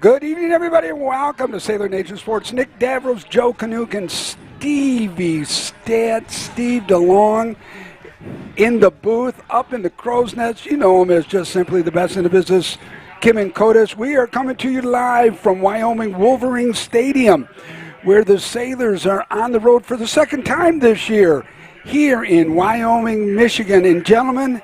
Good evening, everybody, and welcome to Sailor Nation Sports. Nick Davros, Joe Canuck, and Stevie Stat, Steve DeLong in the booth, up in the crow's nest. You know him as just simply the best in the business, Kim and Kotis. We are coming to you live from Wyoming Wolverine Stadium, where the Sailors are on the road for the second time this year here in Wyoming, Michigan. And gentlemen,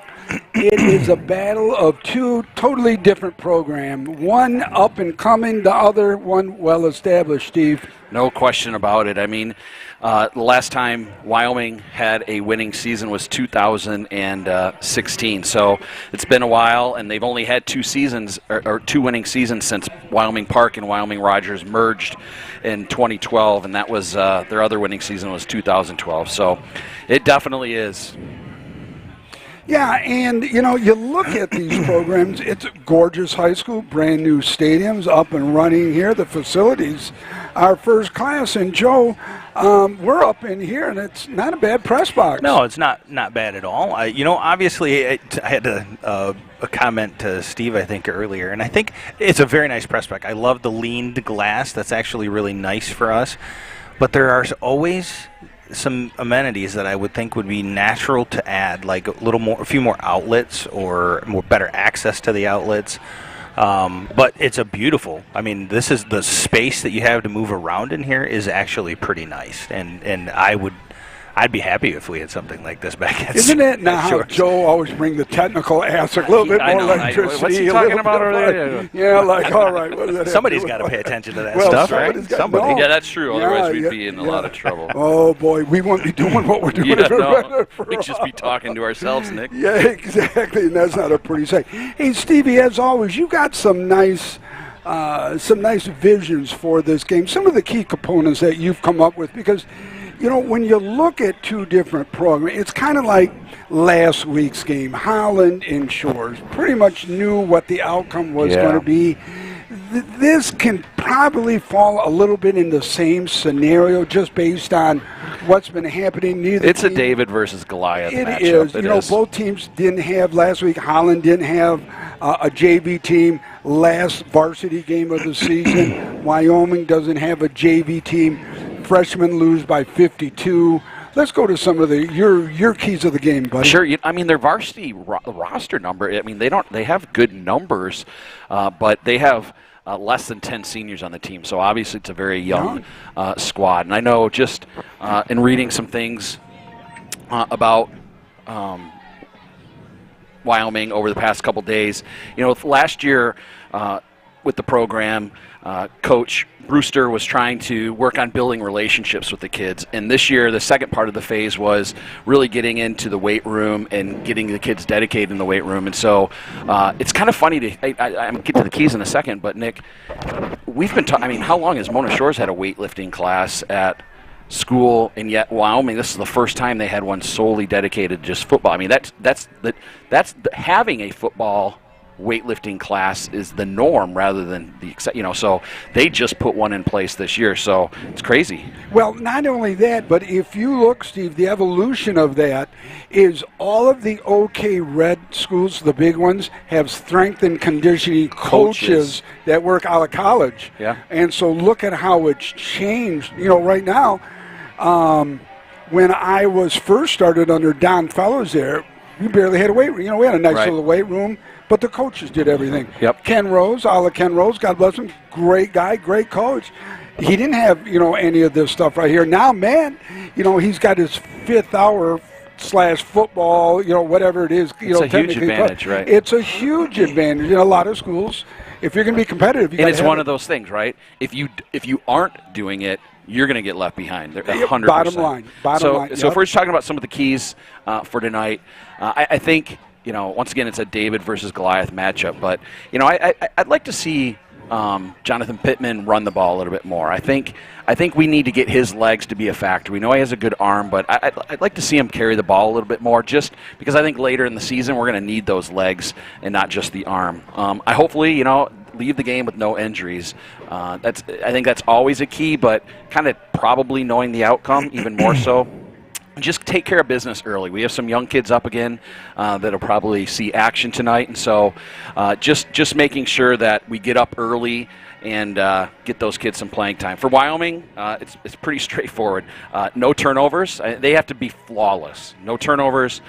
it is a battle of two totally different programs. One up and coming, the other one well established, Steve. No question about it. I mean, the last time Wyoming had a winning season was 2016. So it's been a while, and they've only had two seasons or two winning seasons since Wyoming Park and Wyoming Rogers merged in 2012, and that was their other winning season was 2012. So it definitely is. Yeah, and, you know, you look at these programs, it's a gorgeous high school, brand new stadiums up and running here. The facilities are first class. And, Joe, we're up in here, and it's not a bad press box. No, it's not bad at all. Obviously, I had a comment to Steve, I think, earlier, and I think it's a very nice press box. I love the leaned glass. That's actually really nice for us. But there are always some amenities that I would think would be natural to add, like a few more outlets or better access to the outlets. But it's a beautiful. I mean, this is the space that you have to move around in here is actually pretty nice, and I'd be happy if we had something like this back at Isn't it now how Joe always bring the technical aspect, a little bit more electricity. What's he talking about over there? Yeah, like, all right. What does that Somebody's got to pay attention to that stuff, right? Somebody. Yeah, that's true. Otherwise, we'd be in a lot of trouble. Oh, boy, we won't be doing what we're doing. We'd just be talking to ourselves, Nick. Yeah, exactly, and that's not a pretty sight. Hey, Stevie, as always, you got some nice visions for this game. Some of the key components that you've come up with, because you know, when you look at two different programs, it's kind of like last week's game. Holland and Shores pretty much knew what the outcome was going to be. This can probably fall a little bit in the same scenario just based on what's been happening. It's a David versus Goliath matchup. It is. Both teams didn't have last week. Holland didn't have a JV team last varsity game of the season. Wyoming doesn't have a JV team. Freshmen lose by 52. Let's go to some of your keys of the game, buddy. Sure. I mean, their varsity roster number. I mean, they have good numbers, but they have less than 10 seniors on the team. So obviously, it's a very young squad. And I know just in reading some things about Wyoming over the past couple days, you know, last year with the program, Coach Brewster was trying to work on building relationships with the kids. And this year, the second part of the phase was really getting into the weight room and getting the kids dedicated in the weight room. And so it's kind of funny I'm get to the keys in a second, but Nick, we've been I mean, how long has Mona Shores had a weightlifting class at school, and yet Wyoming, this is the first time they had one solely dedicated to just football. I mean, that's having a football weightlifting class is the norm rather than the so they just put one in place this year, so it's crazy. Well, not only that, but if you look, Steve, the evolution of that is all of the OK Red schools, the big ones, have strength and conditioning coaches that work out of college. Yeah. And so look at how it's changed. You know, right now, when I was first started under Don Fellows there, we barely had a weight room. You know, we had a nice little weight room, but the coaches did everything. Yep. Ken Rose, Ken Rose, God bless him, great guy, great coach. He didn't have, any of this stuff right here. Now, man, he's got his fifth hour / football, whatever it is. It's a huge advantage, right? It's a huge advantage in a lot of schools. If you're going to be competitive, and it's one of those things, right? If you aren't doing it, you're going to get left behind. 100%. Bottom line. So if we're just talking about some of the keys for tonight, I think, once again, it's a David versus Goliath matchup. But, I'd like to see Jonathan Pittman run the ball a little bit more. I think we need to get his legs to be a factor. We know he has a good arm, but I'd like to see him carry the ball a little bit more, just because I think later in the season we're going to need those legs and not just the arm. I hopefully, leave the game with no injuries. I think that's always a key, but kind of probably knowing the outcome even more so. Just take care of business early. We have some young kids up again that'll probably see action tonight, and so just making sure that we get up early and get those kids some playing time. For Wyoming, it's pretty straightforward. No turnovers. They have to be flawless. No turnovers.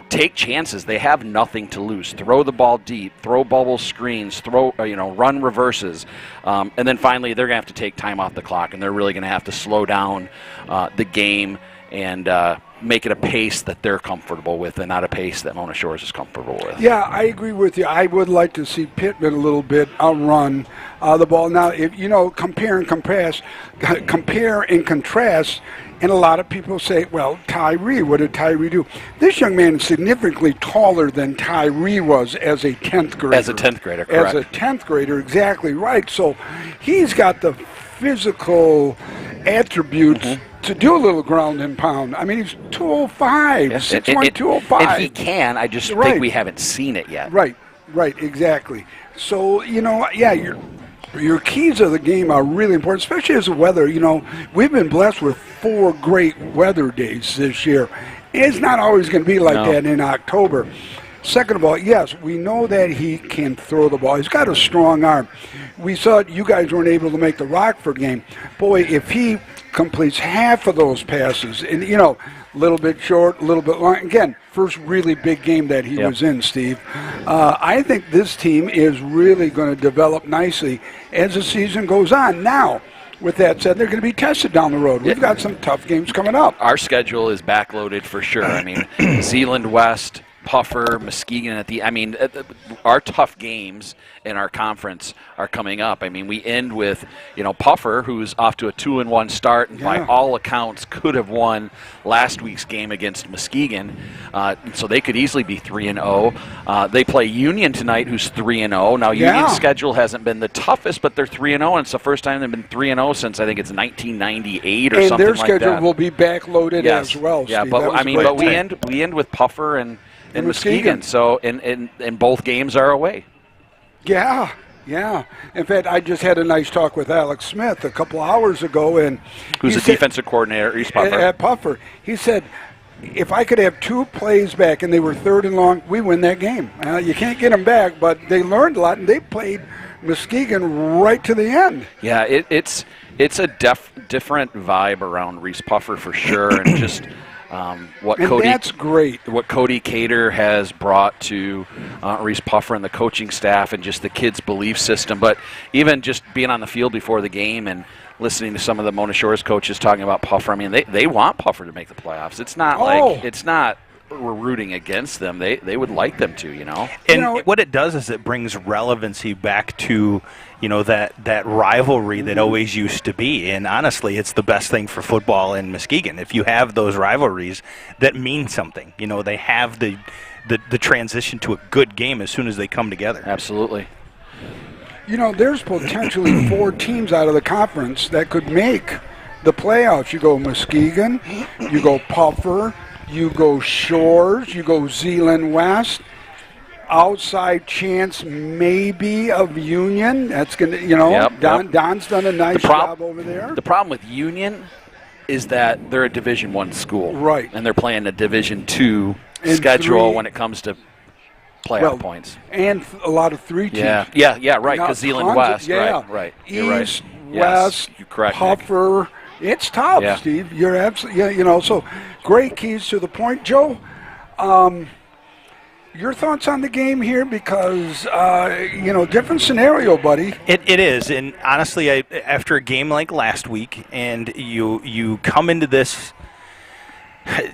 Take chances. They have nothing to lose. Throw the ball deep. Throw bubble screens. Run reverses. And then finally, they're going to have to take time off the clock, and they're really going to have to slow down the game and make it a pace that they're comfortable with and not a pace that Mona Shores is comfortable with. Yeah, I agree with you. I would like to see Pittman a little bit outrun the ball. Now, if compare and contrast, and a lot of people say, well, Tyree, what did Tyree do? This young man is significantly taller than Tyree was as a 10th grader. As a 10th grader, correct. As a 10th grader, exactly right. So he's got the physical attributes to do a little ground and pound. I mean, he's 205, 6'1", 205. And he can. I just think we haven't seen it yet. Right, exactly. So, your keys of the game are really important, especially as the weather. We've been blessed with 4 great weather days this year. It's not always going to be like that in October. Second of all, yes, we know that he can throw the ball. He's got a strong arm. We saw you guys weren't able to make the Rockford game. Boy, if he completes half of those passes, and a little bit short, a little bit long. Again, first really big game that he was in, Steve. I think this team is really going to develop nicely as the season goes on. Now, with that said, they're going to be tested down the road. We've got some tough games coming up. Our schedule is backloaded for sure. I mean, Zeeland West, Puffer, Muskegon our tough games in our conference are coming up. I mean, we end with, Puffer, who's off to a 2-1 start, and by all accounts could have won last week's game against Muskegon. So they could easily be 3-0. They play Union tonight, who's 3-0. Now, Union's schedule hasn't been the toughest, but they're 3-0, and it's the first time they've been 3-0 since I think it's 1998 or something like that. And their schedule will be backloaded as well, Yeah, Steve. but we end with Puffer and Muskegon. So, and both games are away. Yeah. In fact, I just had a nice talk with Alex Smith a couple hours ago, and who's the defensive coordinator at East Puffer? At Puffer, he said, if I could have 2 plays back and they were 3rd and long, we win that game. You can't get them back, but they learned a lot, and they played Muskegon right to the end. Yeah, it's a different vibe around Reese Puffer for sure, and just. That's great. What Cody Cater has brought to Reese Puffer and the coaching staff and just the kids' belief system. But even just being on the field before the game and listening to some of the Mona Shores coaches talking about Puffer, I mean, they want Puffer to make the playoffs. It's not we're rooting against them. They would like them to, And what it does is it brings relevancy back to, that rivalry that always used to be. And honestly, it's the best thing for football in Muskegon. If you have those rivalries that mean something, they have the transition to a good game as soon as they come together. Absolutely. There's potentially 4 teams out of the conference that could make the playoffs. You go Muskegon, you go Puffer, you go Shores, you go Zeeland West. Outside chance maybe of Union. That's going to, Don's done a nice job over there. The problem with Union is that they're a Division I school. Right. And they're playing a Division II schedule when it comes to playoff points. And a lot of 3 teams. Yeah, right, because Zeeland West. Right. You're East, right. West, You're correct, Puffer. Nick. It's tough, Steve. You're absolutely, so great keys to the point. Joe, your thoughts on the game here? Because, different scenario, buddy. It is. And honestly, after a game like last week, and you come into this,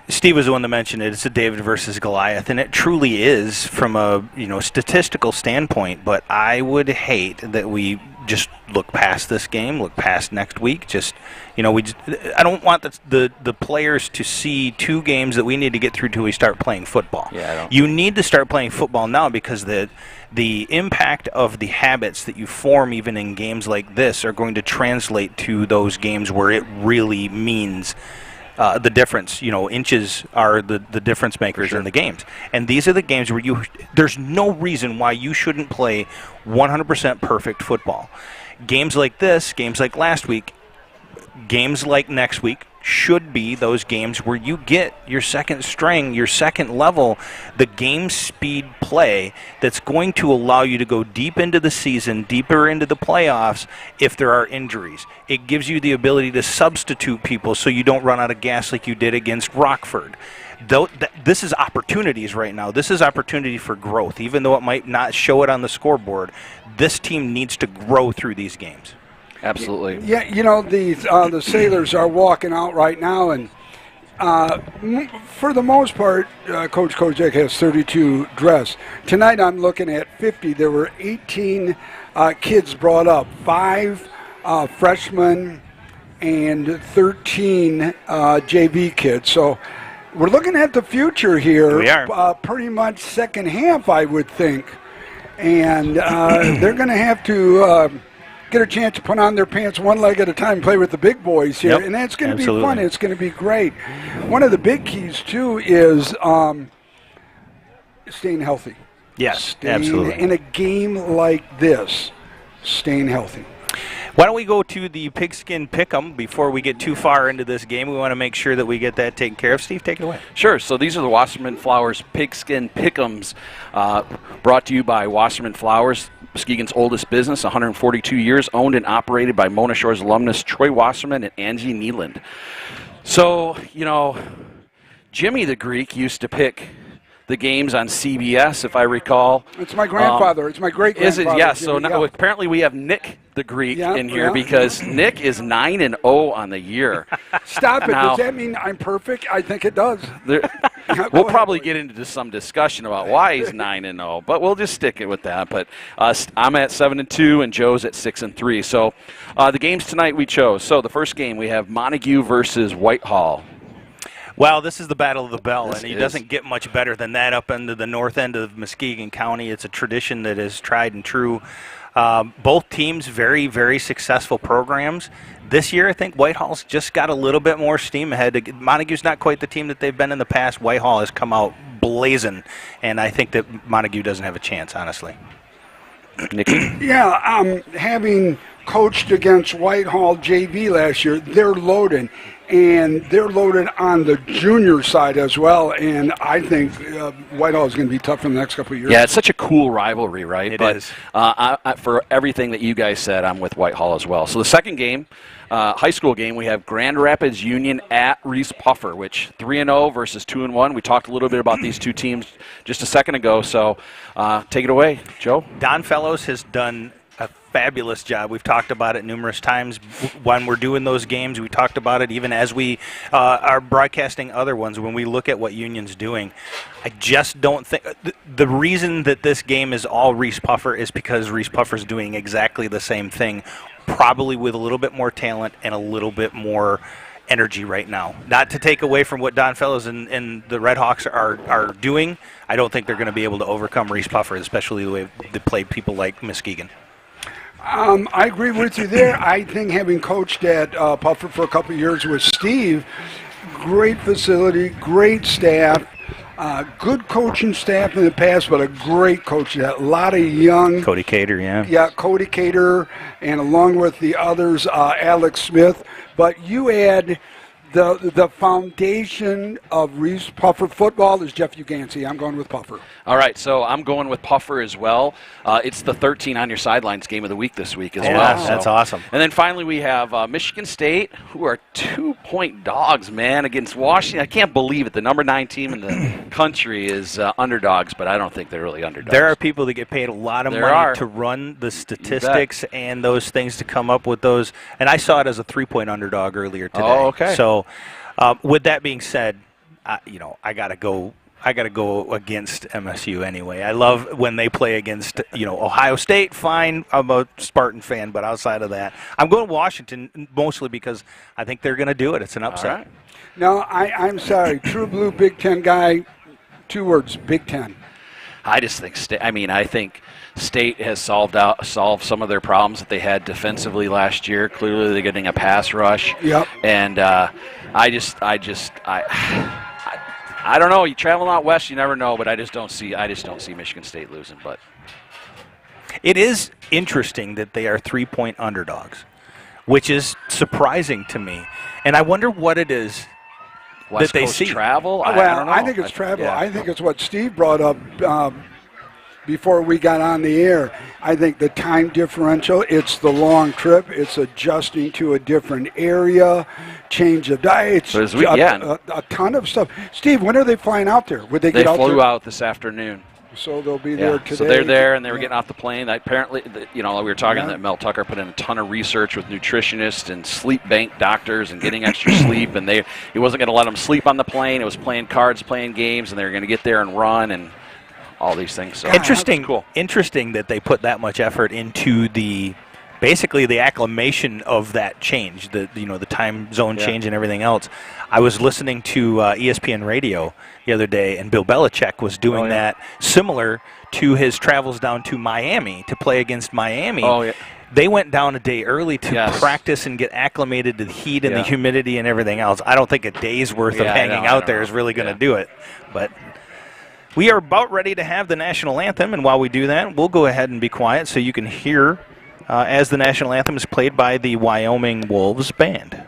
Steve was the one that mentioned it. It's a David versus Goliath, and it truly is from a statistical standpoint. But I would hate that we just look past this game, look past next week. I don't want the players to see 2 games that we need to get through till we start playing football. You need to start playing football now because the impact of the habits that you form even in games like this are going to translate to those games where it really means the difference. Inches are the difference makers in the games. And these are the games where there's no reason why you shouldn't play 100% perfect football. Games like this, games like last week, games like next week should be those games where you get your second string, your second level, the game speed play that's going to allow you to go deep into the season, deeper into the playoffs if there are injuries. It gives you the ability to substitute people so you don't run out of gas like you did against Rockford. This is opportunities right now. This is opportunity for growth. Even though it might not show it on the scoreboard, this team needs to grow through these games. Absolutely. Yeah, the Sailors are walking out right now, and for the most part, Coach Kojak has 32 dressed. Tonight I'm looking at 50. There were 18 kids brought up, 5 freshmen and 13 JV kids. So we're looking at the future here. We are. Pretty much second half, I would think. And they're going to have to get a chance to put on their pants one leg at a time and play with the big boys here. Yep, and that's going to be absolutely. fun. It's going to be great. One of the big keys, too, is staying healthy. Yes, absolutely. In a game like this, staying healthy. Why don't we go to the Pigskin Pick'em before we get too far into this game? We want to make sure that we get that taken care of. Steve, take it away. Sure. So these are the Wasserman Flowers Pigskin Pick'ems, brought to you by Wasserman Flowers, Muskegon's oldest business, 142 years, owned and operated by Mona Shores alumnus Troy Wasserman and Angie Neeland. So, Jimmy the Greek used to pick the games on CBS, if I recall. It's my grandfather. It's my great-grandfather. Is it? Yes. Jimmy, So now, apparently we have Nick the Greek in here yeah. because Nick is 9-0 on the year. Stop it. Now- Does that mean I'm perfect? I think it does. We'll probably get into some discussion about why he's 9-0, but we'll just stick it with that. But I'm at 7-2, and Joe's at 6-3. So the games tonight we chose. So the first game we have Montague versus Whitehall. Well, this is the Battle of the Bell, This and it is. doesn't get much better than that up into the north end of Muskegon County. It's a tradition that is tried and true. Both teams, very, very successful programs. This year, I think Whitehall's just got a little bit more steam ahead. Montague's not quite the team that they've been in the past. Whitehall has come out blazing, and I think that Montague doesn't have a chance, honestly. Nikki? Yeah, having coached against Whitehall JV last year, they're loaded. And they're loaded on the junior side as well. And I think Whitehall is going to be tough in the next couple of years. Yeah, it's such a cool rivalry, right? It but, is. For everything that you guys said, I'm with Whitehall as well. So the second game, high school game, we have Grand Rapids Union at Reese Puffer, which 3-0 versus 2-1. We talked a little bit about these two teams just a second ago. So take it away, Joe. Don Fellows has done a fabulous job. We've talked about it numerous times when we're doing those games. We talked about it even as we are broadcasting other ones when we look at what Union's doing. I just don't think the reason that this game is all Reese Puffer is because Reese Puffer's doing exactly the same thing, probably with a little bit more talent and a little bit more energy right now. Not to take away from what Don Fellows and the Red Hawks are doing. I don't think they're going to be able to overcome Reese Puffer, especially the way they play people like Muskegon. I agree with you there. I think having coached at Puffer for a couple of years with Steve, great facility, great staff, good coaching staff in the past, but a great coach. A lot of young. Cody Cater, yeah. Yeah, Cody Cater, and along with the others, Alex Smith. But you add the foundation of Reese Puffer football is Jeff Ugancy. I'm going with Puffer. All right, so I'm going with Puffer as well. It's the 13 on your sidelines game of the week this week as well. Yeah, that's awesome. And then finally we have Michigan State, who are 2-point dogs, man, against Washington. I can't believe it. The number 9 team in the country is underdogs, but I don't think they're really underdogs. There are people that get paid a lot of money to run the statistics and those things to come up with those. And I saw it as a 3-point underdog earlier today. Oh, okay. So with that being said, I got to go against MSU anyway. I love when they play against, Ohio State, fine. I'm a Spartan fan, but outside of that, I'm going Washington mostly because I think they're going to do it. It's an upset. All right. No, I'm sorry. True blue Big Ten guy, 2 words, Big Ten. I just think I think State has solved some of their problems that they had defensively last year. Clearly, they're getting a pass rush. Yep. And I don't know. You travel out west, you never know. But I just don't see Michigan State losing. But it is interesting that they are 3-point underdogs. which is surprising to me. And I wonder what it is West that they Coast see. travel? Well, I don't know. I think it's travel. Yeah. I think it's what Steve brought up before we got on the air. I think the time differential, it's the long trip, it's adjusting to a different area, change of diet, it's a ton of stuff. Steve, when are they flying out there? Would they get out there? They flew out this afternoon. So they'll be there today. So they're there, and they were getting off the plane. Apparently, we were talking that Mel Tucker put in a ton of research with nutritionists and sleep bank doctors and getting extra sleep, and he wasn't going to let them sleep on the plane. It was playing cards, playing games, and they were going to get there and run and all these things. So Interesting. cool. Interesting that they put that much effort into basically the acclimation of that change, the time zone change and everything else. I was listening to ESPN radio the other day, and Bill Belichick was doing that similar to his travels down to Miami to play against Miami. Oh, yeah. They went down a day early to practice and get acclimated to the heat and the humidity and everything else. I don't think a day's worth of hanging out there is really going to do it. But we are about ready to have the national anthem, and while we do that, we'll go ahead and be quiet so you can hear as the national anthem is played by the Wyoming Wolves Band.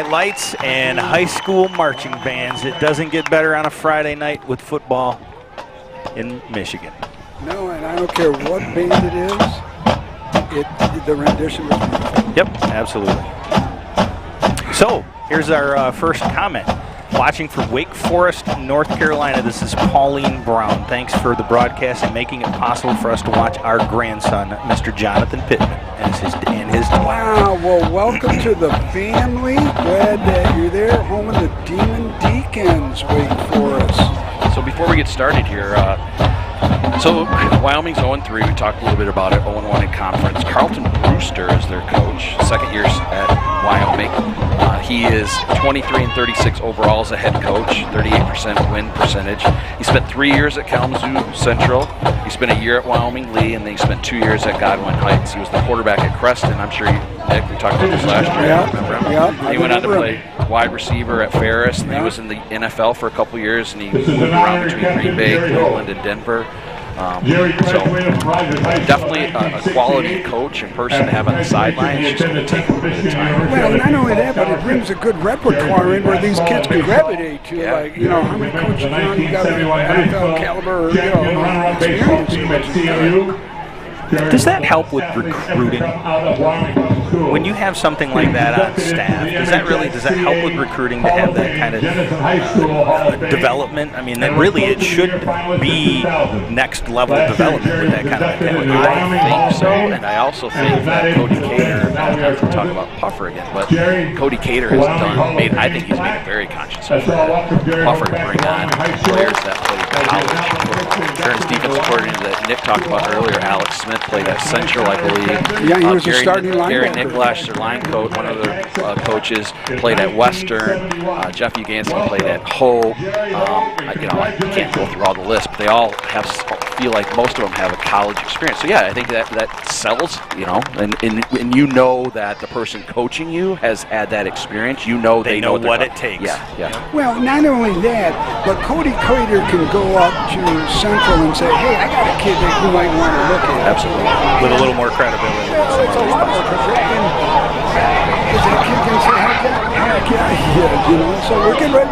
Lights and high school marching bands. It doesn't get better on a Friday night with football in Michigan. No, and I don't care what band it is. The rendition was beautiful. Yep, absolutely. So here's our first comment. Watching from Wake Forest, North Carolina, this is Pauline Brown. Thanks for the broadcast and making it possible for us to watch our grandson, Mr. Jonathan Pittman, and his Wow, well, welcome to the family. Glad that you're there. Home of the Demon Deacons, Wake Forest. So before we get started here, so Wyoming's 0-3. We talked a little bit about it, 0-1 in conference. Carlton Brewster is their coach, second year at Wyoming. He is 23-36 overall as a head coach, 38% win percentage. He spent 3 years at Kalamazoo Central. He spent a year at Wyoming Lee, and then he spent 2 years at Godwin Heights. He was the quarterback at Creston. I'm sure Nick, we talked about this last year. Yeah, Remember him? Yeah, he went on to play wide receiver at Ferris, and he was in the NFL for a couple years, and he moved around between Green Bay, Cleveland, and Denver. So definitely a quality coach and person to have on the sidelines. It's just going to take a little bit of time. Well, not only that, but it brings a good repertoire in where these kids can gravitate to. Yeah. Like, how many coaches you got NFL caliber, experience. Does that help with recruiting? When you have something like that on staff, does that help with recruiting to have that kind of development? I mean, it should be next level development with that kind of mentality. I think so, and I also think that Cody Cater, not to talk about Puffer again, but Cody Cater has I think he's made a very conscious effort at Puffer to bring on players that play college. Turns defensive coordinator that Nick talked about earlier, Alex Smith, played at Central, I believe. Yeah, he was a starting linebacker. Gary Nicklash, their line coach, one of their coaches, played at Western. Jeff Uganson played at Hope. I can't go through all the list, but they all have feel like most of them have a college experience. So yeah, I think that sells, and you know that the person coaching you has had that experience. You know they know what it takes. Yeah. Well, not only that, but Cody Coder can go up to Central and say, hey, I got a kid that you might want to look at. Absolutely. With a little more credibility. It's a lot more credibility. Because that kid can say, heck yeah, so we're getting ready.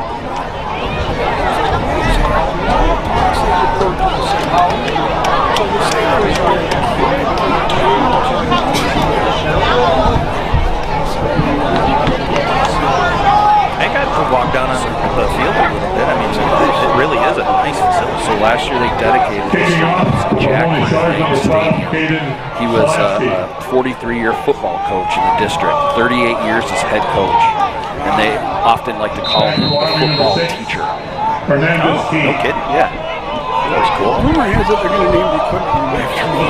I got to walk down on the field a little bit. I mean, it really is a nice facility. So last year they dedicated this to Jack Stadium. He was a 43-year football coach in the district, 38 years as head coach, and they often like to call him the football teacher. No kidding. Yeah. That was cool. Rumor has it they're going to name the equipment room after me.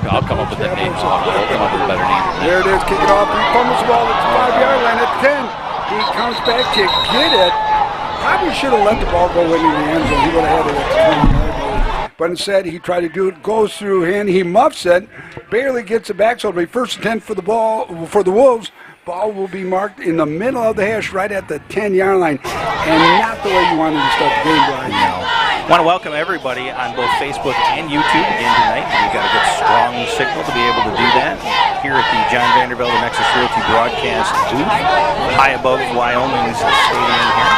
I'll come up with that name. I'll come up with a better name. There it is, kicking off. He fumbles the ball at the 5-yard line at 10. He comes back to get it. Probably should have let the ball go in the end zone. He would have had it at the 20-yard line. But instead, he tried to do it, goes through him. He muffs it, barely gets it back. So it'll be 1st and 10 for the Wolves. Ball will be marked in the middle of the hash right at the 10-yard line. And not the way you wanted to start the game, Brian. I want to welcome everybody on both Facebook and YouTube again tonight. We've got a good strong signal to be able to do that here at the John Vanderbilt and Nexus Realty broadcast booth, high above Wyoming's stadium here.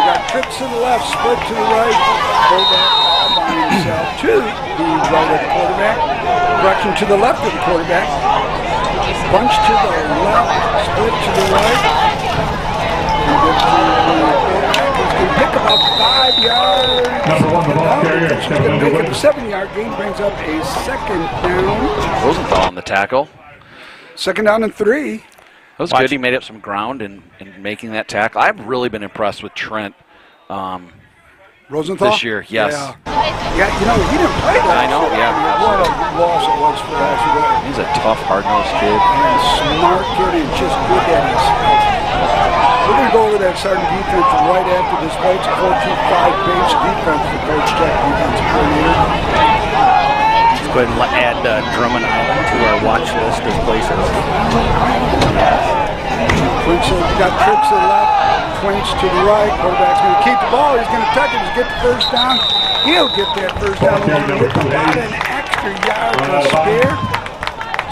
You got trips to the left, split to the right, fullback all by himself to the right of the quarterback, correction to the left of the quarterback, bunch to the left, split to the right, and get to the quarterback. He's going to pick about 5 yards. Number 1, the ball carrier, He's going to make it a 7-yard gain, brings up a 2nd down. Rosenthal on the tackle. 2nd down and 3. That was good. He made up some ground in making that tackle. I've really been impressed with Trent Rosenthal? this year. Yes. Yeah, he didn't play that. I know, yeah. What a loss it was for us. He's a tough, hard-nosed kid. And smart kid and just good at his stuff. We're going to go over that starting defense right after this play. It's a 4-2-5 base defense for Coach Jack, defensive coordinator. Let's go ahead and add Drummond Island to our watch list of places. Got trips to the left, twinks to the right. Quarterback's going to keep the ball. He's going to tuck it. He's get the 1st down. He'll get that 1st down with about an extra yard to spare.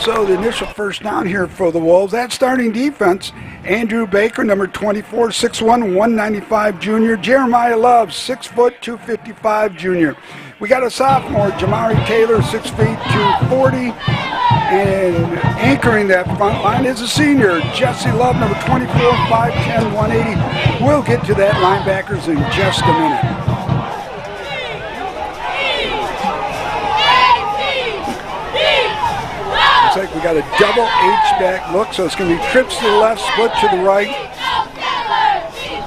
So the initial 1st down here for the Wolves. That starting defense, Andrew Baker, number 24, 6'1", 195 junior. Jeremiah Love, 6 foot, 255 junior. We got a sophomore, Jamari Taylor, 6 feet, 240. And anchoring that front line is a senior, Jesse Love, number 24, 5'10", 180. We'll get to that linebackers in just a minute. Looks like we got a double H-back look, so it's going to be trips to the left, split to the right.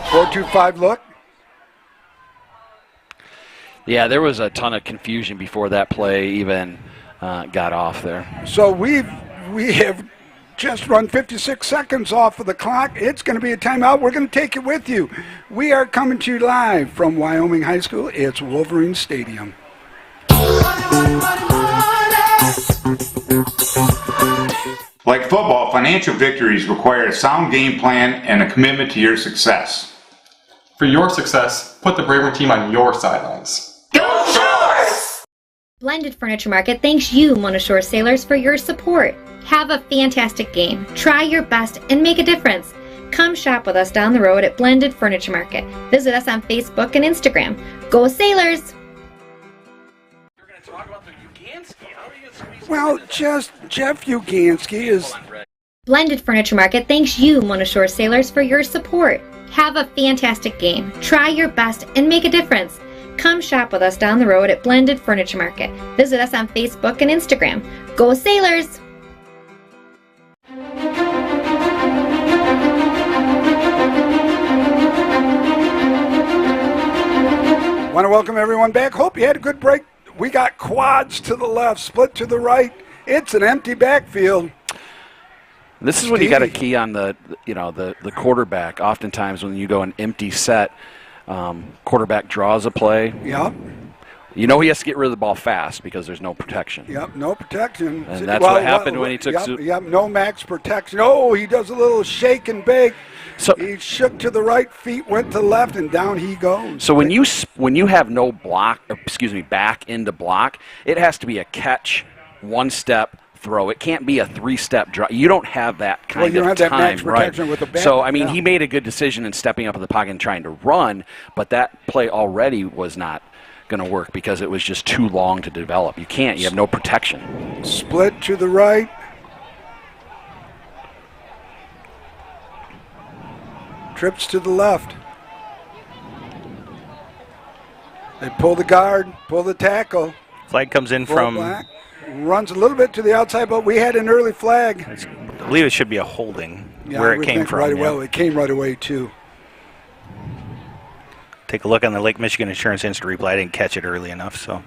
4-2-5 look. Yeah, there was a ton of confusion before that play even got off there. So we have just run 56 seconds off of the clock. It's going to be a timeout. We're going to take it with you. We are coming to you live from Wyoming High School. It's Wolverine Stadium. Like football, financial victories require a sound game plan and a commitment to your success. For your success, put the Braver team on your sidelines. Blended Furniture Market thanks you, Mona Shore Sailors, for your support. Have a fantastic game. Try your best and make a difference. Come shop with us down the road at Blended Furniture Market. Visit us on Facebook and Instagram. Go Sailors! You're going to talk about the Ugansky. How are you going to squeeze Well, just Jeff Ugansky is... Blended Furniture Market thanks you, Mona Shore Sailors, for your support. Have a fantastic game. Try your best and make a difference. Come shop with us down the road at Blended Furniture Market. Visit us on Facebook and Instagram. Go Sailors! Want to welcome everyone back. Hope you had a good break. We got quads to the left, split to the right. It's an empty backfield. This is when you got to key on the quarterback. Oftentimes when you go an empty set, Quarterback draws a play. Yep. You know he has to get rid of the ball fast because there's no protection. Yep, no protection. And that's what happened when he took. Yep, no max protection. Oh, he does a little shake and bake. So he shook to the right, feet went to left, and down he goes. So when you have no block, back into block, it has to be a catch, one step, throw. It can't be a three-step drop. You don't have that kind of time. You don't have that max protection with the back. So, I mean, he made a good decision in stepping up in the pocket and trying to run, but that play already was not going to work because it was just too long to develop. You can't. You have no protection. Split to the right. Trips to the left. They pull the guard, pull the tackle. Flag comes in from... Black. Runs a little bit to the outside, but we had an early flag. I believe it should be a holding where it came from. Right away. It came right away, too. Take a look on the Lake Michigan Insurance Instant Replay. I didn't catch it early enough, so.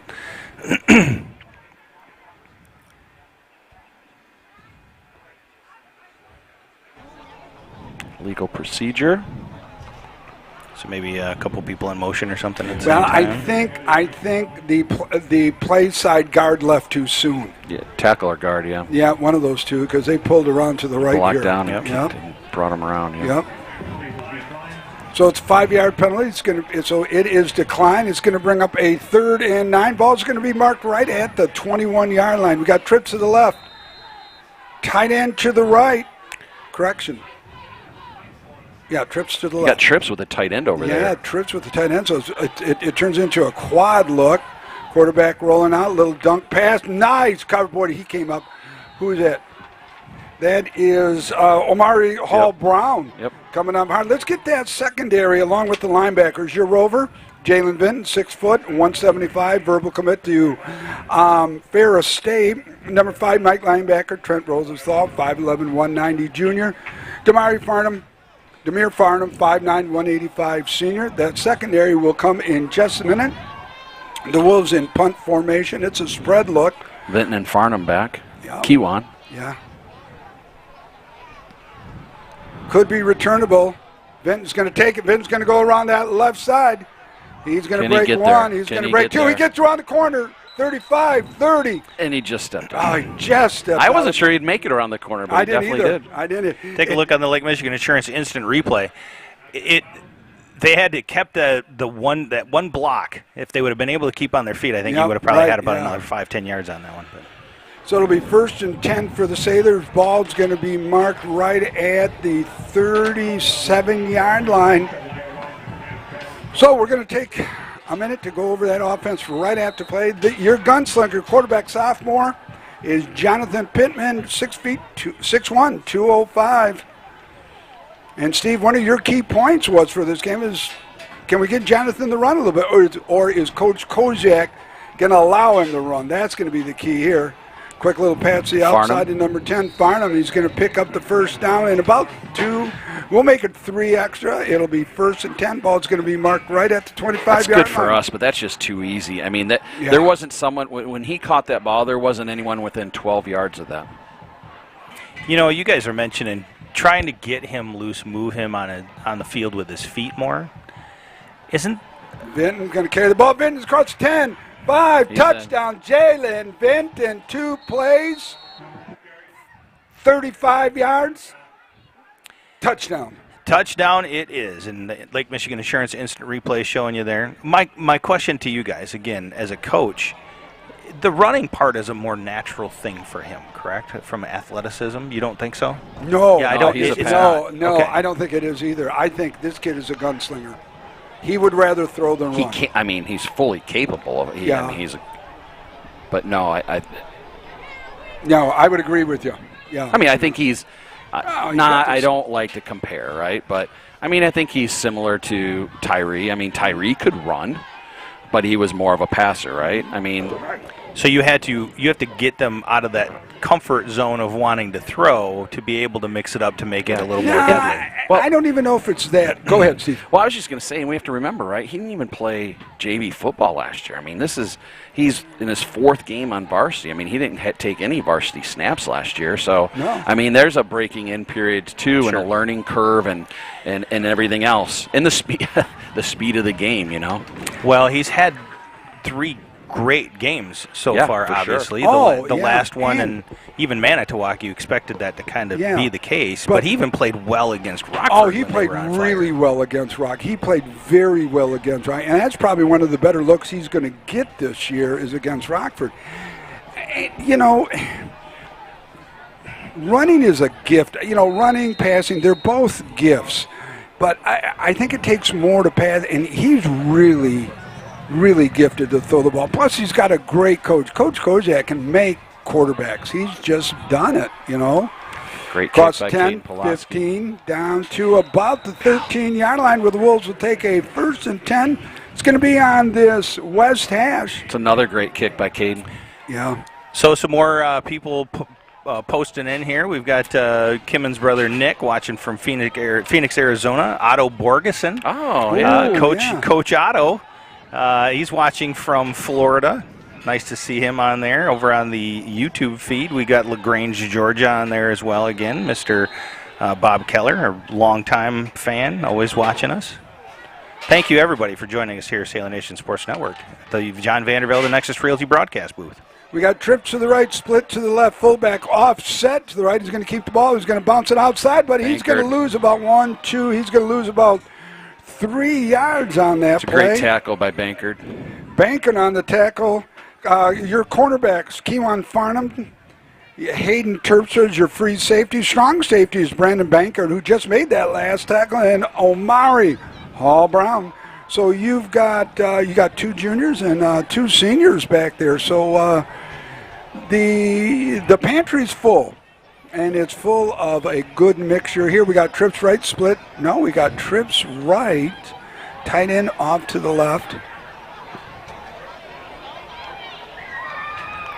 Legal procedure. So maybe a couple people in motion or something. At the Well, same time. I think the play side guard left too soon. Yeah, tackle or guard, yeah. Yeah, one of those two, because they pulled around to the right Blocked here. down and brought him around. Yep. So it's a 5-yard penalty. So it is declined. It's going to bring up a 3rd and 9. Ball's going to be marked right at the 21-yard line. We got trips to the left. Tight end to the right. Correction. Yeah, trips to the left. You got trips with a tight end over there. Yeah, trips with the tight end. So it turns into a quad look. Quarterback rolling out, little dunk pass. Nice cover. Boy, he came up. Who is that? That is Omari Hall-Brown coming up hard. Let's get that secondary along with the linebackers. Your rover, Jalen Vinton, 6 foot, 175. Verbal commit to Ferris State. Number 5, Mike linebacker, Trent Rosenthal, 5'11", 190 junior. Demir Farnham, 5'9", 185 senior. That secondary will come in just a minute. The Wolves in punt formation. It's a spread look. Vinton and Farnham back. Yep. Kiwan. Yeah. Could be returnable. Vinton's going to take it. Vinton's going to go around that left side. He's going to break one. He's going to break two. He gets around the corner. 35, 30. And he just stepped out. out. Oh, he just stepped out. I wasn't sure he'd make it around the corner, but he definitely did. I didn't. Take a look on the Lake Michigan Insurance Instant Replay. They had to kept that one block. If they would have been able to keep on their feet, I think he would have probably had about another 5-10 yards on that one. But. So it'll be 1st and 10 for the Sailors. Ball's going to be marked right at the 37-yard line. So we're going to take a minute to go over that offense right after play. Your gunslinger, quarterback sophomore, is Jonathan Pittman, 6'1", 205. And Steve, one of your key points was for this game is, can we get Jonathan to run a little bit, or is Coach Kozak going to allow him to run? That's going to be the key here. Quick little pass to the outside to number 10, Farnham. He's going to pick up the first down in about 2. We'll make it 3 extra. It'll be 1st and 10. Ball's going to be marked right at the 25-yard line. That's good for us, but that's just too easy. I mean, there wasn't someone, when he caught that ball, there wasn't anyone within 12 yards of that. You know, you guys are mentioning trying to get him loose, move him on the field with his feet more. Isn't Vinton going to carry the ball? Vinton's across 10. 5, touchdown, Jalen Vinton, 2 plays, 35 yards, touchdown. Touchdown it is, and the Lake Michigan Insurance Instant Replay showing you there. My question to you guys, again, as a coach, the running part is a more natural thing for him, correct, from athleticism? You don't think so? No. Yeah, I don't. No, okay. I don't think it is either. I think this kid is a gunslinger. He would rather throw than run. I mean, he's fully capable of it. I mean, but no, No, I would agree with you. Yeah. I mean, I think he's I don't like to compare, right? But I mean, I think he's similar to Tyree. I mean, Tyree could run, but he was more of a passer, right? I mean, so you have to get them out of that comfort zone of wanting to throw to be able to mix it up to make it a little more deadly. I don't even know if it's that. Go ahead, Steve. Well, I was just going to say, and we have to remember, right? He didn't even play JV football last year. I mean, he's in his 4th game on varsity. I mean, he didn't take any varsity snaps last year. So, no. I mean, there's a breaking in period too, and a learning curve, and everything else, and the speed of the game. You know. Well, he's had 3 great games so far, obviously. Sure. The last one, and even Manitowoc, you expected that to kind of be the case, but he even played well against Rockford. Oh, he played really well against Rock. He played very well against Rock, and that's probably one of the better looks he's going to get this year is against Rockford. You know, running is a gift. You know, running, passing, they're both gifts, but I think it takes more to pass, and he's really gifted to throw the ball. Plus, he's got a great coach. Coach Kozak can make quarterbacks. He's just done it, you know. Great cross kick by 10, 15, down to about the 13-yard line where the Wolves will take a 1st and 10. It's going to be on this west hash. It's another great kick by Caden. Yeah. So some more people posting in here. We've got Kimmon's brother Nick watching from Phoenix, Arizona. Otto Borgeson. Oh, yeah. Coach Otto. He's watching from Florida. Nice to see him on there. Over on the YouTube feed, we got LaGrange, Georgia on there as well again. Mr. Bob Keller, a longtime fan, always watching us. Thank you, everybody, for joining us here at Sailor Nation Sports Network, the John Vandervelde, the Nexus Realty broadcast booth. We got trips to the right, split to the left, fullback offset to the right. He's going to keep the ball. He's going to bounce it outside, but he's going to lose about 1, 2. He's going to lose about 3 yards on that play. It's a great tackle by Bankard. Banking on the tackle. Your cornerbacks, Keewan Farnham, Hayden Terpster is your free safety. Strong safety is Brandon Bankard, who just made that last tackle, and Omari Hall Brown. So you've got 2 juniors and 2 seniors back there. So the pantry's full. And it's full of a good mixture. Here we got trips right, split. No, we got trips right. Tight end off to the left.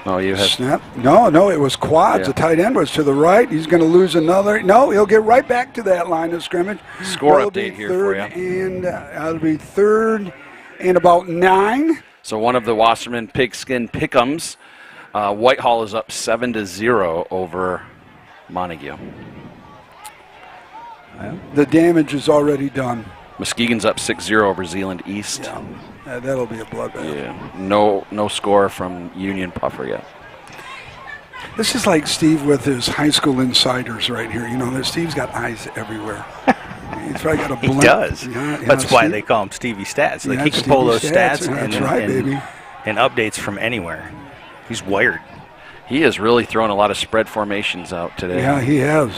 Oh, you have snap. No, it was quads. The tight end was to the right. He's going to lose another. No, he'll get right back to that line of scrimmage. Score update here for you. And that'll be 3rd and about 9. So one of the Wasserman Pigskin Pick'ems. Whitehall is up 7-0 over Montague. The damage is already done. Muskegon's up 6-0 over Zeeland East. Yeah, that'll be a bloodbath. Yeah, no score from Union Puffer yet. This is like Steve with his high school insiders right here. You know, Steve's got eyes everywhere. He's probably got a blink. He does. That's why Steve, they call him Stevie Stats. Like he can Stevie pull those stats baby. And updates from anywhere. He's wired. He has really thrown a lot of spread formations out today. Yeah, he has.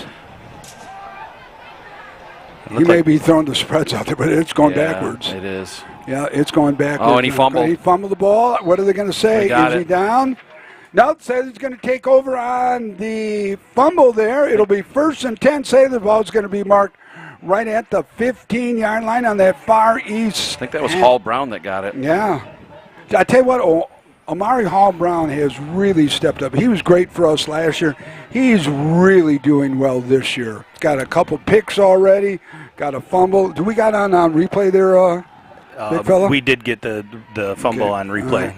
He may be throwing the spreads out there, but it's going backwards. It is. Yeah, it's going backwards. Oh, and he fumbled. He fumbled the ball. What are they going to say? Is he down? No, it says he's going to take over on the fumble there. It'll be 1st and 10. Say the ball's going to be marked right at the 15-yard line on that far east. I think that was Hall Brown that got it. Yeah. I tell you what, Omari Hall Brown has really stepped up. He was great for us last year. He's really doing well this year. Got a couple picks already. Got a fumble. Do we got on replay there, big fella? We did get the fumble on replay.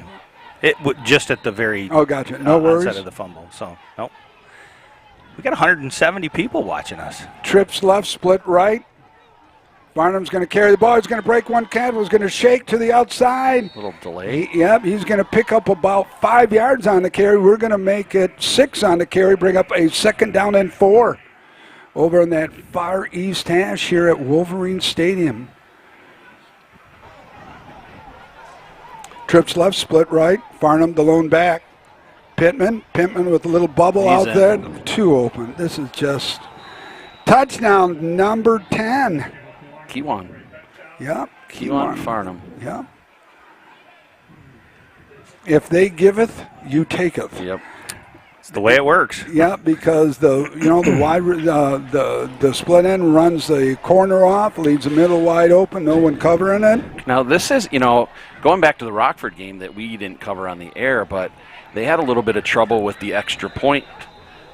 It just at the very gotcha. No worries. Outside of the fumble. So nope. We got 170 people watching us. Trips left, split right. Barnum's going to carry the ball. He's going to break one tackle. He's going to shake to the outside. A little delay. He's going to pick up about 5 yards on the carry. We're going to make it 6 on the carry, bring up a 2nd down and 4 over in that far east hash here at Wolverine Stadium. Trips left, split right. Farnham, the lone back. Pittman with a little bubble out there. 2 open. This is just touchdown number 10. Keewan. Yep. Keewan Farnham. Yep. If they giveth, you taketh. Yep. It's the way it works. Yeah, because the split end runs the corner off, leaves the middle wide open, no one covering it. Now this is, going back to the Rockford game that we didn't cover on the air, but they had a little bit of trouble with the extra point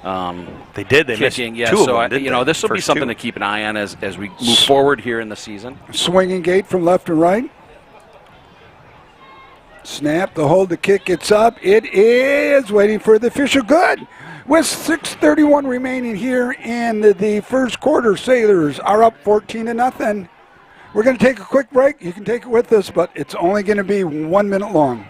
They did. They kicking. missed Yeah, two so of them, this will be First something two. to keep an eye on as we move forward here in the season. Swinging gate from left and right. Snap, the hold, the kick, it's up. It is waiting for the official. Good. With 6:31 remaining here in the first quarter, Sailors are up 14-0. We're going to take a quick break. You can take it with us, but it's only going to be 1 minute long.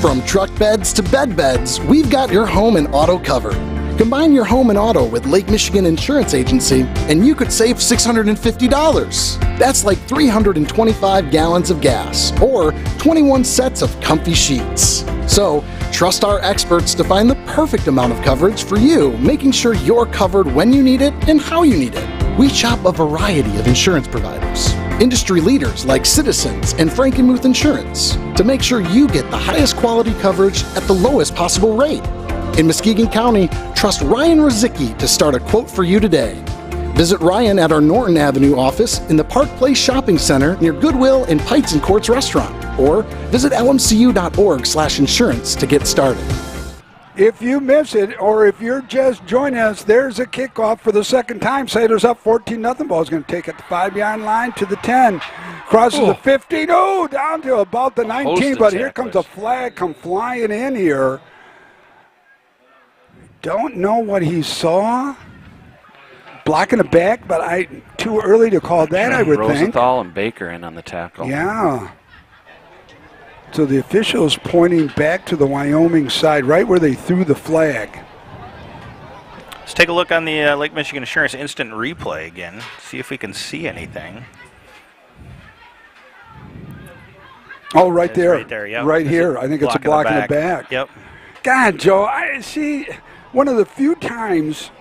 From truck beds to bed beds, we've got your home and auto covered. Combine your home and auto with Lake Michigan Insurance Agency, and you could save $650. That's like 325 gallons of gas, or 21 sets of comfy sheets. So, trust our experts to find the perfect amount of coverage for you, making sure you're covered when you need it and how you need it. We shop a variety of insurance providers, industry leaders like Citizens and Frankenmuth Insurance, to make sure you get the highest quality coverage at the lowest possible rate. In Muskegon County, trust Ryan Rozicki to start a quote for you today. Visit Ryan at our Norton Avenue office in the Park Place Shopping Center near Goodwill and Pikes and Courts Restaurant, or visit lmcu.org/insurance to get started. If you miss it, or if you're just joining us, there's a kickoff for the second time. Sailors up 14-0. Ball's going to take it the 5-yard line to the 10. Crosses the 15. Oh, down to about the 19. But here comes a flag come flying in here. Don't know what he saw. Blocking the back, but too early to call that, I would think. Rosenthal and Baker in on the tackle. Yeah. So the officials pointing back to the Wyoming side, right where they threw the flag. Let's take a look on the Lake Michigan Insurance instant replay again, see if we can see anything. Oh, right there. Right there, yep. Right here. I think it's a block in the back. Yep. God, Joe, I see one of the few times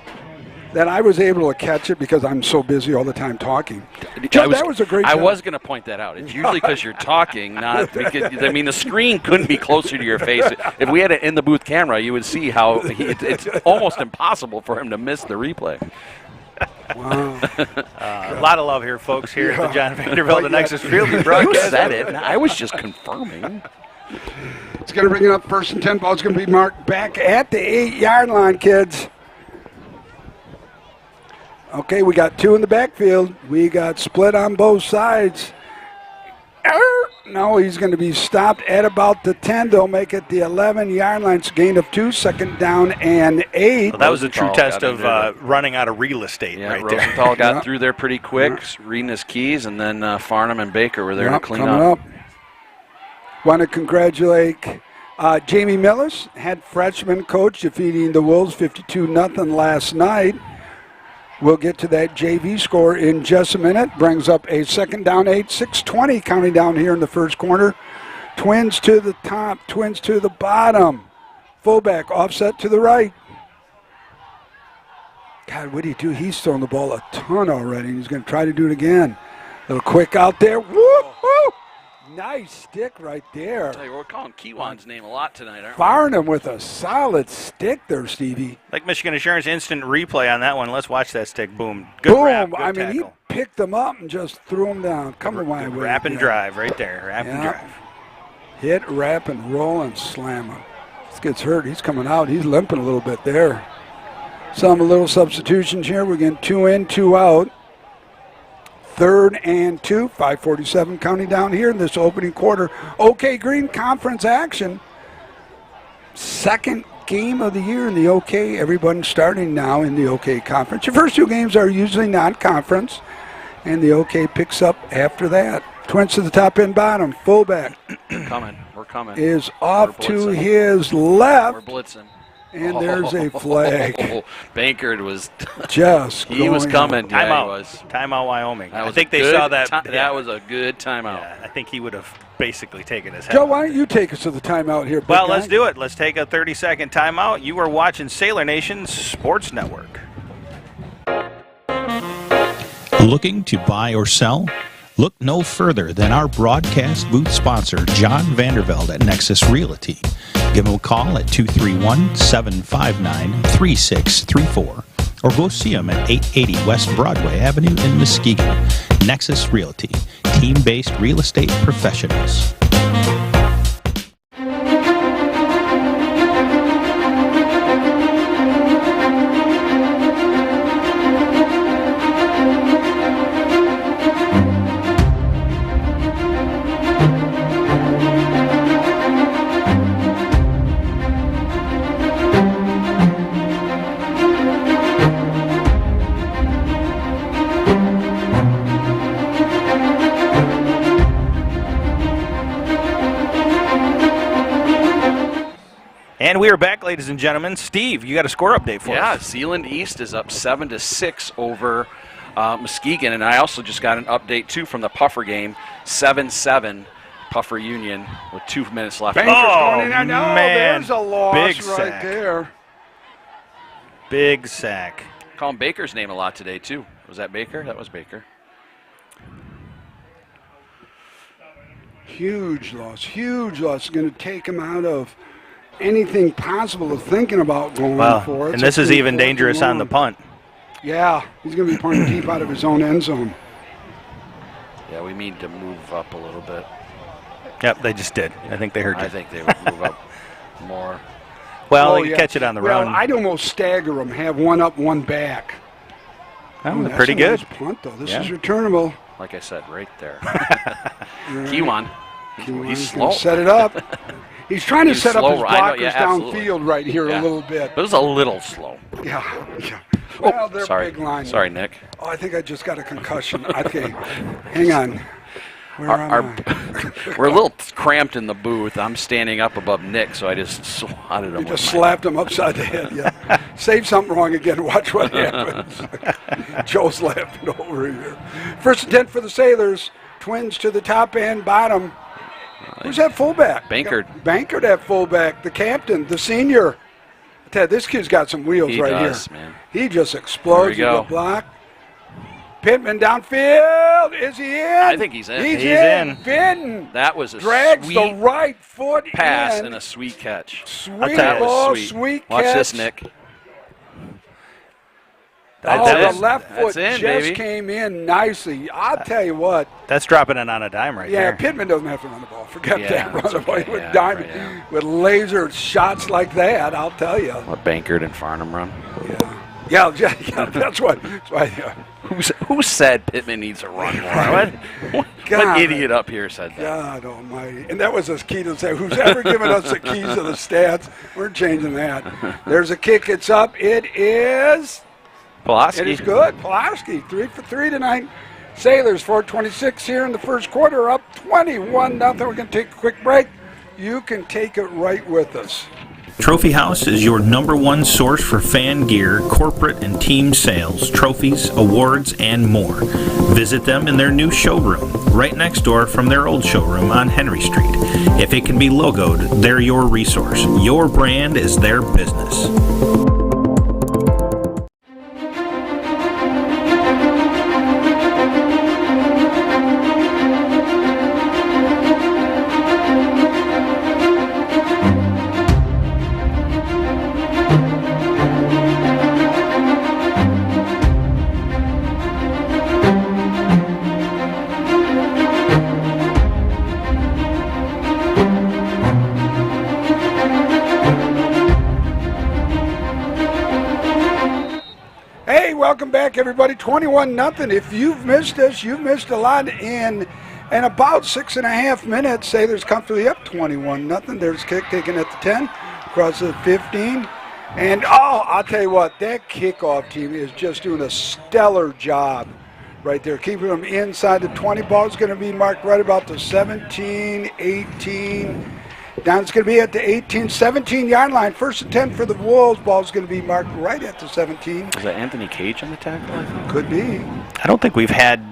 that I was able to catch it because I'm so busy all the time talking. Joe, that was a great I job. was going to point that out. It's usually because you're talking, not because, the screen couldn't be closer to your face. If we had an in-the-booth camera, you would see how it's almost impossible for him to miss the replay. Wow. A lot of love here, folks, here at the John Vanderbilt, the Nexus Realty broadcast. Said it. I was just confirming. It's going to bring it up 1st and 10. Ball's going to be marked back at the 8-yard line, kids. Okay, we got two in the backfield. We got split on both sides. No, he's going to be stopped at about the 10. They'll make it the 11-yard line. It's a gain of 2, second down and 8. Well, that was a true test of running out of real estate right there. Rosenthal got through there pretty quick, reading his keys, and then Farnham and Baker were there to clean up. Want to congratulate Jamie Millis, head freshman coach, defeating the Wolves 52-0 last night. We'll get to that JV score in just a minute. Brings up a second down 8, 6:20 counting down here in the first quarter. Twins to the top, twins to the bottom. Fullback offset to the right. God, what did he do? He's thrown the ball a ton already. He's going to try to do it again. A little quick out there. Woo-hoo! Nice stick right there. Tell you, we're calling Kiwan's name a lot tonight, aren't we? Farnham with a solid stick there, Stevie. Like Michigan Insurance instant replay on that one. Let's watch that stick. Boom. Good wrap, good tackle. He picked them up and just threw them down. Come on, my way. Wrap and drive right there. Wrap and drive. Hit, wrap, and roll and slam him. This gets hurt. He's coming out. He's limping a little bit there. Some little substitutions here. We're getting 2 in, 2 out. 3rd and 2, 5:47 counting down here in this opening quarter. OK Green Conference action. Second game of the year in the OK. Everyone's starting now in the OK Conference. Your first 2 games are usually non-conference, and the OK picks up after that. Twins to the top and bottom. Fullback We're coming. is off to his left. We're blitzing. And there's a flag. Bankert was just he was coming. Timeout. Yeah, he was. Timeout Wyoming. I think they saw that. That was a good timeout. Yeah, I think he would have basically taken his head. Joe, why don't you take us to the timeout here? Well, let's do it. Let's take a 30-second timeout. You are watching Sailor Nation Sports Network. Looking to buy or sell? Look no further than our broadcast booth sponsor, John Vandervelde at Nexus Realty. Give him a call at 231-759-3634 or go see him at 880 West Broadway Avenue in Muskegon. Nexus Realty, team-based real estate professionals. And we are back, ladies and gentlemen. Steve, you got a score update for us. Yeah, Zeeland East is up 7-6 over Muskegon, and I also just got an update too from the Puffer game, 7-7 Puffer Union with 2 minutes left. Banker's Oh, going in. I know, man. there's a loss Big right sack. there. Big sack. Calling Baker's name a lot today too. Was that Baker? That was Baker. Huge loss. It's going to take him out of anything possible of thinking about going for it. And this is even dangerous on the punt. Yeah, he's going to be punting deep out of his own end zone. Yeah, we need to move up a little bit. Yep, they just did. I think they heard you. I think they would move up more. Well, they can catch it on the run. I'd almost stagger them, have one up, one back. Oh, That's pretty a good. nice punt, though. This is returnable. Like I said, right there. Kiwan. He's slow. Set it up. He's trying to set up his slow. I know, blockers yeah, absolutely. downfield right here a little bit. It was a little slow. Yeah. Well, they're Sorry. big line. Sorry, Nick. Oh, I think I just got a concussion. Okay, hang on. Where am I? We're a little cramped in the booth. I'm standing up above Nick, so I just swatted him. You just slapped him upside the head. Yeah. Say something wrong again. Watch what happens. Joe's laughing over here. 1st and 10 for the Sailors. Twins to the top and bottom. Who's that fullback? Bankard at fullback. The captain, the senior. Ted, this kid's got some wheels he right does, here. Man. He just explodes. There we go. The block. Pittman downfield. Is he in? I think he's in. He's in. Vinton that was a drags sweet the right foot pass in. and a sweet catch. Sweet that ball, was sweet Watch catch. this, Nick. The left foot in, just baby. came in nicely. I'll tell you what. That's dropping it on a dime right there. Yeah, Pittman doesn't have to run the ball. Forget that. Run the ball okay. with Yeah, diamond, right, yeah. with laser shots like that. I'll tell you. What Bankard and Farnham run? Yeah. That's what. Who said Pittman needs a run more? What idiot up here said that? God almighty. And that was his key to say, who's ever given us the keys to the stats, we're changing that. There's a kick. It's up. It is. Pulaski. It is good. Pulaski, 3 for 3 tonight. Sailors, 4:26 here in the first quarter, up 21-0. We're going to take a quick break. You can take it right with us. Trophy House is your #1 source for fan gear, corporate and team sales, trophies, awards, and more. Visit them in their new showroom, right next door from their old showroom on Henry Street. If it can be logoed, they're your resource. Your brand is their business. Welcome back, everybody. 21-0. If you've missed us, you've missed a lot in about 6.5 minutes. Sailors comfortably up 21-0. There's a kick taken at the 10, across the 15. And, I'll tell you what, that kickoff team is just doing a stellar job right there, keeping them inside the 20. Ball's going to be marked right about the 17, 18. Down it's going to be at the 18, 17-yard line. 1st and 10 for the Wolves. Ball's going to be marked right at the 17. Was that Anthony Cage on the tackle, I think? Could be. I don't think we've had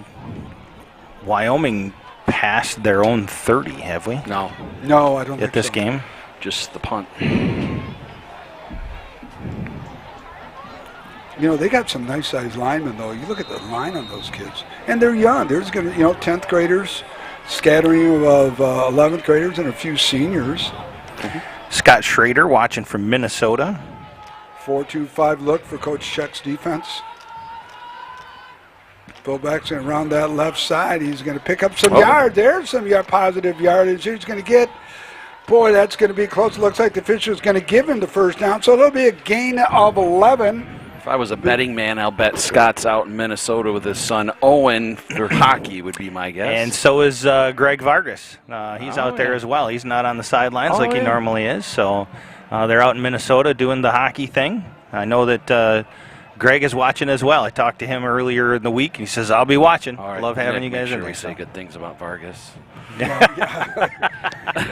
Wyoming pass their own 30, have we? No, I don't think at this so. game. just the punt. You know, they got some nice-sized linemen, though. You look at the line on those kids. And they're young. There's going to, 10th graders, scattering of 11th graders, and a few seniors. Mm-hmm. Scott Schrader watching from Minnesota. 4-2-5 look for Coach Chuck's defense. Fullback's going to round that left side. He's going to pick up some yards. There's some positive yardage. He's going to get, that's going to be close. Looks like the official's going to give him the first down. So it'll be a gain of 11. If I was a betting man, I'll bet Scott's out in Minnesota with his son Owen for hockey would be my guess. And so is Greg Vargas. He's out there as well. He's not on the sidelines like he normally is. So they're out in Minnesota doing the hockey thing. I know that Greg is watching as well. I talked to him earlier in the week, and he says, I'll be watching. All right, Love having Nick, you guys make in sure there. we say good things about Vargas.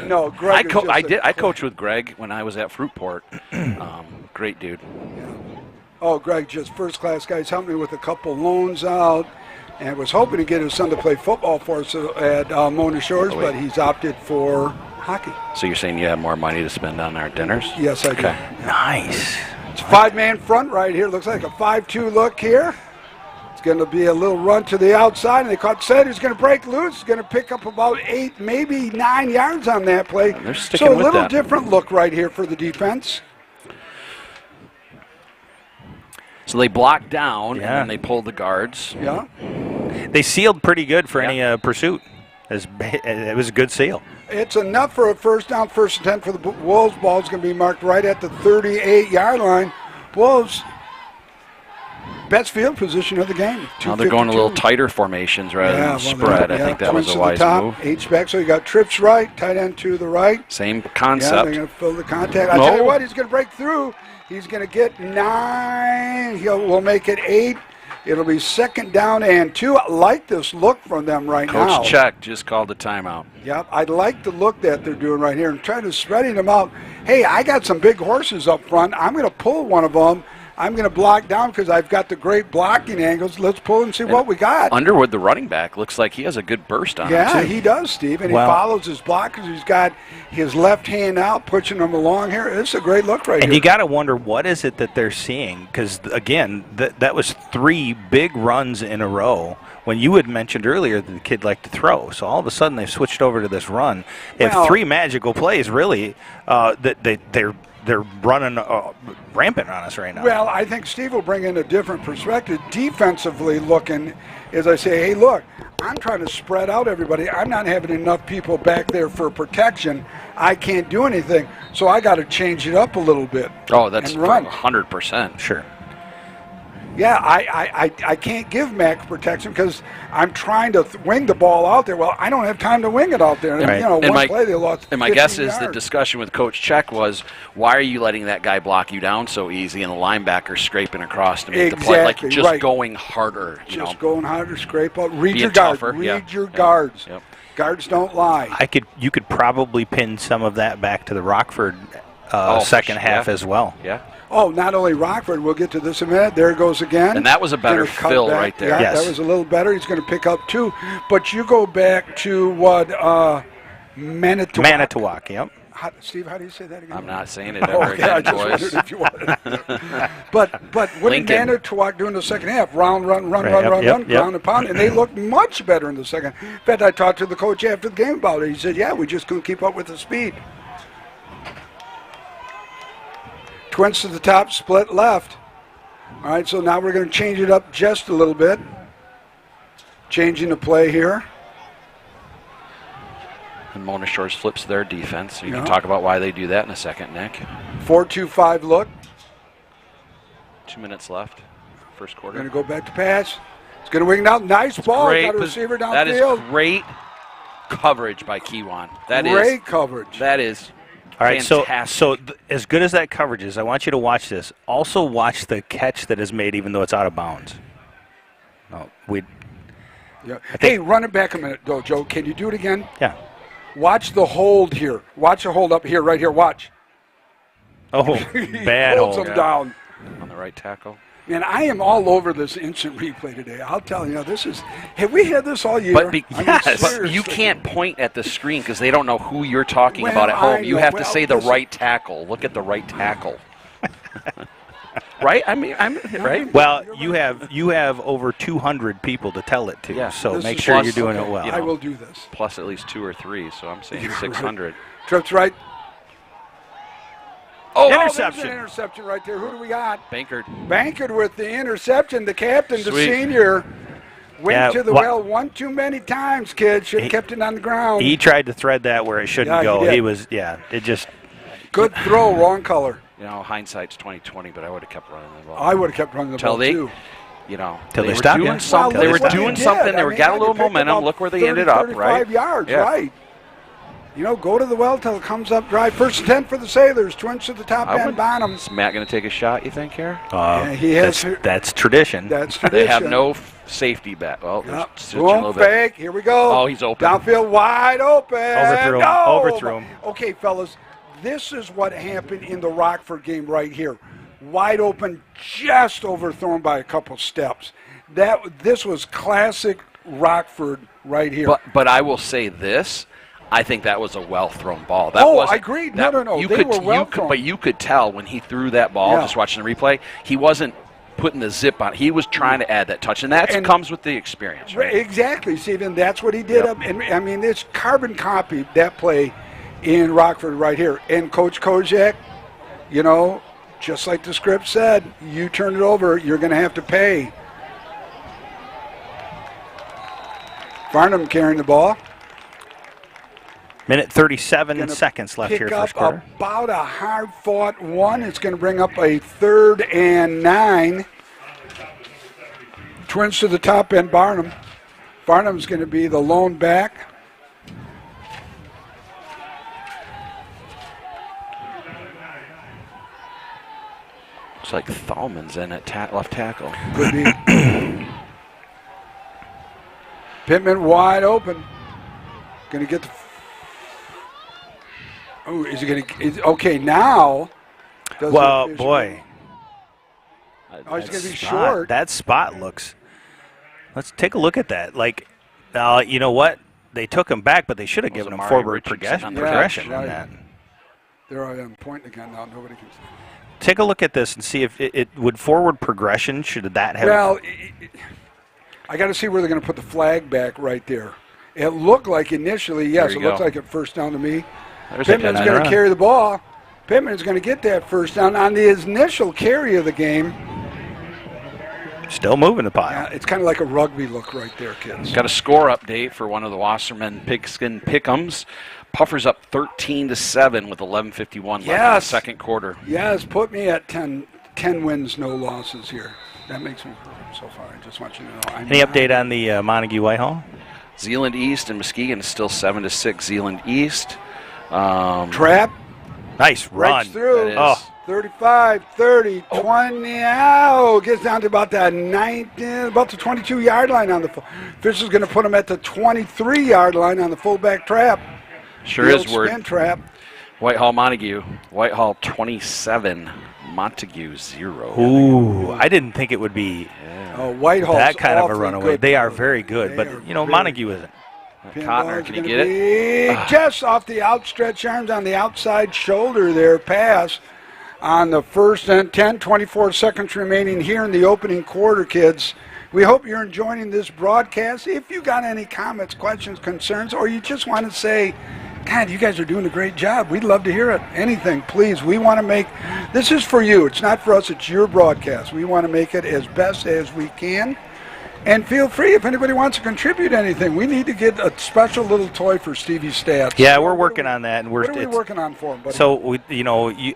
No, Greg. I coached with Greg when I was at Fruitport. Great dude. Oh, Greg, just first-class guy. He's helped me with a couple loans out, and was hoping to get his son to play football for us at Mona Shores, but he's opted for hockey. So you're saying you have more money to spend on our dinners? Yes, I do. Nice. It's a 5-man front right here. Looks like a 5-2 look here. It's going to be a little run to the outside, and they caught Sed. He's going to break loose. He's going to pick up about 8, maybe 9 yards on that play. They're sticking so a with little that. different look right here for the defense. So they blocked down, and then they pulled the guards. Yeah. They sealed pretty good for any pursuit. It was a good seal. It's enough for a first down, 1st and 10 for the Wolves. Ball's going to be marked right at the 38-yard line. Wolves, best field position of the game. Now they're going a little tighter formations rather than spread. I think that was a wise move. H-back, so you got trips right, tight end to the right. Same concept. Yeah, they're going to fill the contact. I'll tell you what, he's going to break through. He's going to get 9. We'll make it 8. It'll be 2nd down and 2. I like this look from them right now. Coach Check just called a timeout. Yep, I like the look that they're doing right here and trying to spreading them out. Hey, I got some big horses up front. I'm going to pull one of them. I'm going to block down because I've got the great blocking angles. Let's pull and see what we got. Underwood, the running back, looks like he has a good burst on him, Yeah, too. he does, Steve. And he follows his blockers. He's got his left hand out, pushing them along here. It's a great look right here. And you got to wonder, what is it that they're seeing? Because, again, that was 3 big runs in a row. When you had mentioned earlier that the kid liked to throw. So all of a sudden they've switched over to this run. They have 3 magical plays, really, they're running rampant on us right now. Well, I think Steve will bring in a different perspective. Defensively looking, as I say, hey, look, I'm trying to spread out everybody. I'm not having enough people back there for protection. I can't do anything. So I got to change it up a little bit. Oh, that's and run. 100%. Sure. Yeah, I can't give max protection because I'm trying to wing the ball out there. Well, I don't have time to wing it out there. Right. You know, and one play they lost 15 And my guess is yards. the discussion with Coach Check was, why are you letting that guy block you down so easy and the linebacker scraping across to make the play? Like, just going harder. Going harder, scrape out. Read Being your guards. tougher, Read your guards. Yep. Guards don't lie. You could probably pin some of that back to the Rockford second half as well. Yeah. Oh, not only Rockford. We'll get to this in a minute. There it goes again. And that was a better fill right there. Yeah, that was a little better. He's going to pick up 2. But you go back to what, Manitowoc. Manitowoc, yep. Steve, how do you say that again? I'm not saying it ever again, I just boys. wondered if you wanted. But what did Manitowoc do in the second half? Run, ground and pound, and they looked much better in the second. In fact, I talked to the coach after the game about it. He said, yeah, we just couldn't keep up with the speed. Twins to the top, split left. All right, so now we're going to change it up just a little bit. Changing the play here. And Mona Shores flips their defense. You can talk about why they do that in a second, Nick. 4-2-5 look. 2 minutes left. First quarter. Going to go back to pass. It's going to wing out. Nice ball. Got a receiver downfield. That is great coverage by Kiwan. Great coverage. That is all right, fantastic. so as good as that coverage is, I want you to watch this. Also watch the catch that is made even though it's out of bounds. Hey, run it back a minute, though, Joe. Can you do it again? Yeah. Watch the hold here. Watch the hold up here, right here. Watch. Oh, bad holds hold. Him down. On the right tackle. Man, I am all over this instant replay today. I'll tell you, have we had this all year? But you can't point at the screen because they don't know who you're talking about at home. You have to say the right tackle. Look at the right tackle. Right? Right? Well, you have over 200 people to tell it to, so make sure you're doing it well. I will do this. Plus at least 2 or 3, so I'm saying 600. Trips right. Interception. There's an interception right there. Who do we got? Bankard with the interception. The captain, the senior, went to the well one too many times, kid. Should have kept it on the ground. He tried to thread that where it shouldn't go. It just. Good throw, wrong color. Hindsight's 20/20, but I would have kept running the ball. I would have kept running the ball, too. Till they stopped. Doing something. They were doing something. They got a little momentum. Look where they ended up, right? 35 yards, right. Go to the well till it comes up dry. 1st and 10 for the Sailors. Twins to the top end, Bonham. Is Matt going to take a shot, you think, here? He has. That's tradition. That's tradition. They have no safety back. Well, Yep. switching a little Boom, bit. fake. Here we go. Oh, he's open. Downfield wide open. Overthrew him. No! Overthrew him. Okay, fellas, this is what happened in the Rockford game right here. Wide open, just overthrown by a couple steps. This was classic Rockford right here. But I will say this. I think that was a well-thrown ball. I agree. No. They were well thrown. But you could tell when he threw that ball, just watching the replay, he wasn't putting the zip on. He was trying to add that touch, and that comes with the experience. Right? Exactly, Stephen. That's what he did. Yep. And I mean, it's carbon copied, that play in Rockford right here. And Coach Kozak, just like the script said, you turn it over, you're going to have to pay. Farnham carrying the ball. Minute 37 seconds left here, first quarter. About a hard-fought one. It's going to bring up a 3rd and 9. Twins to the top end, Barnum. Barnum's going to be the lone back. Looks like Thalman's in at left tackle. Could be. Pittman wide open. Going to get the... Oh, is he going to... Okay, now... Well, boy. Oh, he's going to be short. That spot looks... Let's take a look at that. You know what? They took him back, but they should have given him forward progression on that. There I am pointing again now. Nobody can see. Take a look at this and see if it would forward progression. Should that have? Well, I got to see where they're going to put the flag back right there. It looked like initially, yes, it looked like a first down to me. Pittman's going to carry the ball. Pittman's going to get that first down on his initial carry of the game. Still moving the pile. Yeah, it's kind of like a rugby look right there, kids. Got a score update for one of the Wasserman Pigskin Pick'ems. Puffers up 13-7 with 11:51 left in the second quarter. Yes, put me at 10 wins, no losses here. That makes me so far. I just want you to know. Any update on the Montague Whitehall? Zeeland East and Muskegon is still 7-6. Zeeland East. Trap. Nice run. Right through. 35, 30, 20. Oh, gets down to about that about the 22-yard line on the full. Fisher's going to put him at the 23-yard line on the fullback trap. Sure is word. Spin trap. Whitehall Montague. Whitehall 27. Montague 0. Ooh, I didn't think it would be Whitehall's that kind of a runaway. Good. They are very good, but Montague isn't. Cotner, can you get it? Just off the outstretched arms on the outside shoulder there, pass on the 1st and 10, 24 seconds remaining here in the opening quarter, kids. We hope you're enjoying this broadcast. If you got any comments, questions, concerns, or you just want to say, God, you guys are doing a great job, we'd love to hear it. Anything, please. We want to make, this is for you. It's not for us. It's your broadcast. We want to make it as best as we can. And feel free if anybody wants to contribute anything. We need to get a special little toy for Stevie Stats. Yeah, we're working on that. And what are we working on for him, buddy? So,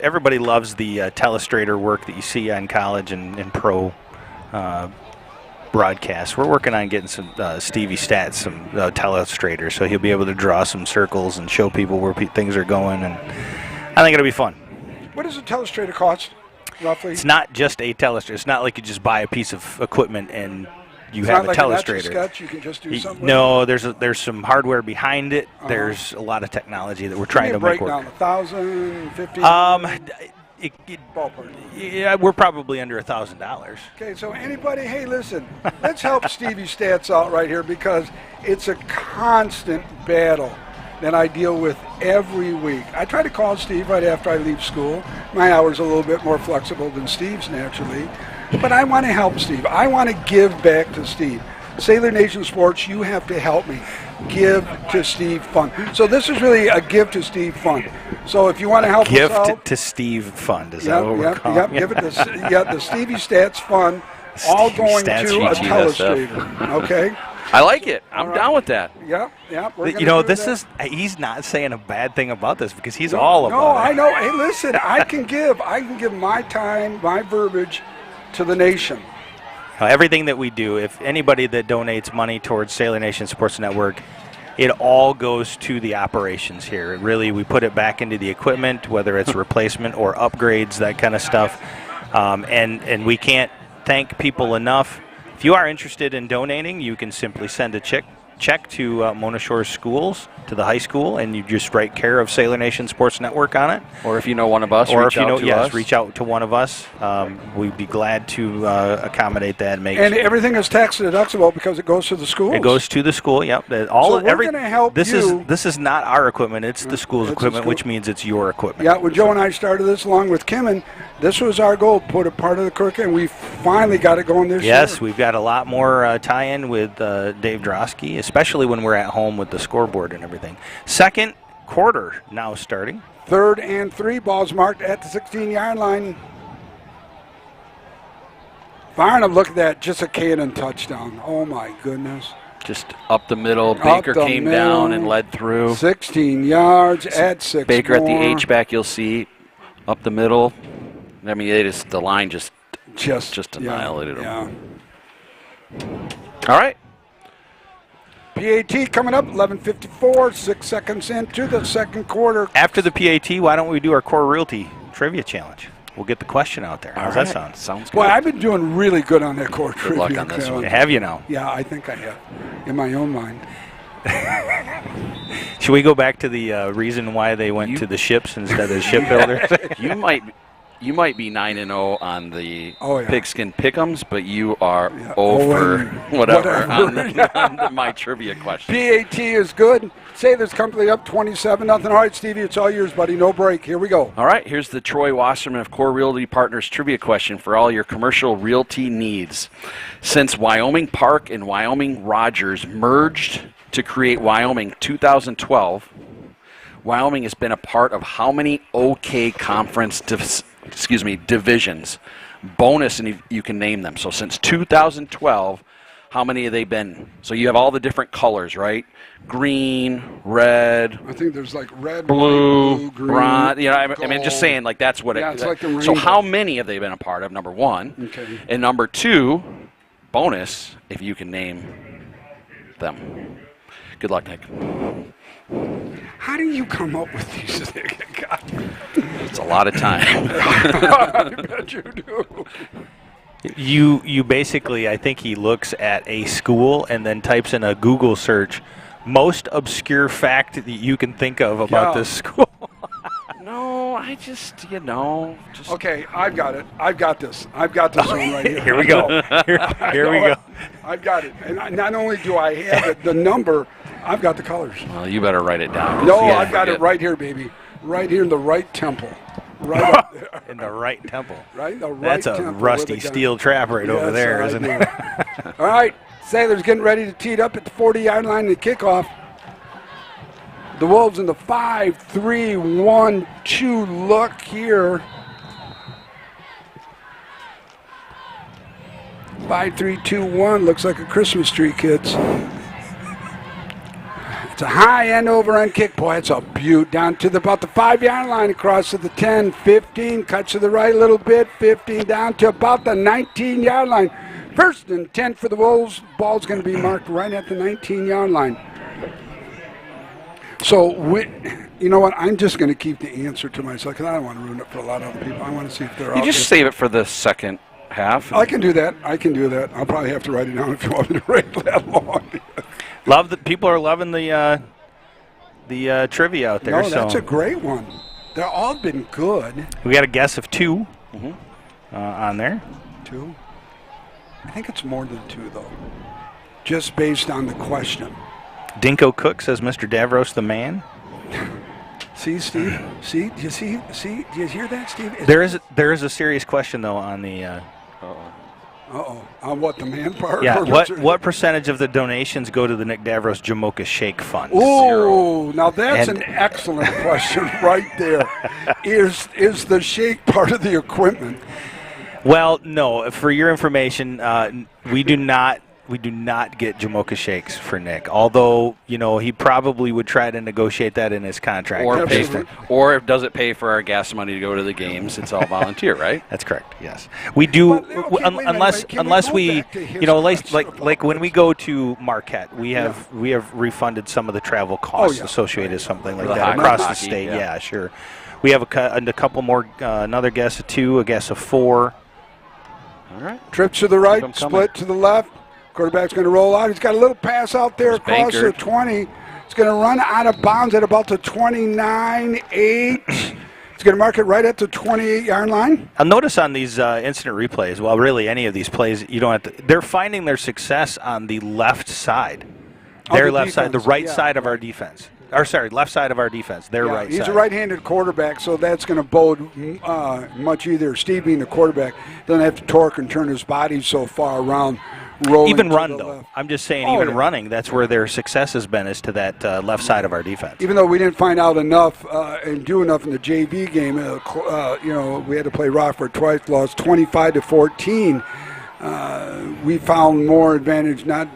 everybody loves the telestrator work that you see on college and pro broadcasts. We're working on getting some Stevie Stats, some telestrator, so he'll be able to draw some circles and show people where things are going. And I think it'll be fun. What does a telestrator cost, roughly? It's not just a telestrator. It's not like you just buy a piece of equipment and you have a telestrator. Sketch, you can just do something. No, there's some hardware behind it. There's a lot of technology that we're trying to make work. $1,000, $1,500. Ballpark. Yeah, we're probably under $1,000. Okay, so anybody, hey, listen, let's help Stevie Stats out right here because it's a constant battle that I deal with every week. I try to call Steve right after I leave school. My hour's a little bit more flexible than Steve's naturally. But I want to help Steve. I want to give back to Steve. Sailor Nation Sports, you have to help me. Give to Steve Fund. So this is really a Give to Steve Fund. So if you want to help us out. Gift to Steve Fund. Is that what we're calling it? Give it to the Stevie Stats Fund. All going to a telestrator. Okay? I like it. I'm down with that. Yep. He's not saying a bad thing about this because he's all about it. No, I know. Hey, listen, I can give my time, my verbiage to the nation. Everything that we do, if anybody that donates money towards Sailor Nation Sports Network, it all goes to the operations here. We put it back into the equipment, whether it's replacement or upgrades, that kind of stuff. And we can't thank people enough If you are interested in donating, you can simply send a check to Mona Shores Schools, to the high school, and you just write care of Sailor Nation Sports Network on it. Or if you know one of us, or reach if you know, out to yes, us. reach out to one of us. We'd be glad to accommodate that and make. And everything is tax deductible because it goes to the schools. It goes to the school. Yep. So we're going to help this you. This is not our equipment. It's the school's It's the equipment, school. which means it's your equipment. Yeah, when Joe and I started this along with Kim, and this was our goal, put a part of the curriculum. We finally got it going this year. Yes, we've got a lot more tie-in with Dave Drosky, especially when we're at home with the scoreboard and everything. Second quarter now starting. 3rd and 3, balls marked at the 16-yard line. Firing up, look at that, just a cannon touchdown. Oh, my goodness. Just up the middle. Baker the came middle. down and led through. 16 yards, add 6 Baker more. at the H-back, you'll see, up the middle. I mean, the line just annihilated them. All right. PAT coming up, 11:54, 6 seconds into the second quarter. After the PAT, why don't we do our Core Realty Trivia Challenge? We'll get the question out there. How's that sound? Sounds good. Boy, I've been doing really good on that core trivia. luck on this one. Have you now? Yeah, I think I have, in my own mind. Should we go back to the reason why they went to the ships instead of shipbuilders? You might be 9-0 on the Oh, yeah. pigskin pick'ems, but you are Yeah, over whatever on whatever. my trivia question. PAT is good. Sailors company up 27-0. All right, Stevie, it's all yours, buddy. No break. Here we go. All right, here's the Troy Wasserman of Core Realty Partners trivia question for all your commercial realty needs. Since Wyoming Park and Wyoming Rogers merged to create Wyoming 2012, Wyoming has been a part of how many OK Conference divisions? Bonus, and you can name them. So since 2012, how many have they been? So you have all the different colors, right? Green, red, I think there's like red, blue, white, blue, green, bronze. You know, I mean, just gold. saying, like that's what Yeah, it. it's like the So rainbow. how many have they been a part of? Number one, Okay. and number two, bonus, if you can name them. Good luck, Nick. How do you come up with these things? God. It's a lot of time. I bet you do. You basically, I think he looks at a school and then types in a Google search, most obscure fact that you can think of about Yeah. this school. No, I just, just Okay, I've got it. I've got this. I've got this one right here. Here we go. Here we go. I've got it. And not only do I have it, the number, I've got the colors. Well, you better write it down. No, Yeah, I've got it forget. right here, baby. Right here in the right temple. Right up there. In the right temple. Right in the right That's a temple rusty where they got steel trap right over Yes, there, I isn't do. it? All right, Sailors getting ready to tee it up at the 40-yard line to kickoff. The Wolves in the 5-3-1-2 look here. 5-3-2-1 looks like a Christmas tree, kids. It's a high end over end kick. Boy, it's a beaut. Down to about the 5-yard line, across to the 10, 15, cuts to the right a little bit, 15, down to about the 19-yard line. 1st and 10 for the Wolves. Ball's going to be marked right at the 19-yard line. So, you know what? I'm just going to keep the answer to myself because I don't want to ruin it for a lot of other people. I want to see if they're You out just there. save it for the second half. I can do that. I can do that. I'll probably have to write it down if you want me to write that long. Love that people are loving the trivia out there. No, that's so a great one. They're all been good. we got a guess of 2 on there. 2? I think it's more than 2, though. Just based on the question. Dinko Cook says Mr. Davros the man. See, Steve? See? Do you see? See? Do you hear that, Steve? There is a serious question though on the Uh-oh. On what, the man part? yeah. Or What percentage of the donations go to the Nick Davros Jamocha Shake Fund? Ooh, now that's And- an excellent question right there. Is the shake part of the equipment? Well, no. For your information, we do not get Jamocha shakes for Nick. Although he probably would try to negotiate that in his contract. Or pay Absolutely. or does it pay for our gas money to go to the games? It's all volunteer, right? That's correct. Yes, we do. But, okay, wait a minute, can we unless go we, back to his question? like when we go to Marquette, we have refunded some of the travel costs yeah. associated with something like The that hockey- across the hockey, state. yeah. Yeah, sure. We have a couple more. Another guess of 2, a guess of 4. All right. Trips to the Keep 'em right, coming. split to the left. Quarterback's going to roll out. He's got a little pass out there across the 20. He's going to run out of bounds at about the 29-8. He's going to mark it right at the 28-yard line. I'll notice on these instant replays, well, really any of these plays, you don't have to. They're finding their success on the left side. Their left side, the right side of our defense. Or sorry, left side of our defense. Their right side. He's a right-handed quarterback, so that's going to bode much either. Steve being the quarterback doesn't have to torque and turn his body so far around. Even run, though. Left. I'm just saying, running, that's where their success has been, is to that left side of our defense. Even though we didn't find out enough and do enough in the JV game, we had to play Rockford twice, lost 25-14. We found more advantage, not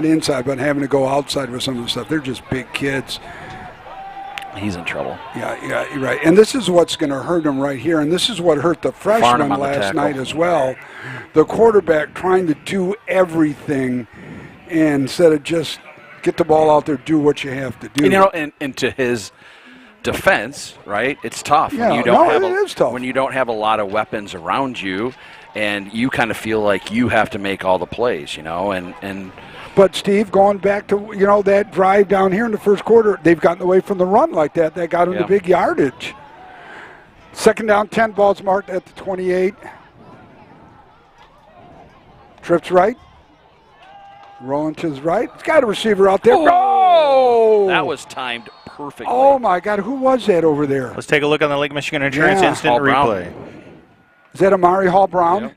inside, but having to go outside with some of the stuff. They're just big kids. He's in trouble. Yeah, you're right. And this is what's going to hurt him right here, and this is what hurt the freshman last night as well. The quarterback trying to do everything instead of just get the ball out there, do what you have to do. And to his defense, right, it's tough. Yeah, it is tough. When you don't have a lot of weapons around you, and you kind of feel like you have to make all the plays, and But, Steve, going back to, that drive down here in the first quarter, they've gotten away from the run like that. That got them the big yardage. Second down, 10 balls marked at the 28. Trips right. Rolling to his right. He's got a receiver out there. Oh! That was timed perfectly. Oh, my God. Who was that over there? Let's take a look on the Lake Michigan Insurance instant replay. Is that Amari Hall Brown? Yep.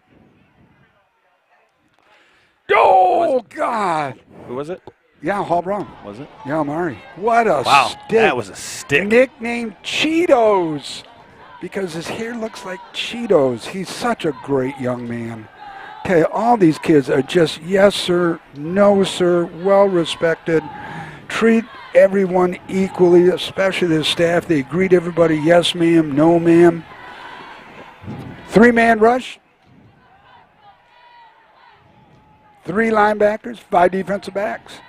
Oh, God. Who was it? Yeah, Hall Brown. Was it? Yeah, Amari. What a stick. That was a stick. Nicknamed Cheetos because his hair looks like Cheetos. He's such a great young man. Tell you, all these kids are just yes, sir, no, sir, well respected. Treat everyone equally, especially the staff. They greet everybody, yes, ma'am, no, ma'am. 3-man rush. 3 linebackers, 5 defensive backs.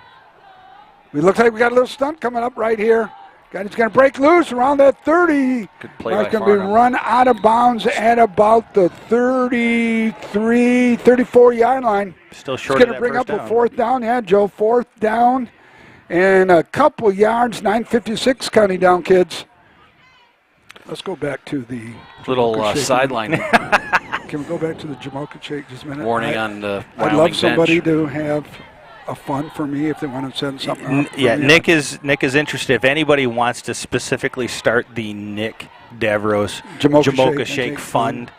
It looks like we got a little stunt coming up right here. He's going to break loose around that 30. Good play. He's going to be run out of bounds at about the 33, 34-yard line. Still short. He's going to bring up a 4th down. Yeah, Joe, 4th down. And a couple yards, 9:56 counting down, kids. Let's go back to the little sideline. Can we go back to the Jamocha shake just a minute? Warning on the Wyoming I'd love somebody bench. to have a fun for me if they want to send something up. Yeah, Nick is interested. If anybody wants to specifically start the Nick Davros Jamocha Shake Fund,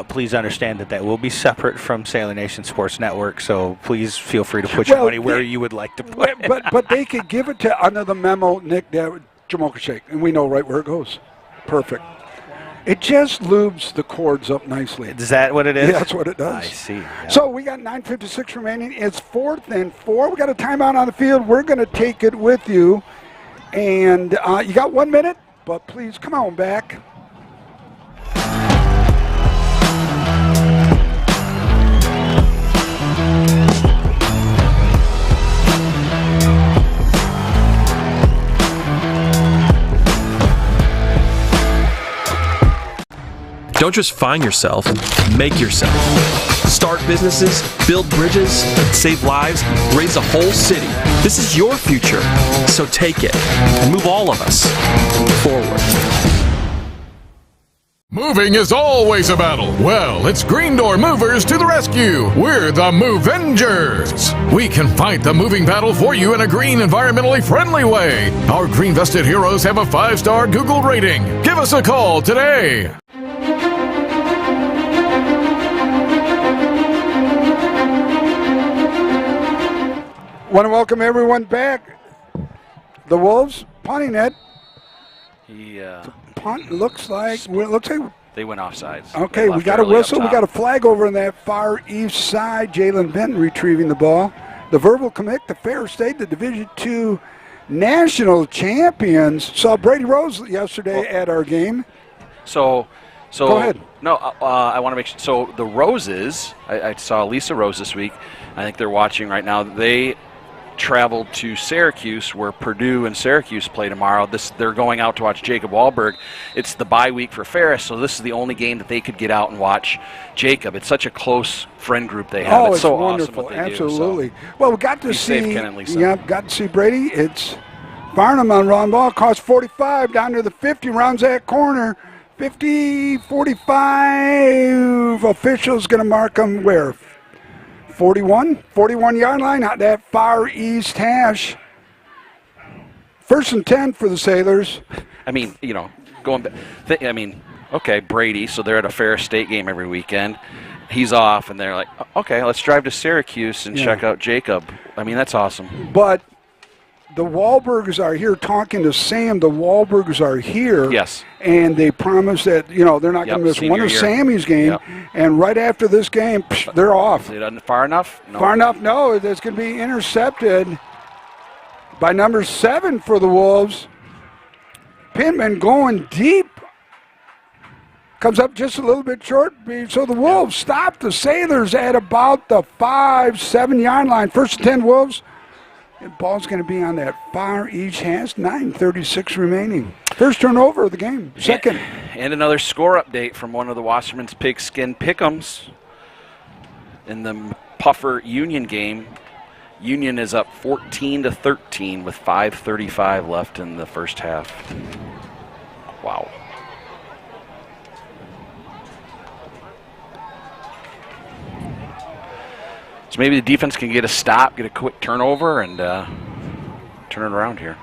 please understand that will be separate from Sailor Nation Sports Network, so please feel free to put your money where you would like to put it. But they could give it to under the memo, Nick Davros Jamocha Shake, and we know right where it goes. Perfect. It just lubes the cords up nicely. Is that what it is? Yeah, that's what it does. I see. Yeah. So we got 9:56 remaining. It's 4th and 4. We got a timeout on the field. We're going to take it with you. And you got 1 minute, but please come on back. Don't just find yourself, make yourself. Start businesses, build bridges, save lives, raise a whole city. This is your future, so take it and move all of us forward. Moving is always a battle. Well, it's Green Door Movers to the rescue. We're the Movengers. We can fight the moving battle for you in a green, environmentally friendly way. Our green vested heroes have a 5-star Google rating. Give us a call today. Want to welcome everyone back. The Wolves punting it. Punt looks like they went offsides. Okay, we got a whistle. We got a flag over on that far east side. Jalen Benton retrieving the ball. The verbal commit to Fair State, the Division II national champions. Saw Brady Rose yesterday at our game. So go ahead. No, I want to make sure. So the Roses, I saw Lisa Rose this week. I think they're watching right now. They traveled to Syracuse, where Purdue and Syracuse play tomorrow. They're going out to watch Jacob Wahlberg. It's the bye week for Ferris, so this is the only game that they could get out and watch Jacob. It's such a close friend group they have. It's so wonderful. Awesome what they Absolutely. do, so. Well, we got to see. Safe, Ken and Lisa. Yeah, got to see Brady. It's Barnum on wrong ball. Cost 45 down to the 50. Rounds that corner. 50, 45. Officials going to mark them where? 41-yard line out that far east hash. 1st and 10 for the Sailors. I mean, going back. Okay, Brady. So they're at a Ferris State game every weekend. He's off, and they're like, okay, let's drive to Syracuse and check out Jacob. I mean, that's awesome. But the Wahlbergs are here talking to Sam. The Wahlbergs are here. Yes. And they promise that, they're not going to miss one of Sammy's game. Yep. And right after this game, they're off. Is it far enough? No. Far enough? No. It's going to be intercepted by number 7 for the Wolves. Pittman going deep. Comes up just a little bit short. So the Wolves stop the Sailors at about the 5-7 yard line. 1st and 10 Wolves. The ball's going to be on that far east hash. 9:36 remaining. First turnover of the game. Second. And another score update from one of the Wasserman's Pigskin Pick'ems. In the Puffer Union game, Union is up 14-13 with 5:35 left in the first half. Wow. So maybe the defense can get a stop, get a quick turnover, and turn it around here.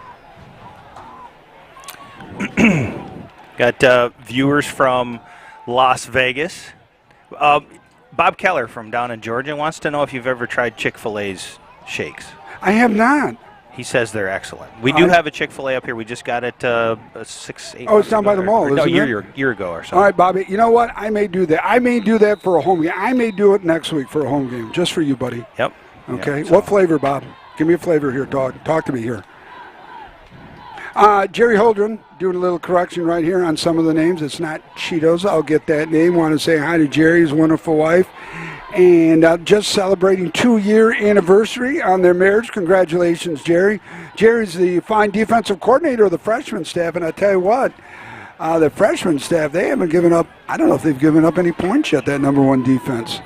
Got viewers from Las Vegas. Bob Keller from down in Georgia wants to know if you've ever tried Chick-fil-A's shakes. I have not. He says they're excellent. We do have a Chick-fil-A up here. We just got it 6-8 Oh, it's down by the mall, no, isn't it? year ago or so. All right, Bobby. You know what? I may do that. I may do that for a home game. I may do it next week for a home game, just for you, buddy. Yep. Okay. Yep, What flavor, Bob? Give me a flavor here, dog. Talk to me here. Jerry Holdren doing a little correction right here on some of the names. It's not Cheetos. I'll get that name. Want to say hi to Jerry's wonderful wife. And just celebrating 2-year anniversary on their marriage. Congratulations, Jerry. Jerry's the fine defensive coordinator of the freshman staff. And I tell you what, the freshman staff, they haven't given up. I don't know if they've given up any points yet, that number 1 defense.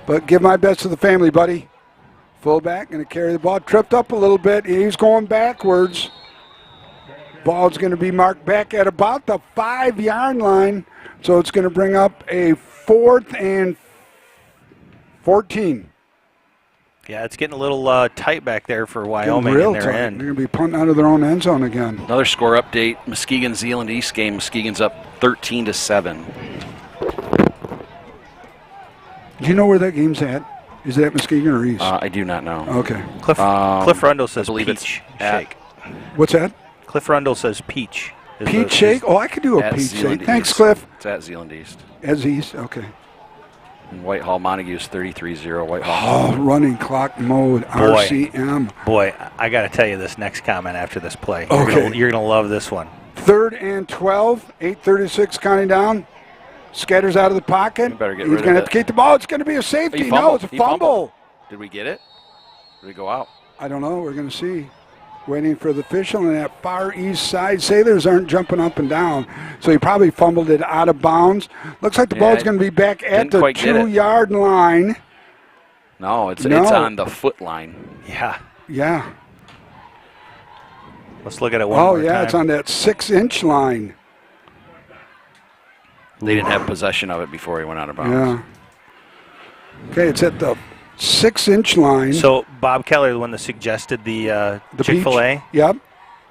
But give my best to the family, buddy. Fullback going to carry the ball. Tripped up a little bit. He's going backwards. Ball's going to be marked back at about the 5-yard line. So it's going to bring up a 4th and 14. Yeah, it's getting a little tight back there for Wyoming in their end. They're going to be punting out of their own end zone again. Another score update. Muskegon-Zeeland East game. Muskegon's up 13-7. Do you know where that game's at? Is it at Muskegon or East? I do not know. Okay. Cliff Rundle says believe peach it's at- shake. What's that? Cliff Rundle says peach. Peach shake? Oh, I could do a At peach Zeeland shake. Thanks, East. Cliff. It's at Zeeland East. As East, okay. And Whitehall, Montague's 33-0. Whitehall. Oh, running clock mode, RCM. Boy, I got to tell you this next comment after this play. Okay. You're going to love this one. 3rd and 12, 8:36 counting down. Scatters out of the pocket. Better get He's rid going to of have to keep the ball. It's going to be a safety. He No, fumbled. it's a He fumble. fumbled. Did we get it? Did we go out? I don't know. We're going to see. Waiting for the official on that far east side. Sailors aren't jumping up and down, so he probably fumbled it out of bounds. Looks like the ball's going to be back at the 2-yard line. No, it's on the foot line. Yeah. Let's look at it one more time. Oh, yeah, it's on that 6-inch line. They didn't have possession of it before he went out of bounds. Yeah. Okay, it's at the 6-inch line. So Bob Keller, the one that suggested the Chick-fil-A. Peach? Yep.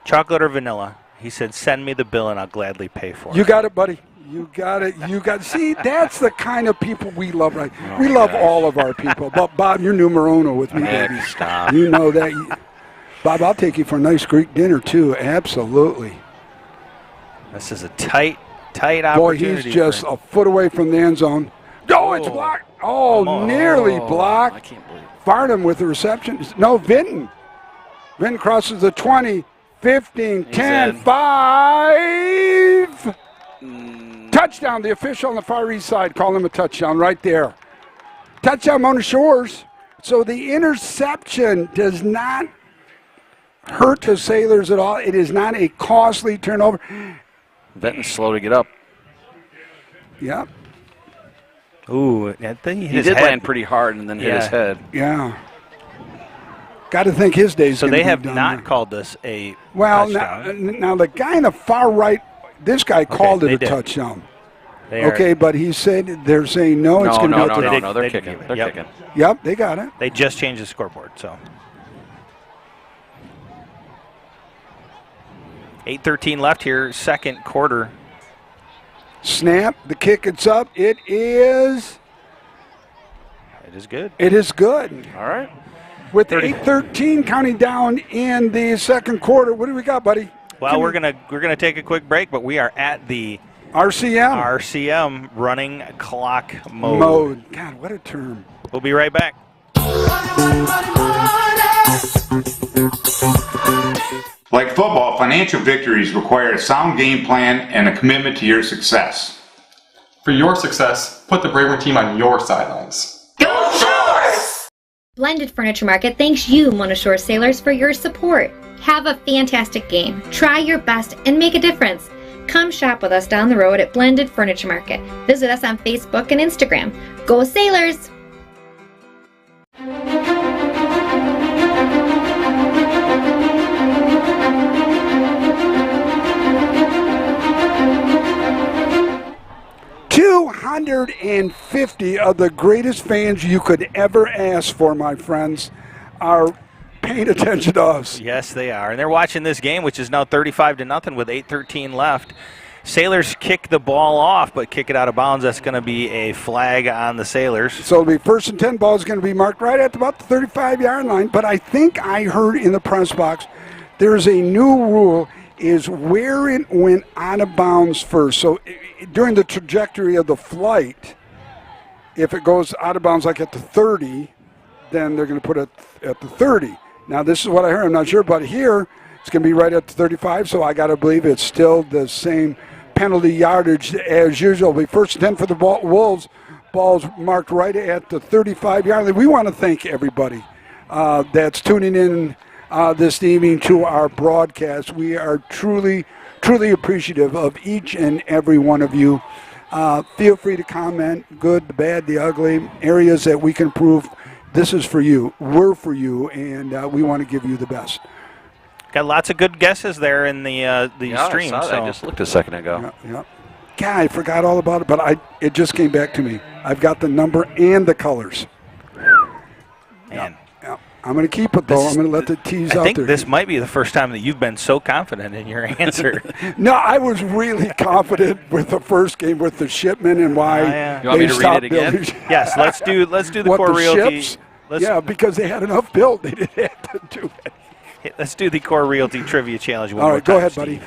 Chocolate or vanilla? He said, send me the bill and I'll gladly pay for it. You got it, buddy. You got it. See, that's the kind of people we love. Right? We love all of our people. But, Bob, you're numero uno with me, baby. Stop. You know that. Bob, I'll take you for a nice Greek dinner, too. Absolutely. This is a tight opportunity. Boy, he's just a foot away from the end zone. Oh, it's blocked. Oh, nearly blocked. I can't believe it. Farnham with the reception. No, Vinton. Vinton crosses the 20, 15, 10, 5. Touchdown. The official on the far east side called him a touchdown right there. Touchdown, Mona Shores. So the interception does not hurt the Sailors at all. It is not a costly turnover. Benton's slow to get up. Yep. Ooh, I think he did land pretty hard and then hit his head. Yeah. Got to think his day's So gonna they be have done not there. called this a Now touchdown. the guy in the far right, this guy called it they a did. touchdown. They are- Okay, but he said they're saying no, it's going to be a touchdown. No, they're They kicking. didn't give it. They're Yep. kicking. Yep, they got it. They just changed the scoreboard, so. 8:13 left here, second quarter. Snap, the kick, it's up. It is good. It is good. All right. With 8:13 counting down in the second quarter, what do we got, buddy? Well, we're gonna take a quick break, but we are at the RCM running clock mode. God, what a term. We'll be right back. Like football, financial victories require a sound game plan and a commitment to your success. For your success, put the Braver team on your sidelines. Blended Furniture Market thanks you, Mona Shore Sailors, for your support. Have a fantastic game. Try your best and make a difference. Come shop with us down the road at Blended Furniture Market. Visit us on Facebook and Instagram. Go Sailors! $250 of the greatest fans you could ever ask for, my friends, are paying attention to us. Yes, they are. And they're watching this game, which is now 35-0 with 8:13 left. Sailors kick the ball off, but kick it out of bounds. That's going to be a flag on the Sailors. So it'll be 1st and 10. Ball is going to be marked right at about the 35-yard line. But I think I heard in the press box there's a new rule is where it went out of bounds first. So during the trajectory of the flight, if it goes out of bounds like at the 30, then they're going to put it at the 30. Now, this is what I heard. I'm not sure, but here it's going to be right at the 35, so I got to believe it's still the same penalty yardage as usual. It'll be 1st and 10 for the Wolves. Ball's marked right at the 35-yard line. We want to thank everybody that's tuning in this evening to our broadcast. We are truly, truly appreciative of each and every one of you. Feel free to comment, good, the bad, the ugly, areas that we can improve. This is for you. We're for you, and we want to give you the best. Got lots of good guesses there in the stream. I saw that. I just looked a second ago. Yeah. God, I forgot all about it, but it just came back to me. I've got the number and the colors. Man. Yeah. I'm going to keep it, though. I'm going to let the tease out there. I think this might be the first time that you've been so confident in your answer. No, I was really confident with the first game with the shipment and why You want me to read it again? building. Yes, let's do the What, core the Realty. ships? Yeah, because they had enough built. They didn't have to do it. Let's do the core Realty trivia challenge one All more right, time, go ahead, Steve. buddy.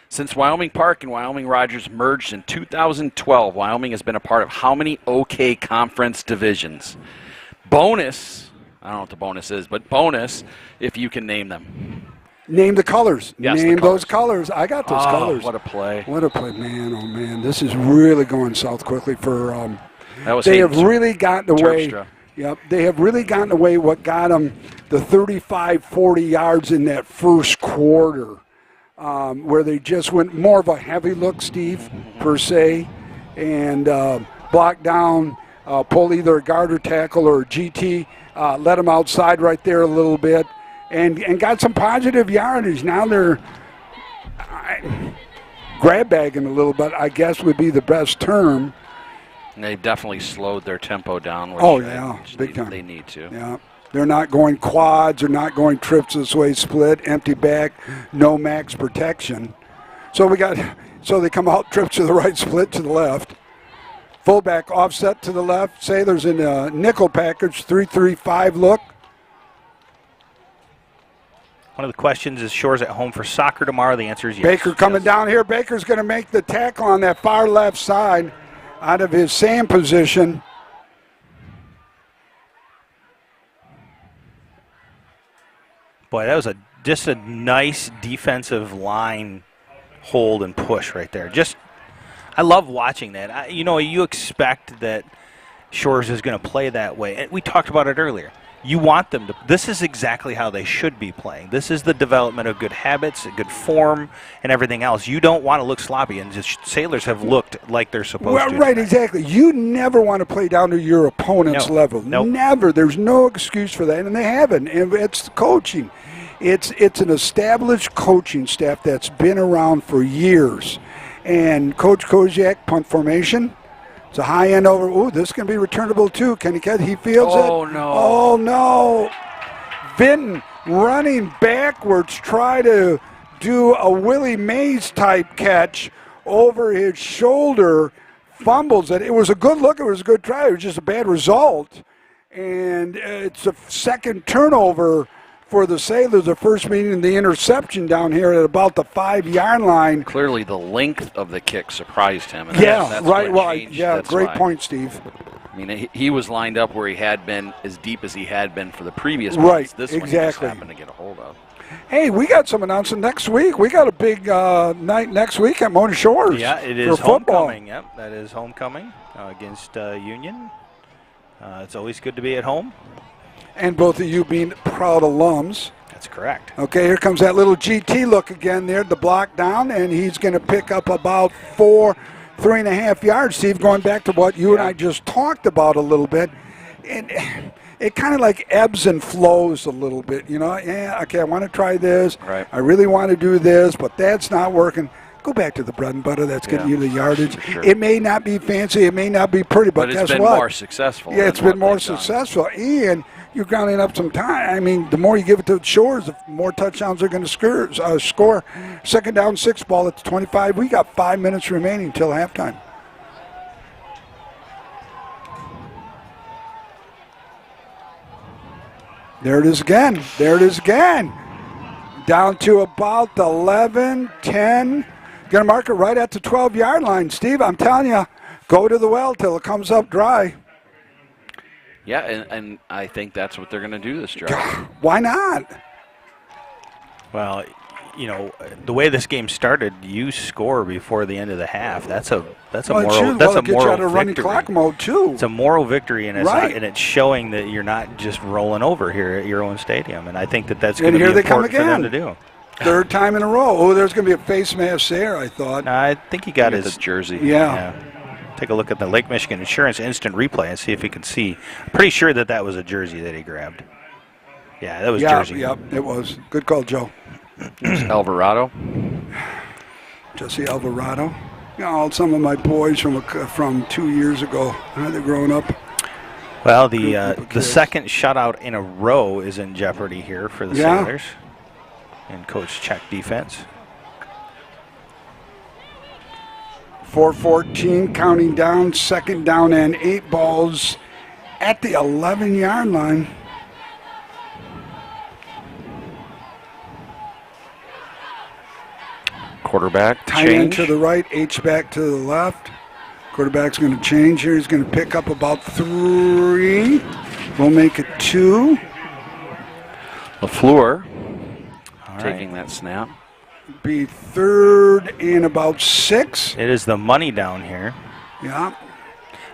Since Wyoming Park and Wyoming Rogers merged in 2012, Wyoming has been a part of how many OK Conference divisions? Bonus, I don't know what the bonus is, but bonus if you can name them. Name the colors. Yes, Name the those colors. I got those colors. What a play. What a play, man. Oh, man. This is really going south quickly for That was they have Hayden's really gotten away. Terpstra. Yep, they have really gotten away what got them the 35, 40 yards in that first quarter, where they just went more of a heavy look, Steve, per se, and blocked down, pulled either a guard or tackle or a GT, let them outside right there a little bit, and got some positive yardage. Now they're grab bagging a little bit, I guess would be the best term. And they definitely slowed their tempo down. Which big time. They need to. Yeah, they're not going quads. They're not going trips this way, split, empty back, no max protection. So they come out, trips to the right, split to the left. Fullback offset to the left. Sailors in a nickel package, 3-3-5 look. One of the questions is Shore's at home for soccer tomorrow. The answer is yes. Baker coming down here. Baker's going to make the tackle on that far left side out of his sand position. Boy, that was just a nice defensive line hold and push right there. I love watching that. You expect that Shores is going to play that way. And we talked about it earlier. You want them to. This is exactly how they should be playing. This is the development of good habits, good form, and everything else. You don't want to look sloppy, and just Sailors have looked like they're supposed to. Right, exactly. You never want to play down to your opponent's level. Nope. Never. There's no excuse for that, and they haven't. And it's coaching. It's an established coaching staff that's been around for years. And Coach Koziak, punt formation. It's a high end over. Ooh, this can be returnable too. Can he catch? He fields it. Oh, no. Oh, no. Vinton running backwards, try to do a Willie Mays type catch over his shoulder. Fumbles it. It was a good look. It was a good try. It was just a bad result. And it's a second turnover for the Sailors, the first meeting, the interception down here at about the 5-yard line. Clearly, the length of the kick surprised him. And that's right. Well, great point, Steve. I mean, he was lined up where he had been as deep as he had been for the previous right, months. This one he just exactly. happened to get a hold of. Hey, we got some announcement next week. We got a big night next week at Mona Shores. Yeah, it is homecoming. Yep, that is homecoming against Union. It's always good to be at home. And both of you being proud alums. That's correct. Okay, here comes that little GT look again there, the block down, and he's going to pick up about 3.5 yards, Steve, going back to what you and I just talked about a little bit. And it kind of like ebbs and flows a little bit, you know. Yeah, okay, I want to try this. Right. I really want to do this, but that's not working. Go back to the bread and butter. That's getting you the yardage. Sure. It may not be fancy. It may not be pretty, but guess what? It's been more successful. Yeah, it's been more successful. And you're grounding up some time. I mean, the more you give it to the Shores, the more touchdowns they're going to score. Second down, 6 ball at the 25. We got 5 minutes remaining till halftime. There it is again. There it is again. Down to about the 11, 10. Going to mark it right at the 12-yard line. Steve, I'm telling you, go to the well till it comes up dry. Yeah, and I think that's what they're going to do this drive. Why not? Well, you know, the way this game started, you score before the end of the half. That's a moral victory. Running clock mode too. It's a moral victory, and it's right. and it's showing that you're not just rolling over here at your own stadium. And I think that's going to be important for them to do. Third time in a row. Oh, there's going to be a face mask there, I thought. I think he got his jersey. Yeah. Take a look at the Lake Michigan Insurance instant replay and see if you can see. I'm pretty sure that was a jersey that he grabbed. Yeah, that was jersey. Yep, it was. Good call, Joe. Alvarado. Jesse Alvarado. You know, some of my boys from 2 years ago. They're growing up. Well, the second shutout in a row is in jeopardy here for the Sailors. And Coach check defense. 4:14 counting down, second down and 8 balls at the 11-yard line. Quarterback tight end to the right, H-back to the left. Quarterback's going to change here. He's going to pick up about 3. We'll make it 2. LaFleur taking that snap. Be third and about 6. It is the money down here. Yeah.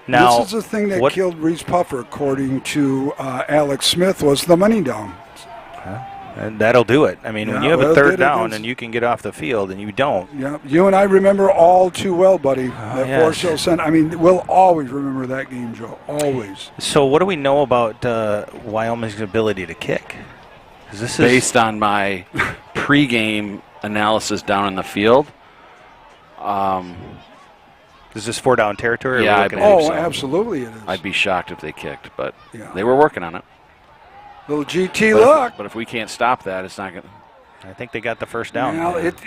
Now, this is the thing that killed Reese Puffer, according to Alex Smith, was the money down. And that'll do it. I mean, when you have a third down and you can get off the field and you don't. Yeah, you and I remember all too well, buddy. That Forest Hill Center. I mean, we'll always remember that game, Joe. Always. So what do we know about Wyoming's ability to kick? This based on my pregame analysis down in the field. Is this 4-down territory? Yeah, I believe so. Absolutely it is. I'd be shocked if they kicked, but they were working on it. Little GT look. But if we can't stop that, it's not going to. I think they got the first down.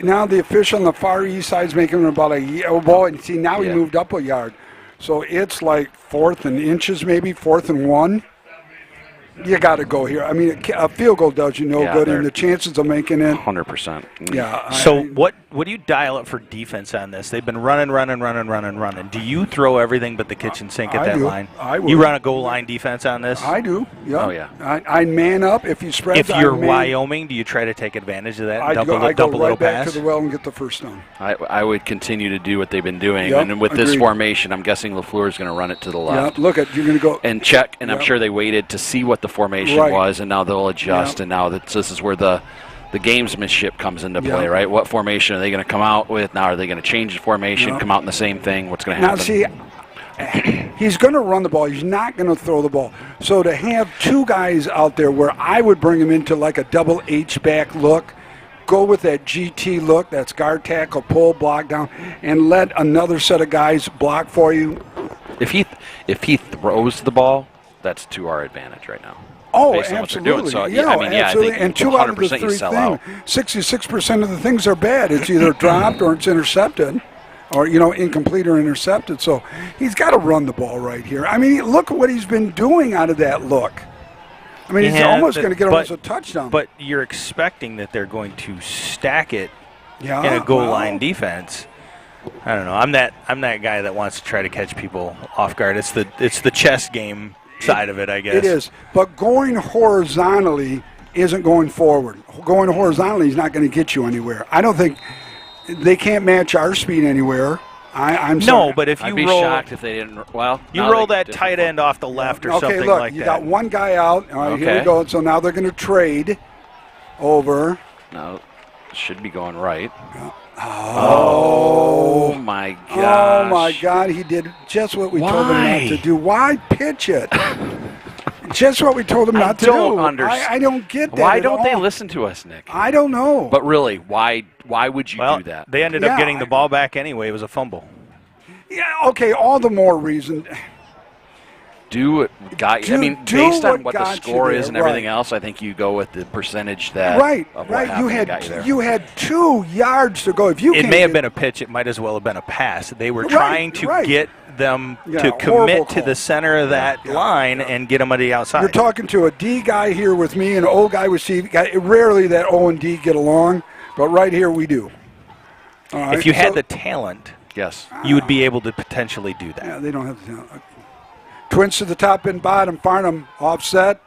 Now the official on the far east side is making about a yard. Oh, boy, and see, now he moved up a yard. So it's like 4th and inches, maybe, 4th and 1. You got to go here. I mean, a field goal does you no good, and the chances of making it. 100%. Yeah. So what do you dial up for defense on this? They've been running. Do you throw everything but the kitchen sink at that line? I would. You run a goal line defense on this? I do. Yeah. Oh, yeah. I man up. If you spread. If you're Wyoming, do you try to take advantage of that and dump a right little back pass? to the well and get the first down. I would continue to do what they've been doing. Yep, and with this agreed. formation, I'm guessing LaFleur is going to run it to the left. Yep, look at you're going to go. And check, and I'm Yep. sure they waited to see what the formation was, and now they'll adjust. Yep. And now this is where the gamesmanship comes into play, Yep. right? What formation are they going to come out with? Now are they going to change the formation, Yep. come out in the same thing? What's going to happen? Now, see, he's going to run the ball. He's not going to throw the ball. So to have two guys out there where I would bring him into like a double H-back look, go with that GT look, that's guard, tackle, pull, block down, and let another set of guys block for you. If he throws the ball, that's to our advantage right now. Oh, based on what they're absolutely. doing. So, yeah, I mean, yeah, absolutely. I think And 2 out of the 100% you 3 sell things, out. 66% of the things are bad. It's either dropped or it's intercepted. Or, incomplete or intercepted. So he's got to run the ball right here. I mean, look at what he's been doing out of that look. I mean, he's almost going to get almost a touchdown. But you're expecting that they're going to stack it in Yeah, a goal well. line defense. I don't know. I'm that guy that wants to try to catch people off guard. It's the chess game side of it, I guess. It is. But going horizontally isn't going forward. Going horizontally is not going to get you anywhere. I don't think they can't match our speed anywhere. I'm sorry. No, but if you I'd be roll, shocked if they didn't. Well, you now roll they that did tight end off the left or okay, something look, like you that. got one guy out. All right, here Okay. we go. So now they're going to trade over. No, should be going right. Oh, my gosh. Oh, my God. He did just what we told him Why? not to do. Why pitch it? Just what we told him not to do. I don't get that. Why at don't they all. listen to us, Nick? I don't know. But really, why would you do that? They ended up getting the ball back anyway. It was a fumble. Yeah, okay, all the more reason. Do what got you. I mean, do based on what what the got you score there, is and everything right. else, I think you go with the percentage that Right, of what right. happened that got you there. You had 2 yards to go. If you It can't may have get- been a pitch. It might as well have been a pass. They were Right, trying to right. get them Yeah, to horrible commit to call. the center of that line and get them on the outside. You're talking to a D guy here with me and an O guy with C. Rarely that O and D get along, but right here we do. All right, if you had so- the talent, yes, you would be able to potentially do that. Yeah, they don't have the talent. Twins to the top and bottom. Farnham offset.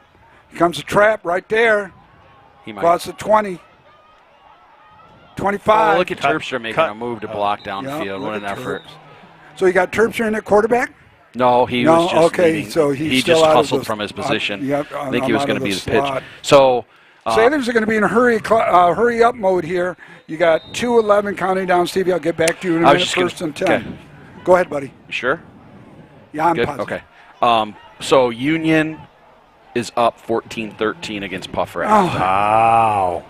Here comes a trap right there. He might. Across the 20. 25. Oh, look at Terpstra making a move to block Yeah, downfield. look What an at effort. Terps. So you got Terpstra in at quarterback? No, he No, was just okay, leading. so he's he still just out of hustled the- from his position. yep, I think I'm he was out going of to be the the pitch. slot. So Sailors are going to be in a hurry up mode here. You got 2:11 counting down, Stevie. I'll get back to you in a I was minute. just gonna- First and 10. okay. Go ahead, buddy. sure. Yeah, I'm Good. positive. Okay. So Union is up 14-13 against Puffer. Wow.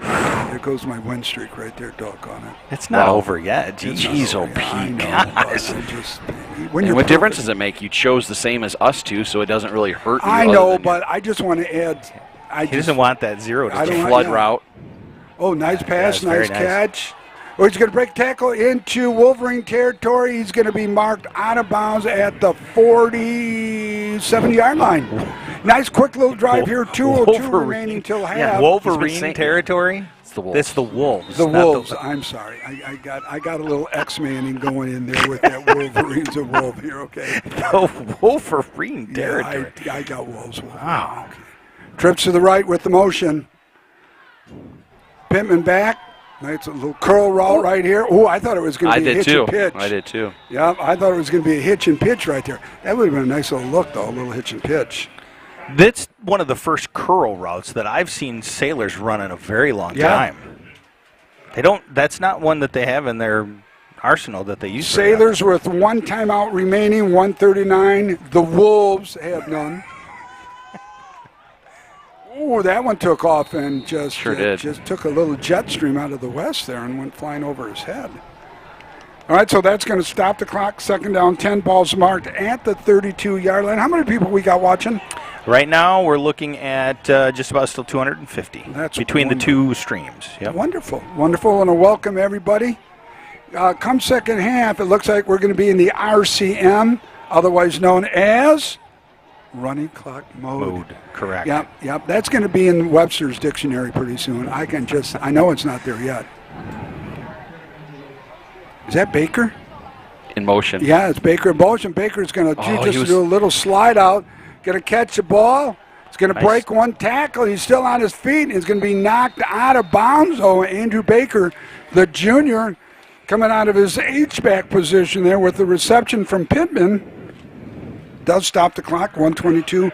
There goes my win streak right there, doggone it. It's not Wow. over yet. Jeez, oh, I Pete. know, Gosh. but I just, when And you're what difference perfect- does it make? You chose the same as us two, so it doesn't really hurt you. I other know, than but I just want to add. He doesn't want that zero I to don't change. flood yeah. route. Oh, nice pass, it's very nice nice. catch. Oh, he's going to break tackle into Wolverine territory. He's going to be marked out of bounds at the 47-yard line. Nice quick little drive here. 2:02 remaining till half. Yeah, Wolverine saying- territory? It's the Wolves. It's the Wolves. The not Wolves. I'm sorry. I got a little X-Manning going in there with that Wolverine's a wolf here. Okay. The Wolverine Yeah, territory. I got Wolves. Wow. Okay. Trips to the right with the motion. Pittman back. Nice little curl route right here. Oh, I thought it was going I to be a did hitch too. and pitch. I did too. Yeah, I thought it was going to be a hitch and pitch right there. That would have been a nice little look, though, a little hitch and pitch. That's one of the first curl routes that I've seen Sailors run in a very long time. They don't. That's not one that they have in their arsenal that they use. Sailors with one timeout remaining, 1:39. The Wolves have none. Oh, that one took off and just took a little jet stream out of the west there and went flying over his head. All right, so that's going to stop the clock. Second down, 10 balls marked at the 32-yard line. How many people we got watching? Right now, we're looking at just about still 250 That's between wonderful. the two streams. Yep. Wonderful, wonderful, and a welcome everybody. Come second half, it looks like we're going to be in the RCM, otherwise known as Running clock mode. Correct. Yep. That's going to be in Webster's dictionary pretty soon. I know it's not there yet. Is that Baker? In motion. Yeah, it's Baker in motion. Baker's going to do a little slide out, going to catch the ball. He's going to break one tackle. He's still on his feet, and he's going to be knocked out of bounds. Oh, Andrew Baker, the junior, coming out of his H-back position there with the reception from Pittman. Does stop the clock, 1:22,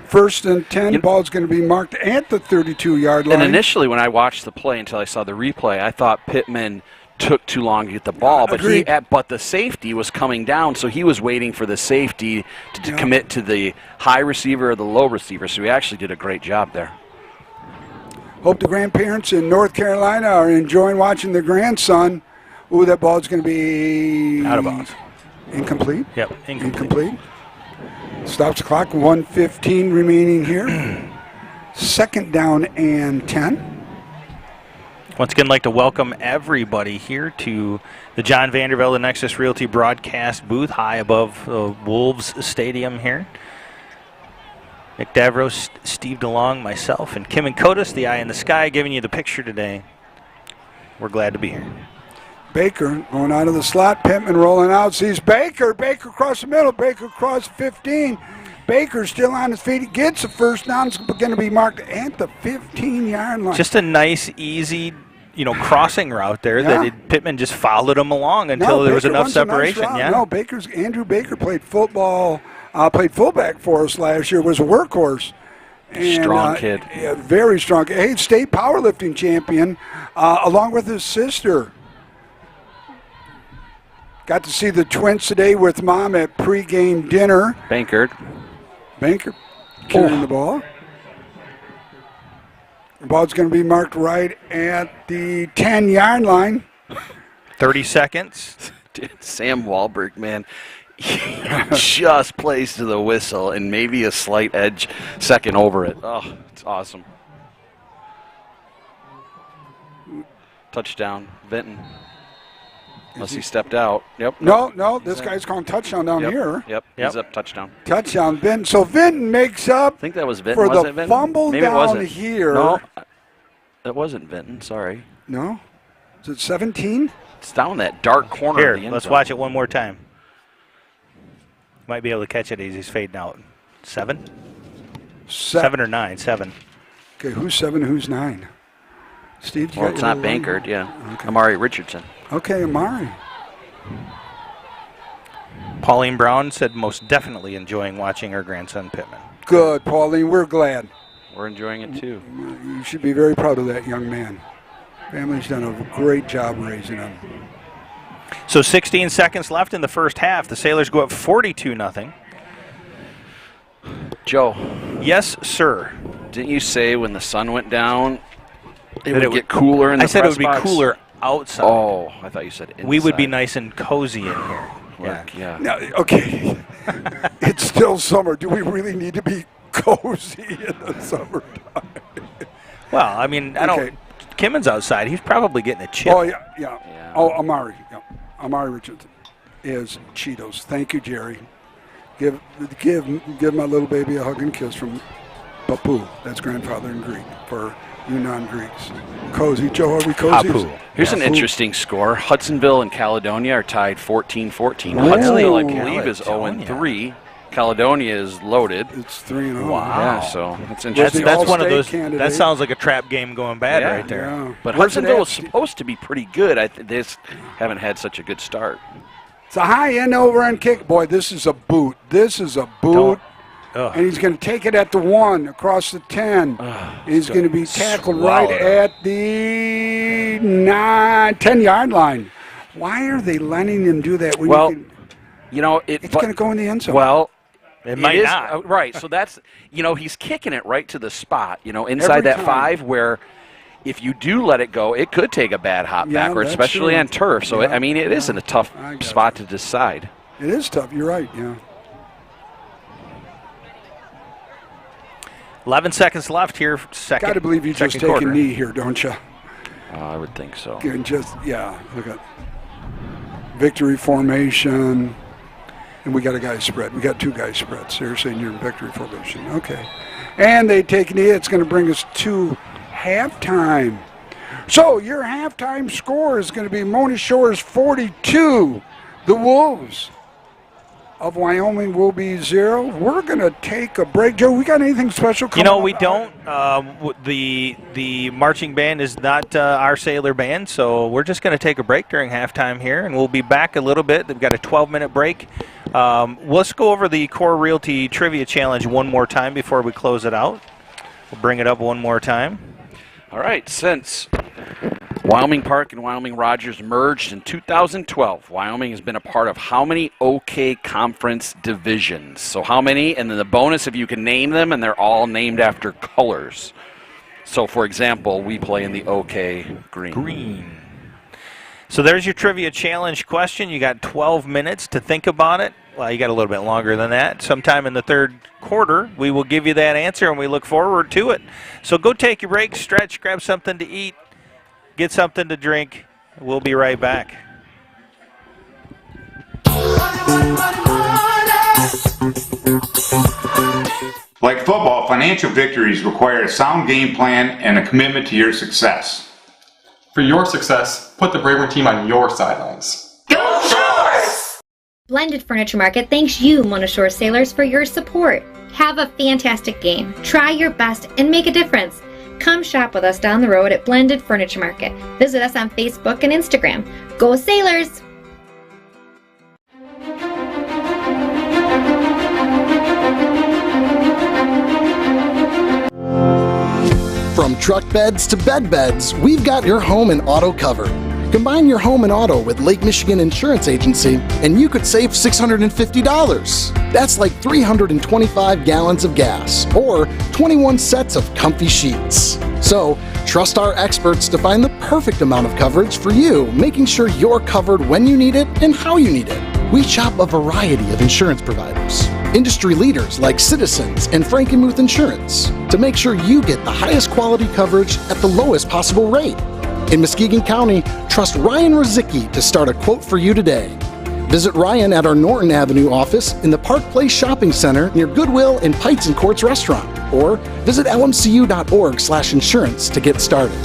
1st and 10. Ball's going to be marked at the 32-yard line. And initially when I watched the play until I saw the replay, I thought Pittman took too long to get the ball, but the safety was coming down, so he was waiting for the safety to commit to the high receiver or the low receiver, so he actually did a great job there. Hope the grandparents in North Carolina are enjoying watching their grandson. Ooh, that ball's going to be out of bounds. Incomplete? Yep, incomplete. Stops the clock, 1:15 remaining here. 2nd down and 10. Once again, I'd like to welcome everybody here to the John Vandervelde Nexus Realty broadcast booth high above Wolves Stadium here. Nick Davros, Steve DeLong, myself, and Kim and Kotis, the eye in the sky, giving you the picture today. We're glad to be here. Baker going out of the slot. Pittman rolling out. Sees Baker. Baker across the middle. Baker across 15. Baker still on his feet. He gets the first down. It's going to be marked at the 15-yard line. Just a nice, easy, crossing route there that Pittman just followed him along until there was enough separation. No, Andrew Baker played football, played fullback for us last year. Was a workhorse. And, strong kid. Very strong. Hey, state powerlifting champion, along with his sister. Got to see the twins today with Mom at pregame dinner. Banker carrying the ball. The ball's going to be marked right at the 10-yard line. 30 seconds. Dude, Sam Wahlberg, man, he just plays to the whistle and maybe a slight edge second over it. Oh, it's awesome. Touchdown, Vinton. Unless he stepped out. Yep. No, this guy's calling touchdown down here. Yep, he's up, touchdown. Touchdown, Vinton. So Vinton makes up I think that was Vinton. for the fumble Maybe down here. No, that wasn't Vinton, sorry. No? Is it 17? It's down that dark corner Here, of the end let's zone. watch it one more time. Might be able to catch it as he's fading out. 7? 7 or 9? 7. Okay, who's 7, who's 9? Steve, Well, it's not Bankert, Okay. Amari Richardson. Okay, Amari. Pauline Brown said most definitely enjoying watching her grandson Pittman. Good, Pauline. We're glad. We're enjoying it too. You should be very proud of that young man. Family's done a great job raising him. So 16 seconds left in the first half. The Sailors go up 42-0. Joe. Yes, sir. Didn't you say when the sun went down it would get cooler in the I said it press would be box? cooler outside. Oh, I thought you said inside. We would be nice and cozy in here. Yeah. Now, okay, it's still summer. Do we really need to be cozy in the summertime? Well, I mean, I don't. Kimmon's outside. He's probably getting a chip. Oh, yeah. Oh, Amari. Yeah. Amari Richardson is Cheetos. Thank you, Jerry. Give my little baby a hug and kiss from Papu. That's grandfather in Greek for you non-Greeks. Cozy. Joe, are we cozy? Papu. Here's an interesting score. Hudsonville and Caledonia are tied 14-14. Hudsonville, I believe, is 0-3. Caledonia is loaded. It's 3-0. Wow. Yeah, so that's interesting. That's one of those. Candidate. That sounds like a trap game going bad right there. Yeah. But Hudsonville was supposed to be pretty good. They just haven't had such a good start. It's a high end over end kick. Boy, this is a boot. And he's going to take it at the 1 across the 10. He's going to be tackled right at the 10-yard line. Why are they letting him do that? When it's going to go in the end zone. Well, it might not. Right. So that's he's kicking it right to the spot. Inside that 5 where. If you do let it go, it could take a bad hop backward, especially on turf. So, it is in a tough spot to decide. It is tough. You're right, yeah. 11 seconds left here. Got to believe you just take a knee here, don't you? I would think so. Look at victory formation. And we got a guy spread. We got two guys spread. So you're saying you're in victory formation. Okay. And they take knee. It's going to bring us to halftime. So your halftime score is going to be Mona Shores 42. The Wolves of Wyoming will be 0. We're going to take a break. Joe, we got anything special coming up? We don't. The marching band is not our Sailor band, so we're just going to take a break during halftime here, and we'll be back a little bit. We've got a 12-minute break. Let's go over the Core Realty Trivia Challenge one more time before we close it out. We'll bring it up one more time. All right, since Wyoming Park and Wyoming Rogers merged in 2012, Wyoming has been a part of how many OK Conference divisions? So how many? And then the bonus if you can name them, and they're all named after colors. So, for example, we play in the OK green. So there's your Trivia Challenge question. You got 12 minutes to think about it. Well, you got a little bit longer than that. Sometime in the third quarter, we will give you that answer, and we look forward to it. So go take your break, stretch, grab something to eat, get something to drink. We'll be right back. Like football, financial victories require a sound game plan and a commitment to your success. For your success, put the Braver team on your sidelines. Blended Furniture Market thanks you, Mona Shore Sailors, for your support. Have a fantastic game. Try your best and make a difference. Come shop with us down the road at Blended Furniture Market. Visit us on Facebook and Instagram. Go Sailors! From truck beds to bed beds, we've got your home and auto covered. Combine your home and auto with Lake Michigan Insurance Agency, and you could save $650. That's like 325 gallons of gas, or 21 sets of comfy sheets. So, trust our experts to find the perfect amount of coverage for you, making sure you're covered when you need it and how you need it. We shop a variety of insurance providers, industry leaders like Citizens and Frankenmuth Insurance, to make sure you get the highest quality coverage at the lowest possible rate. In Muskegon County, trust Ryan Rozicki to start a quote for you today. Visit Ryan at our Norton Avenue office in the Park Place Shopping Center near Goodwill and Pites and Courts Restaurant, or visit lmcu.org/insurance to get started.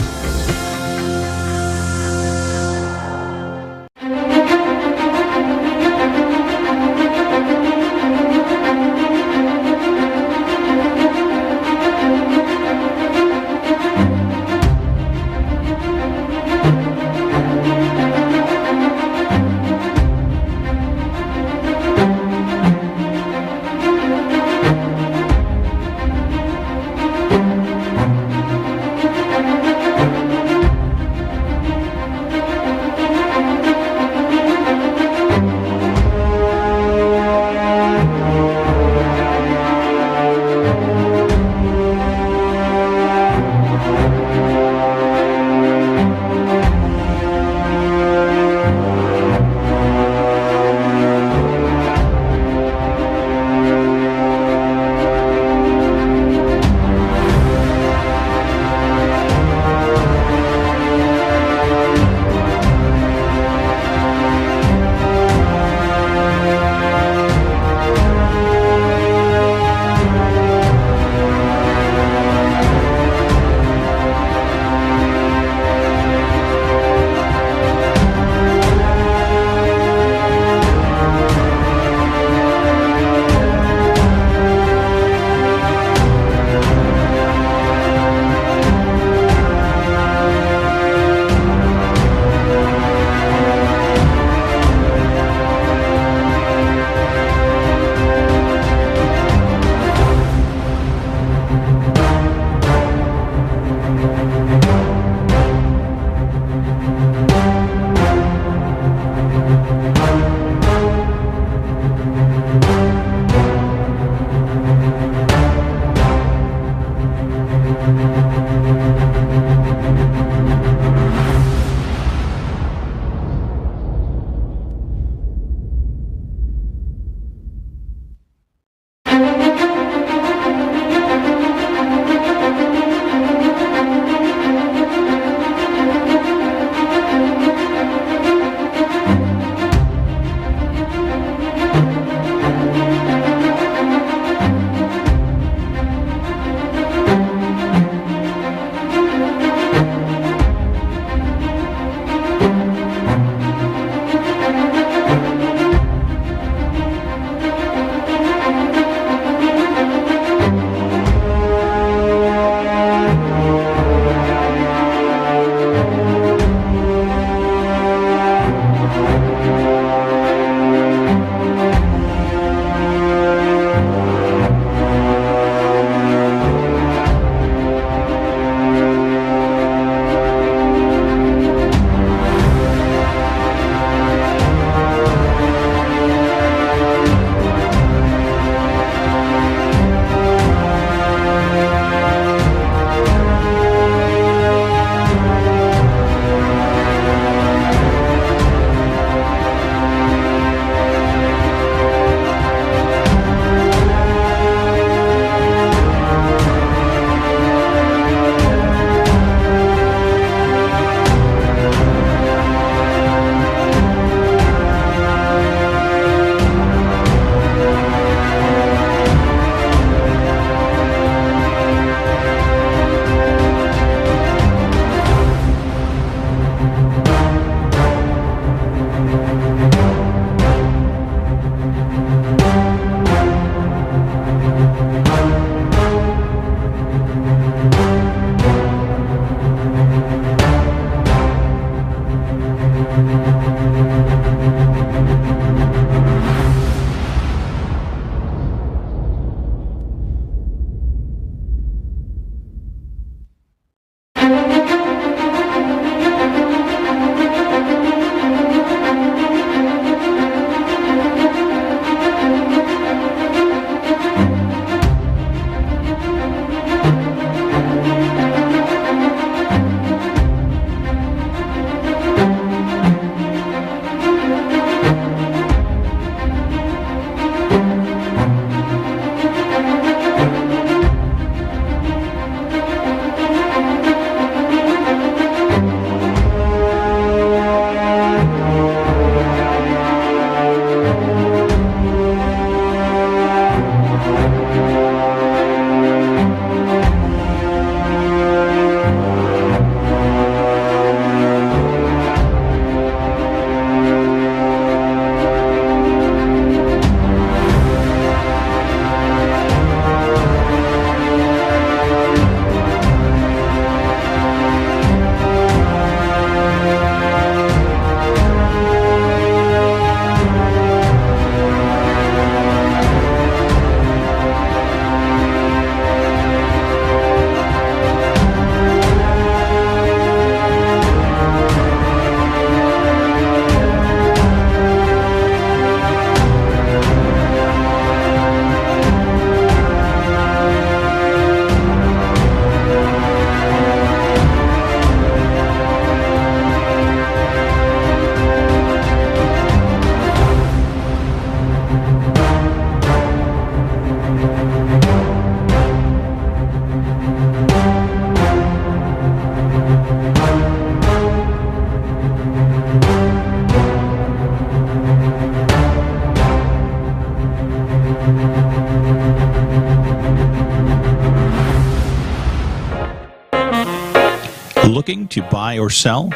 Looking to buy or sell?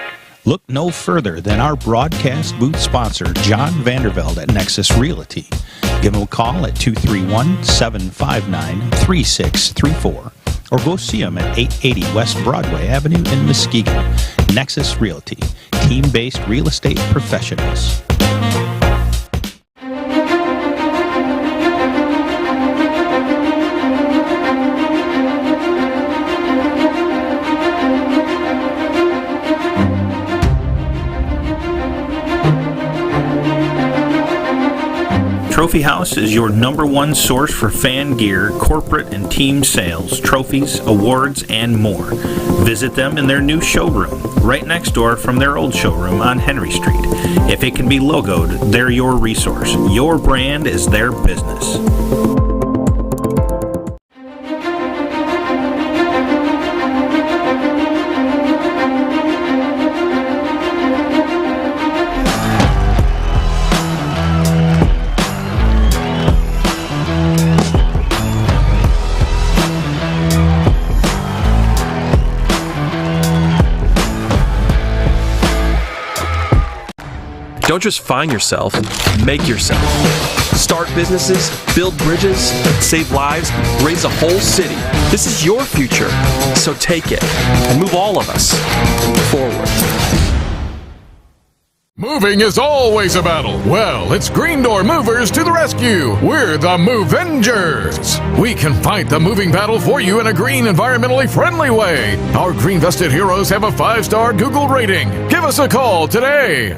Look no further than our broadcast booth sponsor, John Vandervelde at Nexus Realty. Give him a call at 231-759-3634 or go see him at 880 West Broadway Avenue in Muskegon. Nexus Realty, team-based real estate professionals. Trophy House is your #1 source for fan gear, corporate and team sales, trophies, awards, and more. Visit them in their new showroom, right next door from their old showroom on Henry Street. If it can be logoed, they're your resource. Your brand is their business. Don't just find yourself, make yourself. Start businesses, build bridges, save lives, raise a whole city. This is your future, so take it and move all of us forward. Moving is always a battle. Well, it's Green Door Movers to the rescue. We're the Movengers. We can fight the moving battle for you in a green, environmentally friendly way. Our green vested heroes have a 5-star Google rating. Give us a call today.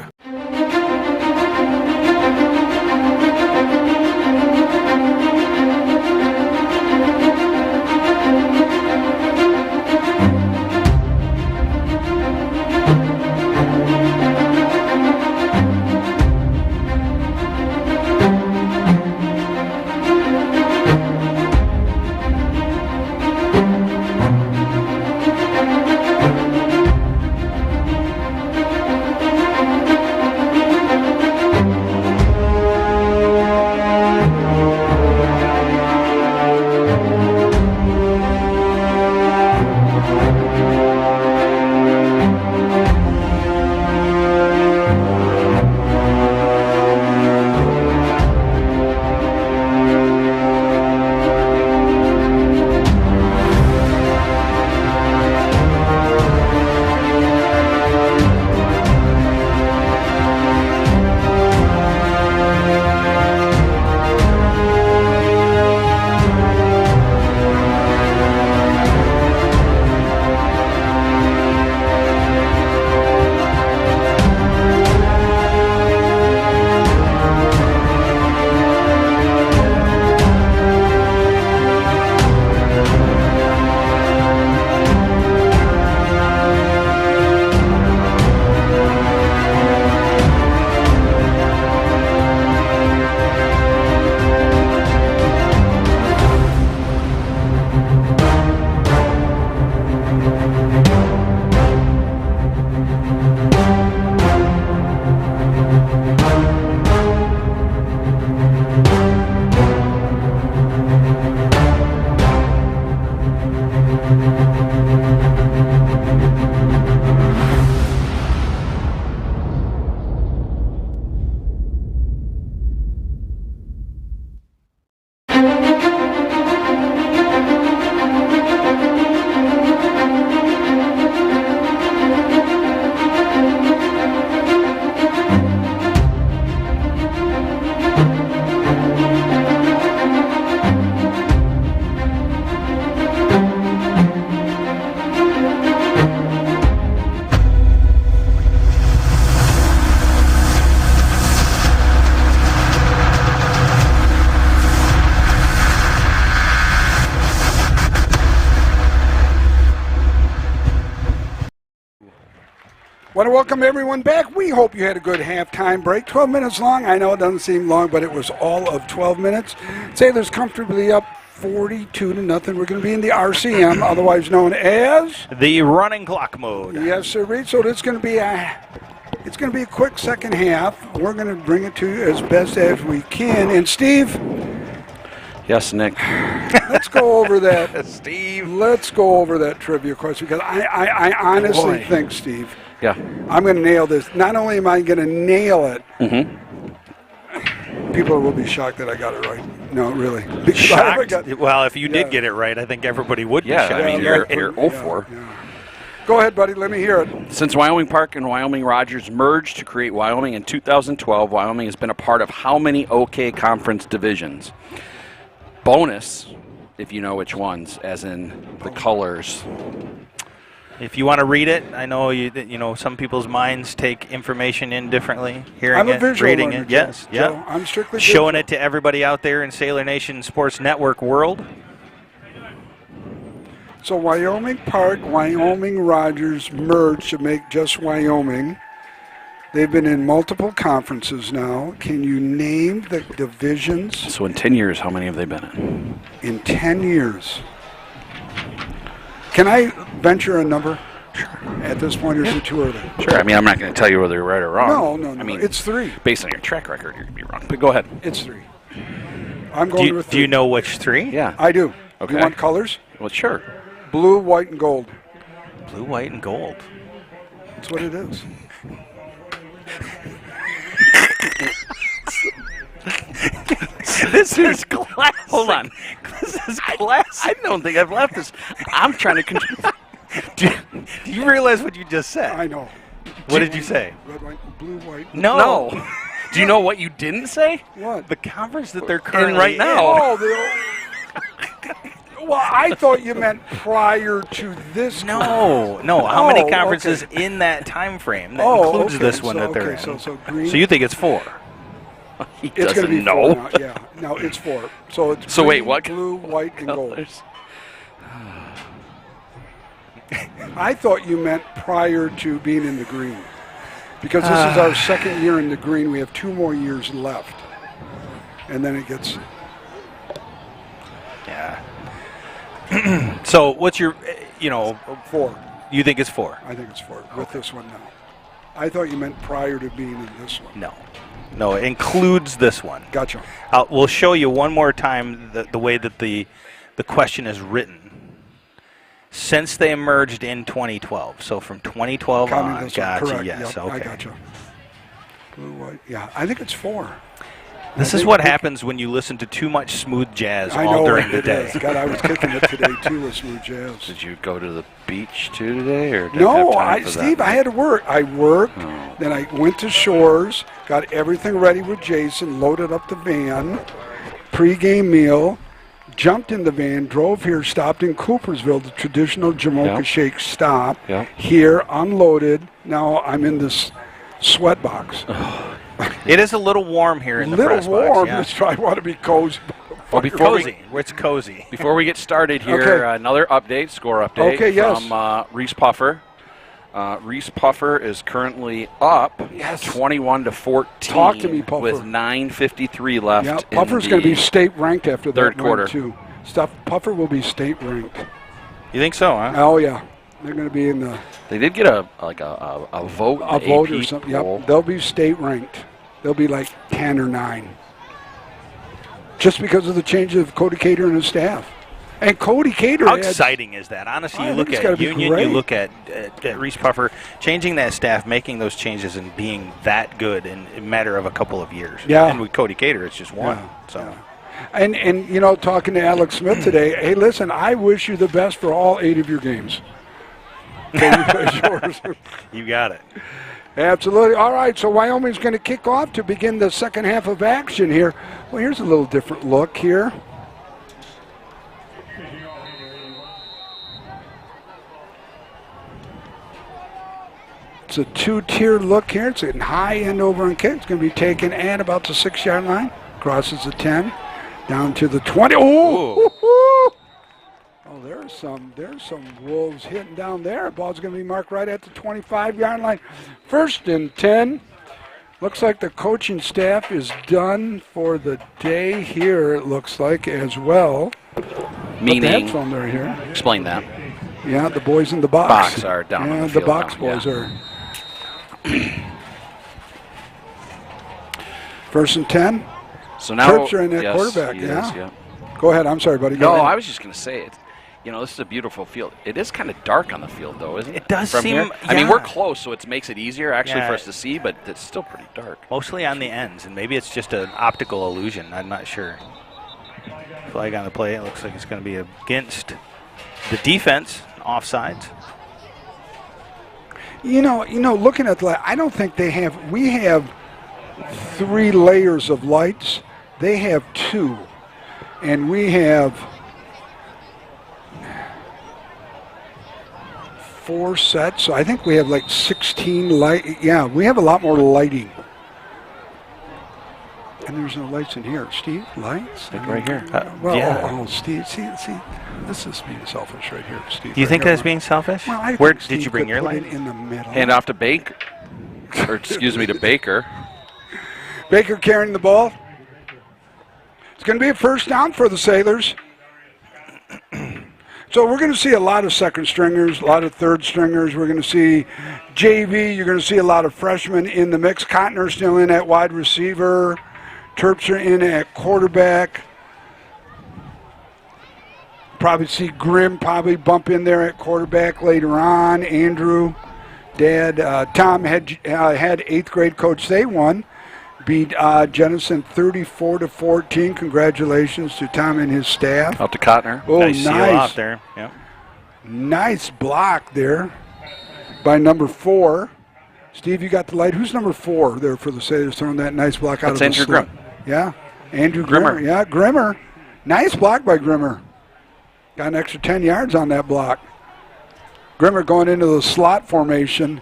Want to welcome everyone back. We hope you had a good halftime break. 12 minutes long. I know it doesn't seem long, but it was all of 12 minutes. Sailors comfortably up 42-0. We're going to be in the RCM, otherwise known as the running clock mode. Yes, sir. So it's going to be a quick second half. We're going to bring it to you as best as we can. And Steve. Yes, Nick. Let's go over that. Steve. Let's go over that trivia question because I honestly think, Steve. Yeah. I'm going to nail this. Not only am I going to nail it, people will be shocked that I got it right. No, really. Shocked? Well, if you did get it right, I think everybody would be shocked. I mean, you're 0-4. Yeah. Go ahead, buddy. Let me hear it. Since Wyoming Park and Wyoming Rogers merged to create Wyoming in 2012, Wyoming has been a part of how many OK Conference divisions? Bonus, if you know which ones, as in the colors. If you want to read it, I know you know some people's minds take information in differently. Hearing I'm a it, visual reading learner, it, yes, yeah. Joe. I'm strictly showing visual. it to everybody out there in Sailor Nation Sports Network world. So Wyoming Park, Wyoming Rogers merged to make just Wyoming. They've been in multiple conferences now. Can you name the divisions? So in 10 years, how many have they been in? In 10 years. Can I venture a number? Sure. At this point, or is it too early? Sure. I mean, I'm not going to tell you whether you're right or wrong. No. I mean, it's 3. Based on your track record, you're going to be wrong. But go ahead. It's 3. I'm going with 3. Do you know which 3? Yeah. I do. Okay. You want colors? Well, sure. Blue, white, and gold. Blue, white, and gold. That's what it is. This is classic. Hold on. This is classic. I don't think I've left this. I'm trying to control. Do you realize what you just said? I know. What did you say? Red, white, blue, white. No. Do you know what you didn't say? What? The conference that they're currently in right now. Well, I thought you meant prior to this. No. How many conferences in that time frame that includes this one that they're in? So green. So you think it's 4? He It's going to be know. 4 now. Yeah, no, it's 4. So it's So green, wait, what? Blue, white, and gold. Colors. I thought you meant prior to being in the green, because this is our second year in the green. We have 2 more years left, and then it gets. Yeah. So what's your, 4. You think it's 4? I think it's 4 with this one now. I thought you meant prior to being in this one. No, it includes this one. Gotcha. We'll show you one more time the way that the question is written. Since they emerged in 2012, so from 2012 on. Gotcha. Yes. Yep, Okay. I gotcha. Blue, white. Yeah, I think it's 4. This is what happens when you listen to too much smooth jazz all during the day. God, I was kicking it today too with smooth jazz. Did you go to the beach too today, or No, Steve, I had to work. I worked, then I went to Shores, got everything ready with Jason, loaded up the van, pre-game meal, jumped in the van, drove here, stopped in Coopersville, the traditional Jamocha Shake stop. Here, unloaded. Now I'm in this sweat box. It is a little warm here in the press box. A little warm. That's why I want to be cozy. Well, it's cozy. Before we get started here, another update, score update from Reese Puffer. Reese Puffer is currently up 21-14. Talk to me, Puffer. With 9:53 left. Yeah, Puffer's going to be state ranked after that third quarter too. Puffer will be state ranked. You think so, huh? Oh yeah, they're going to be in the. They did get a vote. A vote or something. Yep, they'll be state ranked. They'll be like 10 or 9. Just because of the change of Cody Cater and his staff. And Cody Cater. How exciting is that? Honestly, you look at Union, you look at Reese Puffer, changing that staff, making those changes, and being that good in a matter of a couple of years. Yeah. And with Cody Cater, it's just one. And talking to Alex Smith today, hey, listen, I wish you the best for all 8 of your games. You got it. Absolutely. All right, so Wyoming's going to kick off to begin the second half of action here. Well, here's a little different look here. It's a 2-tier look here. It's a high end over on kick. It's going to be taken at about the 6-yard line. Crosses the 10, down to the 20. Oh, there it there's some Wolves hitting down there. Ball's going to be marked right at the 25-yard line. 1st and 10. Looks like the coaching staff is done for the day here, it looks like, as well. Meaning, from there here. Explain that. Yeah, the boys in the box. Box are down on the the field box now, boys are. 1st and 10. So now Terps are in that quarterback, he yeah. is, yeah. Go ahead, I'm sorry, buddy. No, Go ahead. I was just going to say it. You know, this is a beautiful field. It is kind of dark on the field, though, isn't it? It does From seem. here? I mean, we're close, so it makes it easier actually Yeah. for us to see, but it's still pretty dark. Mostly on the ends, and maybe it's just an optical illusion. I'm not sure. Flag on the play. It looks like it's going to be against the defense, offsides. You know, looking at the, I don't think they have. We have 3 layers of lights. They have 2, and we have 4 sets. So I think we have like 16 light. Yeah, we have a lot more lighting. And there's no lights in here. Steve, lights? Like right here. Steve, see, this is being selfish right here, Steve. Do you think that's being selfish? Well, I Where think did you Steve bring could your put light? it in the middle. Hand off to Baker. Or, excuse me, to Baker. Baker carrying the ball. It's going to be a 1st down for the Sailors. So we're going to see a lot of 2nd stringers, a lot of 3rd stringers. We're going to see JV. You're going to see a lot of freshmen in the mix. Cotner still in at wide receiver. Terps are in at quarterback. Probably see Grimm probably bump in there at quarterback later on. Andrew, Dad, Tom had 8th grade coach. They won. Beat Jenison 34-14. Congratulations to Tom and his staff. Out to Cotner. Oh, nice seal off there. Yep. Nice block there by number 4. Steve, you got the light. Who's number 4 there for the Sailors throwing that nice block out of the Andrew slot? Grimm. Yeah, Andrew Grimmer. Yeah, Grimmer. Nice block by Grimmer. Got an extra 10 yards on that block. Grimmer going into the slot formation.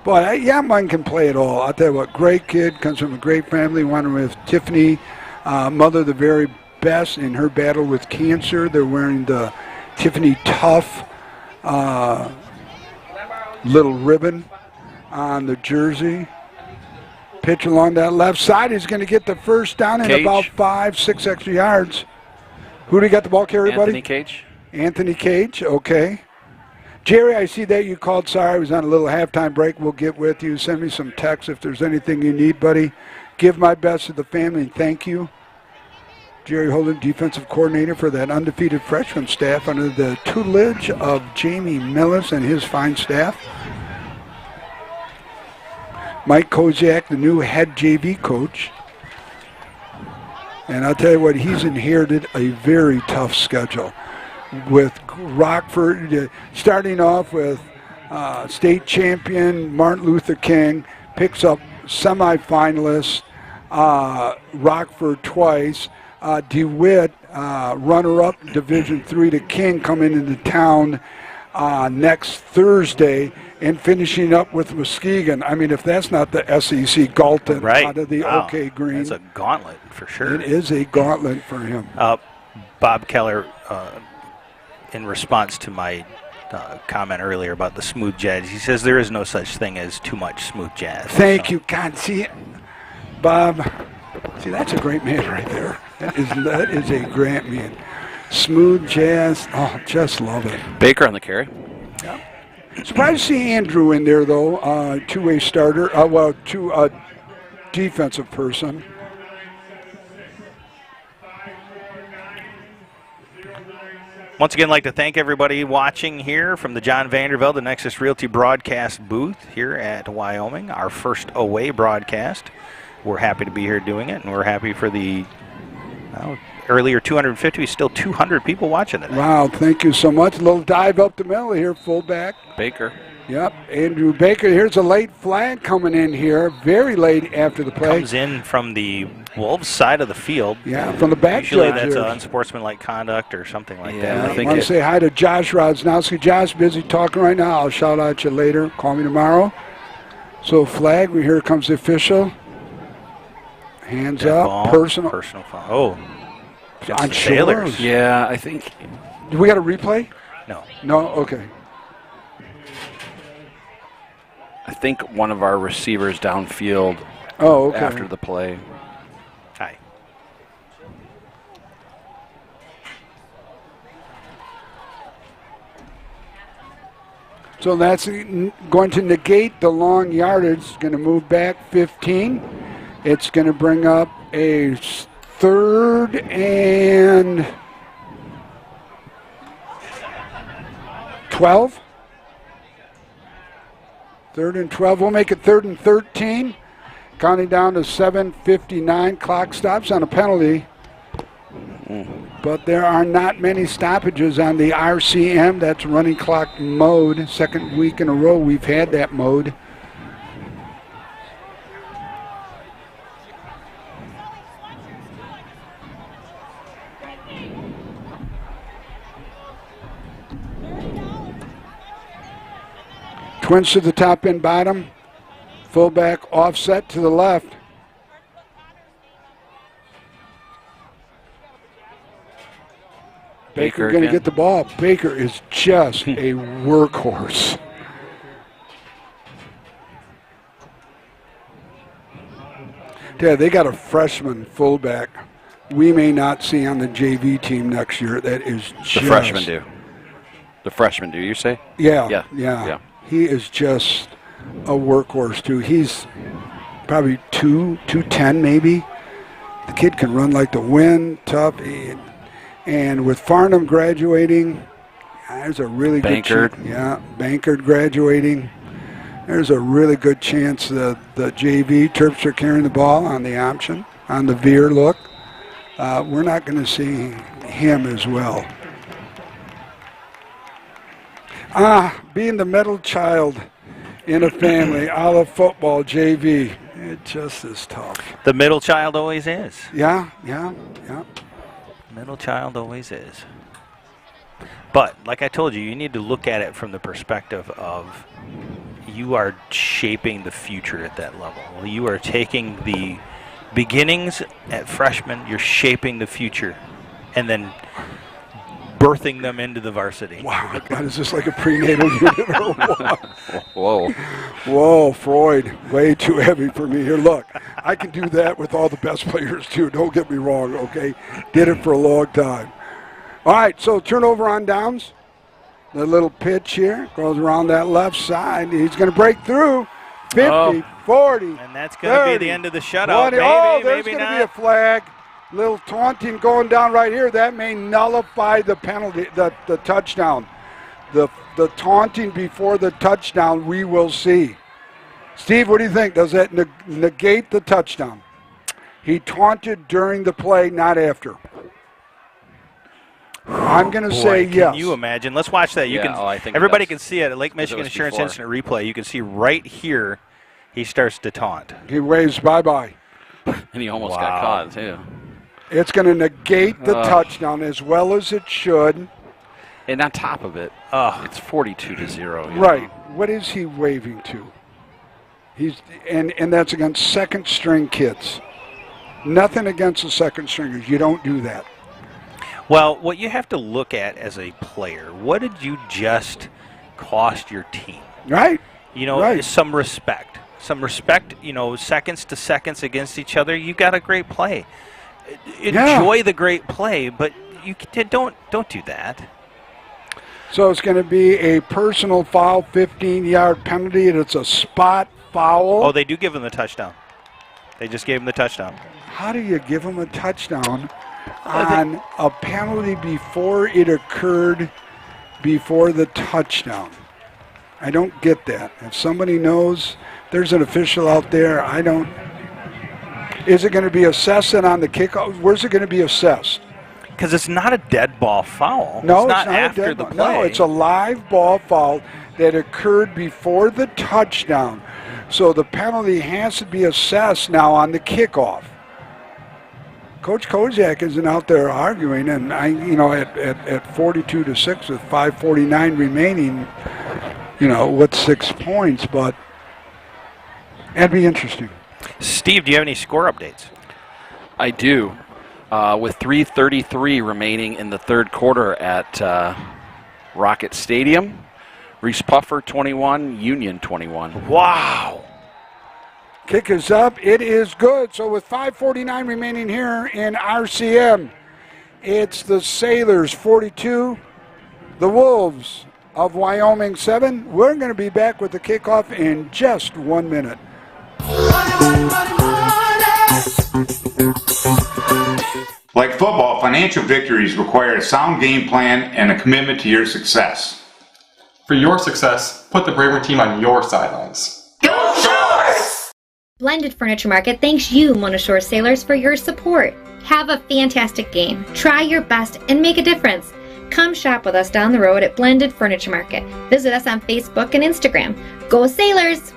Boy, Mine can play it all. I'll tell you what, great kid, comes from a great family. Won with Tiffany, mother the very best in her battle with cancer. They're wearing the Tiffany Tough little ribbon on the jersey. Pitch along that left side. He's going to get the 1st down in about 5-6 extra yards. Who do you got the ball carrier, buddy? Anthony Cage. Anthony Cage, okay. Jerry, I see that you called. Sorry, I was on a little halftime break. We'll get with you. Send me some texts if there's anything you need, buddy. Give my best to the family and thank you. Jerry Holden, defensive coordinator for that undefeated freshman staff under the tutelage of Jamie Millis and his fine staff. Mike Koziak, the new head JV coach. And I'll tell you what, he's inherited a very tough schedule with Rockford starting off with state champion Martin Luther King, picks up semifinalist Rockford twice. DeWitt, runner-up Division III to King, coming into town next Thursday, and finishing up with Muskegon. I mean, if that's not the SEC Galton out of the OK Green. That's a gauntlet for sure. It is a gauntlet for him. Bob Keller, in response to my comment earlier about the smooth jazz, he says there is no such thing as too much smooth jazz. Thank you, God. See, Bob, that's a great man right there. That is a great man. Smooth jazz. Oh, just love it. Baker on the carry. Yeah. Surprised to see Andrew in there, though. Two-way starter. Defensive person. Once again, I'd like to thank everybody watching here from the John Vandervelde, the Nexus Realty broadcast booth here at Wyoming, our first away broadcast. We're happy to be here doing it, and we're happy for the earlier 250, still 200 people watching it. Wow, thank you so much. A little dive up the middle here, fullback. Baker. Yep, Andrew Baker. Here's a late flag coming in here, very late after the play. Comes in from the Wolves side of the field. Yeah, from the back. Usually that's unsportsmanlike conduct or something like that. I want to say hi to Josh Rodsnowski. Josh, busy talking right now. I'll shout out you later. Call me tomorrow. So flag, here comes the official. Hands up, ball, personal foul. Oh, on Sailors. Yeah, I think. Do we got a replay? No. No? Okay. I think one of our receivers downfield after the play. Hi. So that's going to negate the long yardage. It's going to move back 15. It's going to bring up a 3rd and 12. 3rd and 12. We'll make it 3rd and 13. Counting down to 7:59. Clock stops on a penalty. But there are not many stoppages on the RCM. That's running clock mode. Second week in a row we've had that mode. Twins to the top and bottom. Fullback offset to the left. Baker going to get the ball. Baker is just a workhorse. Yeah, they got a freshman fullback we may not see on the JV team next year. That is just... The freshmen do. The freshmen do, you say? Yeah. He is just a workhorse, too. He's probably 210 maybe. The kid can run like the wind, tough. And with Farnham graduating, there's a really good chance. Bankard graduating. There's a really good chance the JV Terps are carrying the ball on the option, on the veer look. We're not going to see him as well. Being the middle child in a family, a la football JV, it just is tough. The middle child always is. Yeah. Middle child always is. But, like I told you, you need to look at it from the perspective of you are shaping the future at that level. You are taking the beginnings at freshman, you're shaping the future, and then birthing them into the varsity. Wow, God, is this like a prenatal unit or what? Whoa, Freud, way too heavy for me. Here, look, I can do that with all the best players too. Don't get me wrong, okay? Did it for a long time. All right, so turnover on downs. The little pitch here goes around that left side. He's going to break through. 50, 40, and that's going to be the end of the shutout. 20. There's going to be a flag. Little taunting going down right here. That may nullify the penalty, the touchdown. The taunting before the touchdown, we will see. Steve, what do you think? Does that negate the touchdown? He taunted during the play, not after. I'm going to say yes. Can you imagine? Let's watch that. I think everybody can see it at Lake Michigan Insurance Instant Replay. You can see right here he starts to taunt. He waves bye-bye. And he almost got caught, too. It's going to negate the touchdown as well as it should. And on top of it, it's 42-0. Right. What is he waving to? And that's against second-string kids. Nothing against the second-stringers. You don't do that. Well, what you have to look at as a player, what did you just cost your team? Right. Some respect. Seconds to seconds against each other. You got a great play. Enjoy the great play, but you don't do that. So it's going to be a personal foul, 15-yard penalty, and it's a spot foul. Oh, they do give him the touchdown. They just gave him the touchdown. How do you give him a touchdown on a penalty before it occurred, before the touchdown? I don't get that. If somebody knows, there's an official out there. I don't. Is it going to be assessed on the kickoff? Where's it going to be assessed? Because it's not a dead ball foul. No, it's not after a dead the ball. play. No, it's a live ball foul that occurred before the touchdown. So the penalty has to be assessed now on the kickoff. Coach Kozak isn't out there arguing, and at 42-6 with 5:49 remaining, with 6 points, but that'd be interesting. Steve, do you have any score updates? I do. With 3:33 remaining in the third quarter at Rocket Stadium. Reese Puffer 21, Union 21. Wow. Kick is up. It is good. So with 5:49 remaining here in RCM, it's the Sailors 42, the Wolves of Wyoming 7. We're going to be back with the kickoff in just 1 minute. Like football, financial victories require a sound game plan and a commitment to your success. For your success, put the Braver team on your sidelines. Blended Furniture Market thanks you, Mona Shore Sailors, for your support. Have a fantastic game. Try your best and make a difference. Come shop with us down the road at Blended Furniture Market. Visit us on Facebook and Instagram. Go Sailors!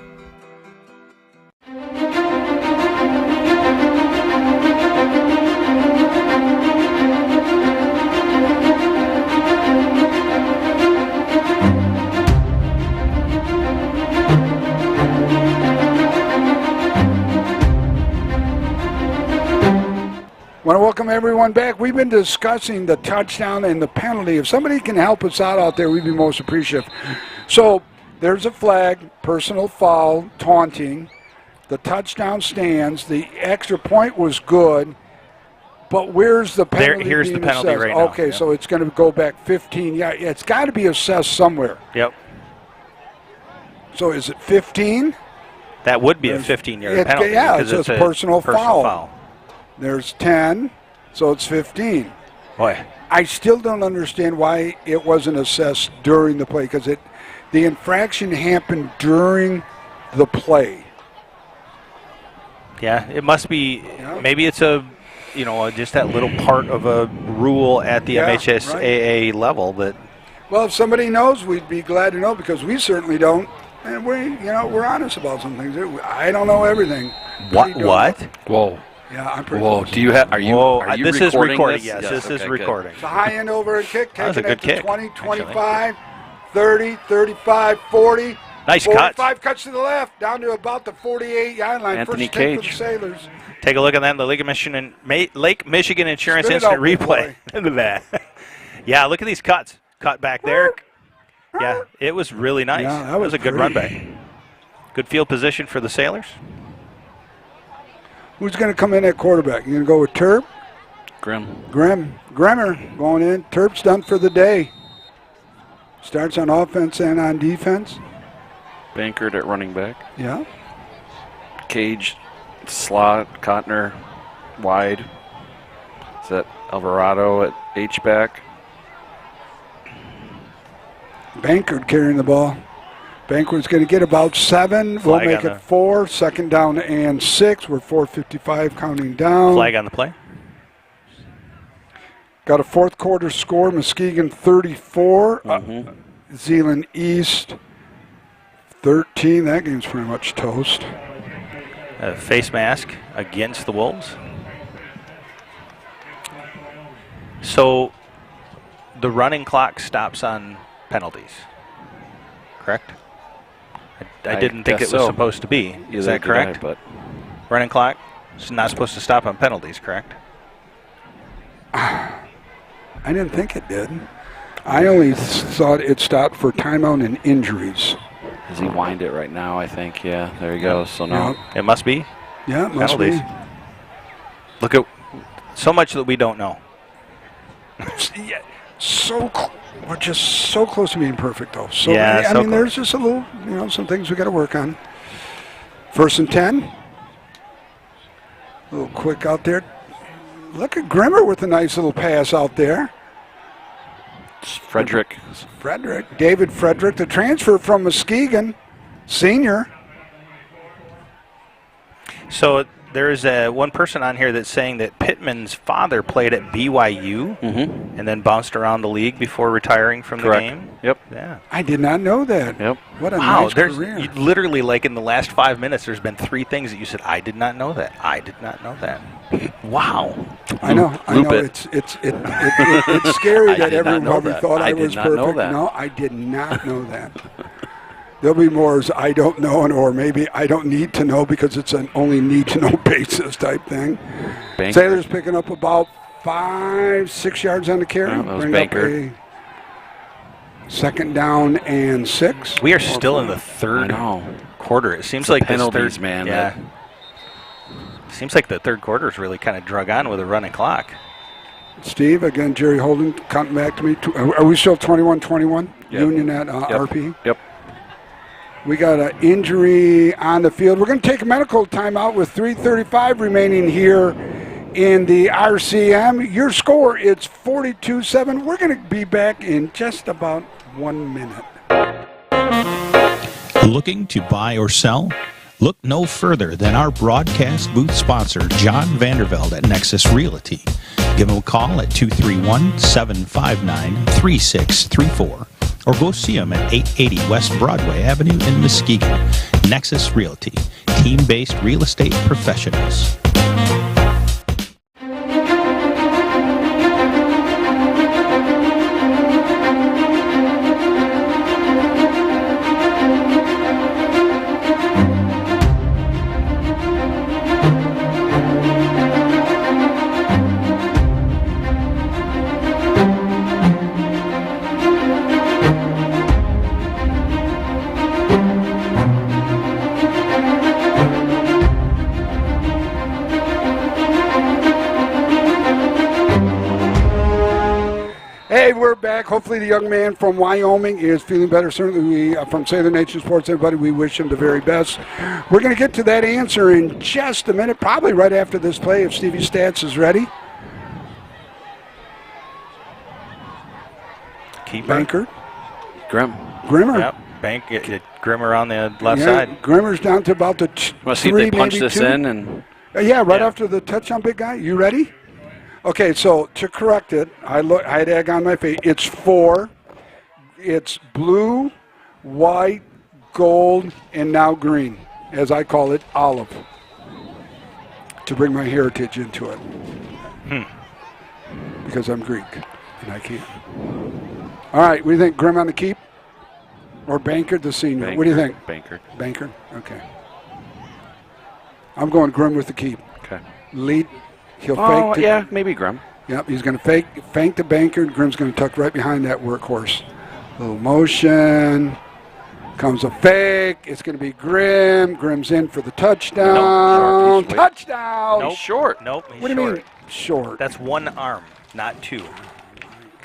I want to welcome everyone back. We've been discussing the touchdown and the penalty. If somebody can help us out there, we'd be most appreciative. So there's a flag, personal foul, taunting. The touchdown stands. The extra point was good. But where's the penalty? Here's the penalty assessed? right now. Okay, so it's going to go back 15. Yeah, it's got to be assessed somewhere. Yep. So is it 15? That would be a 15-yard penalty. Yeah, because it's a personal foul. There's 10, so it's 15. Boy. I still don't understand why it wasn't assessed during the play, because the infraction happened during the play. Yeah, it must be. Yeah. Maybe it's just that little part of a rule at the MHSAA level that. Well, if somebody knows, we'd be glad to know, because we certainly don't, and we're honest about some things. I don't know everything. What? Whoa. Yeah, I'm pretty Whoa, close. do you have, are you this recording is recording, this? yes, this is recording. The high end over and kick, That was a taking good it to kick, 20, 25, 30, 35, 40. Nice 45 cuts to the left, down to about the 48-yard line. Anthony First take Cage. for the Sailors. Take a look at that, the Lake Michigan Insurance Instant Replay. Look at that. Yeah, look at these cuts. Cut back there. Yeah, it was really nice. Yeah, that was a good run back. Good field position for the Sailors. Who's going to come in at quarterback? You going to go with Terp? Grimmer going in. Terp's done for the day. Starts on offense and on defense. Bankert at running back. Yeah. Cage, slot, Cotner, wide. Is that Alvarado at H-back? Bankert carrying the ball. Bankert's going to get about 7. We'll make it 4. Second down and 6. We're 4:55 counting down. Flag on the play. Got a fourth quarter score. Muskegon 34. Zeeland East 13. That game's pretty much toast. Face mask against the Wolves. So the running clock stops on penalties, correct? I didn't think it was supposed to be. Is that correct? But running clock is not supposed to stop on penalties, correct? I didn't think it did. I only thought it stopped for timeout and injuries. Does he wind it right now, I think? Yeah, there he goes. So no. It must be. Yeah, it must penalties. be. Look at so much that we don't know. Yeah, we're just so close to being perfect, though. So yeah, I mean, there's just a little, some things we got to work on. 1st and 10. A little quick out there. Look at Grimmer with a nice little pass out there. David Frederick, the transfer from Muskegon, senior. So there's one person on here that's saying that Pittman's father played at BYU and then bounced around the league before retiring from the game. Yep. Yeah. I did not know that. Yep. What a nice career. Literally, like in the last 5 minutes, there's been 3 things that you said, I did not know that. I did not know that. Wow. I know. It's scary that everyone thought I was perfect. No, I did not know that. There'll be more as I don't know, or maybe I don't need to know because it's an only need-to-know basis type thing. Sailors picking up about 5-6 yards on the carry. That was Bankert. 2nd down and 6. We are still in the third quarter. It seems like penalties, third, man. Yeah. Seems like the third quarter is really kind of drug on with a running clock. Steve, again, Jerry Holden coming back to me. Are we still 21-21? Yep. Union at RP? Yep. We got an injury on the field. We're going to take a medical timeout with 3:35 remaining here in the RCM. Your score is 42-7. We're going to be back in just about 1 minute. Looking to buy or sell? Look no further than our broadcast booth sponsor, John Vandervelde at Nexus Realty. Give him a call at 231-759-3634 or go see him at 880 West Broadway Avenue in Muskegon. Nexus Realty, team-based real estate professionals. Hey, we're back. Hopefully the young man from Wyoming is feeling better. Certainly from Sailor Nation Sports, everybody, we wish him the very best. We're going to get to that answer in just a minute, probably right after this play if Stevie Stats is ready. Keeper. Banker. Grimmer. Yep. Grimmer on the left side. Grimmer's down to about the Want to see if they punch this in? And yeah, right after the touchdown, big guy. You ready? Okay, so to correct it, I had egg on my face. It's 4. It's blue, white, gold, and now green, as I call it, olive, to bring my heritage into it. Because I'm Greek, and I can't. All right, what do you think, Grim on the keep? Or Banker, the senior? Banker, what do you think? Banker. Okay. I'm going Grim with the keep. Okay. Lead. He'll Oh, fake. yeah, maybe Grim. Yep, he's going to fake the Banker, and Grim's going to tuck right behind that workhorse. Little motion. Comes a fake. It's going to be Grim. Grim's in for the touchdown. Nope, Touchdown. Nope. Short. Nope. He's What do you mean short? That's one arm, not two.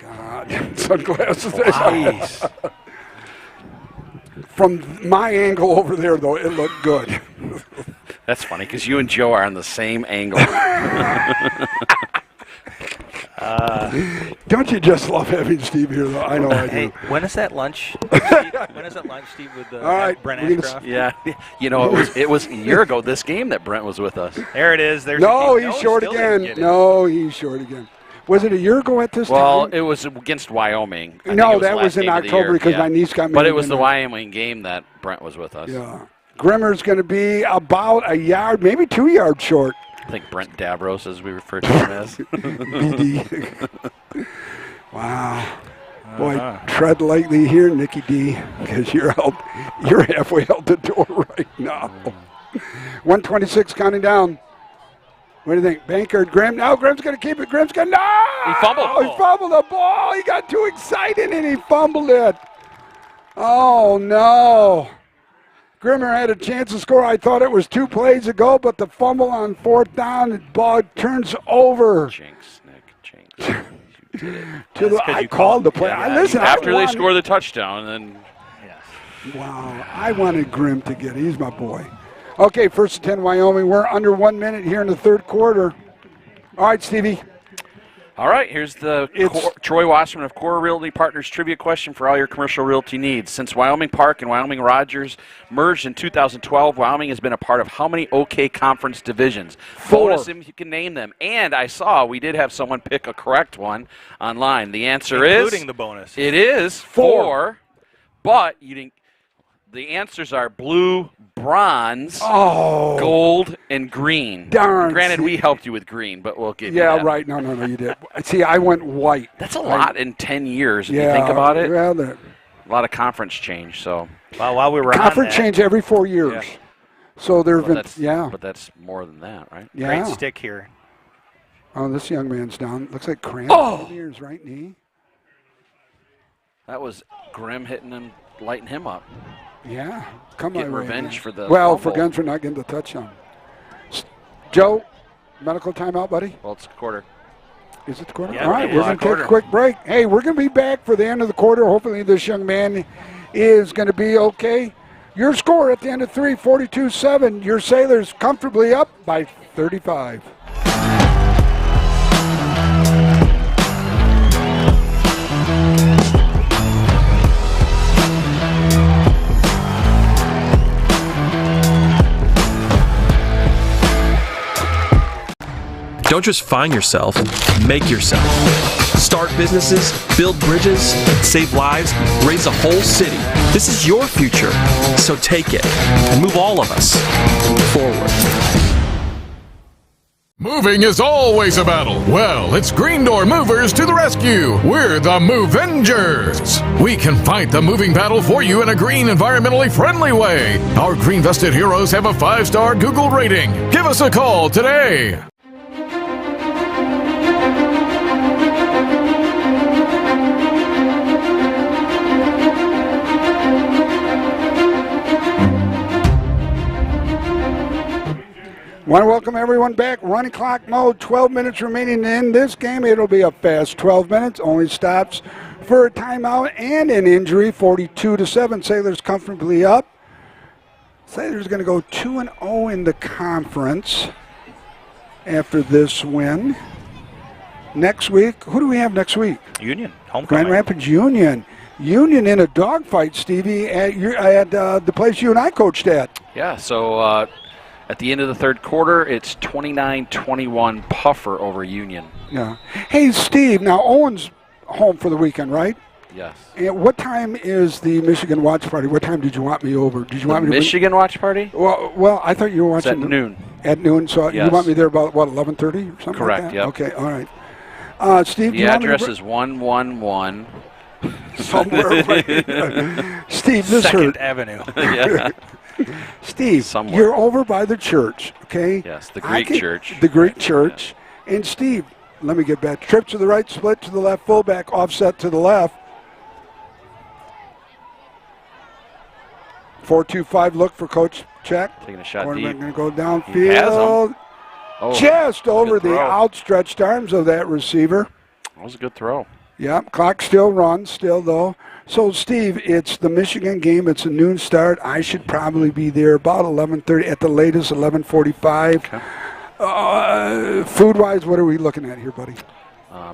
God, sunglasses. Nice. From my angle over there, though, it looked good. That's funny because you and Joe are on the same angle. Don't you just love having Steve here, though? I know I do. Hey, when is that lunch? When is that lunch, Steve, with All right, Brent we're gonna Ashcroft? Yeah. You know, it was a year ago this game that Brent was with us. There it is. There's No, the he's short still didn't again. get it. No, he's short again. Was it a year ago at this Well, time? it was against Wyoming. I think No, it was that the was last in game of the October year. because Yeah. my niece got me. But it was the in. Wyoming game that Brent was with us. Yeah. Grimmer's going to be about a yard, maybe 2 yards short. I think Brent Davros, as we refer to him as. BD. Wow. Boy, tread lightly here, Nicky D, because you're halfway out the door right now. 126 counting down. What do you think? Banker, Grim. Now Grim's going to keep it. Grim's going to. No! He fumbled. He fumbled the ball. He got too excited and he fumbled it. Oh, no. Grimmer had a chance to score. I thought it was 2 plays ago, but the fumble on 4th down, the ball turns over. Jinx, Nick, jinx. I called the play. Listen, After they score the touchdown, then. Wow, I wanted Grim to get it. He's my boy. Okay, 1st and 10 Wyoming. We're under 1 minute here in the third quarter. All right, Stevie. All right, here's the Troy Wasserman of Core Realty Partners trivia question for all your commercial realty needs. Since Wyoming Park and Wyoming Rogers merged in 2012, Wyoming has been a part of how many OK Conference divisions? 4. Bonus if you can name them. And I saw we did have someone pick a correct one online. The answer is... Including the bonus. It is 4, but you didn't... The answers are blue, bronze, gold, and green. Darn. Granted, we helped you with green, but we'll give you that. Yeah, right. No, you did. See, I went white. That's a lot in 10 years if you think about it. Well, a lot of conference change. So while we were conference on that, change every 4 years. Yeah. So there have been, But that's more than that, right? Yeah. Great stick here. Oh, this young man's down. Looks like cramp in his right knee. That was Grimm hitting him, lighting him up. Yeah, come on. Getting revenge for the for fumble. Guns for not getting the touchdown. Joe, medical timeout, buddy. Well, it's a quarter. Is it the quarter? Yeah, All right, it we're is going a to take quarter. a quick break. Hey, we're going to be back for the end of the quarter. Hopefully this young man is going to be okay. Your score at the end of 3, 42-7. Your Sailors comfortably up by 35. Don't just find yourself, make yourself. Start businesses, build bridges, save lives, raise a whole city. This is your future, so take it and move all of us forward. Moving is always a battle. Well, it's Green Door Movers to the rescue. We're the Movengers. We can fight the moving battle for you in a green, environmentally friendly way. Our green vested heroes have a 5-star Google rating. Give us a call today. Want to welcome everyone back. Running clock mode, 12 minutes remaining in this game. It'll be a fast 12 minutes. Only stops for a timeout and an injury. 42-7. Sailors comfortably up. Sailors going to go 2-0 in the conference after this win. Next week, who do we have next week? Union, homecoming. Grand Rapids Union. Union in a dogfight, Stevie, at the place you and I coached at. Yeah, so at the end of the third quarter, it's 29-21 Puffer over Union. Yeah. Hey, Steve, now Owen's home for the weekend, right? Yes. And what time is the Michigan watch party? What time did you want me over? Did you want me to Michigan watch party? Well, I thought you were watching. It's at noon. At noon, so Yes. you want me there about, 11:30 or something Correct, like that? yep. Okay, all right. Steve, do The you want me to address is 111. somewhere. Steve, this Second hurt. Avenue. Yeah. Steve, Somewhere. you're over by the church, okay? Yes, the Greek church. The Greek church. And Steve, let me get back. Trip to the right, split to the left, fullback, offset to the left. 4-2-5 look for Coach Check. Taking a shot Quarterback deep. going to go downfield. He has him. Oh, Just over good the throw. outstretched arms of that receiver. That was a good throw. Yep, clock still runs, though. So, Steve, it's the Michigan game. It's a noon start. I should probably be there about 11:30, at the latest 11:45. Okay. Food-wise, what are we looking at here, buddy?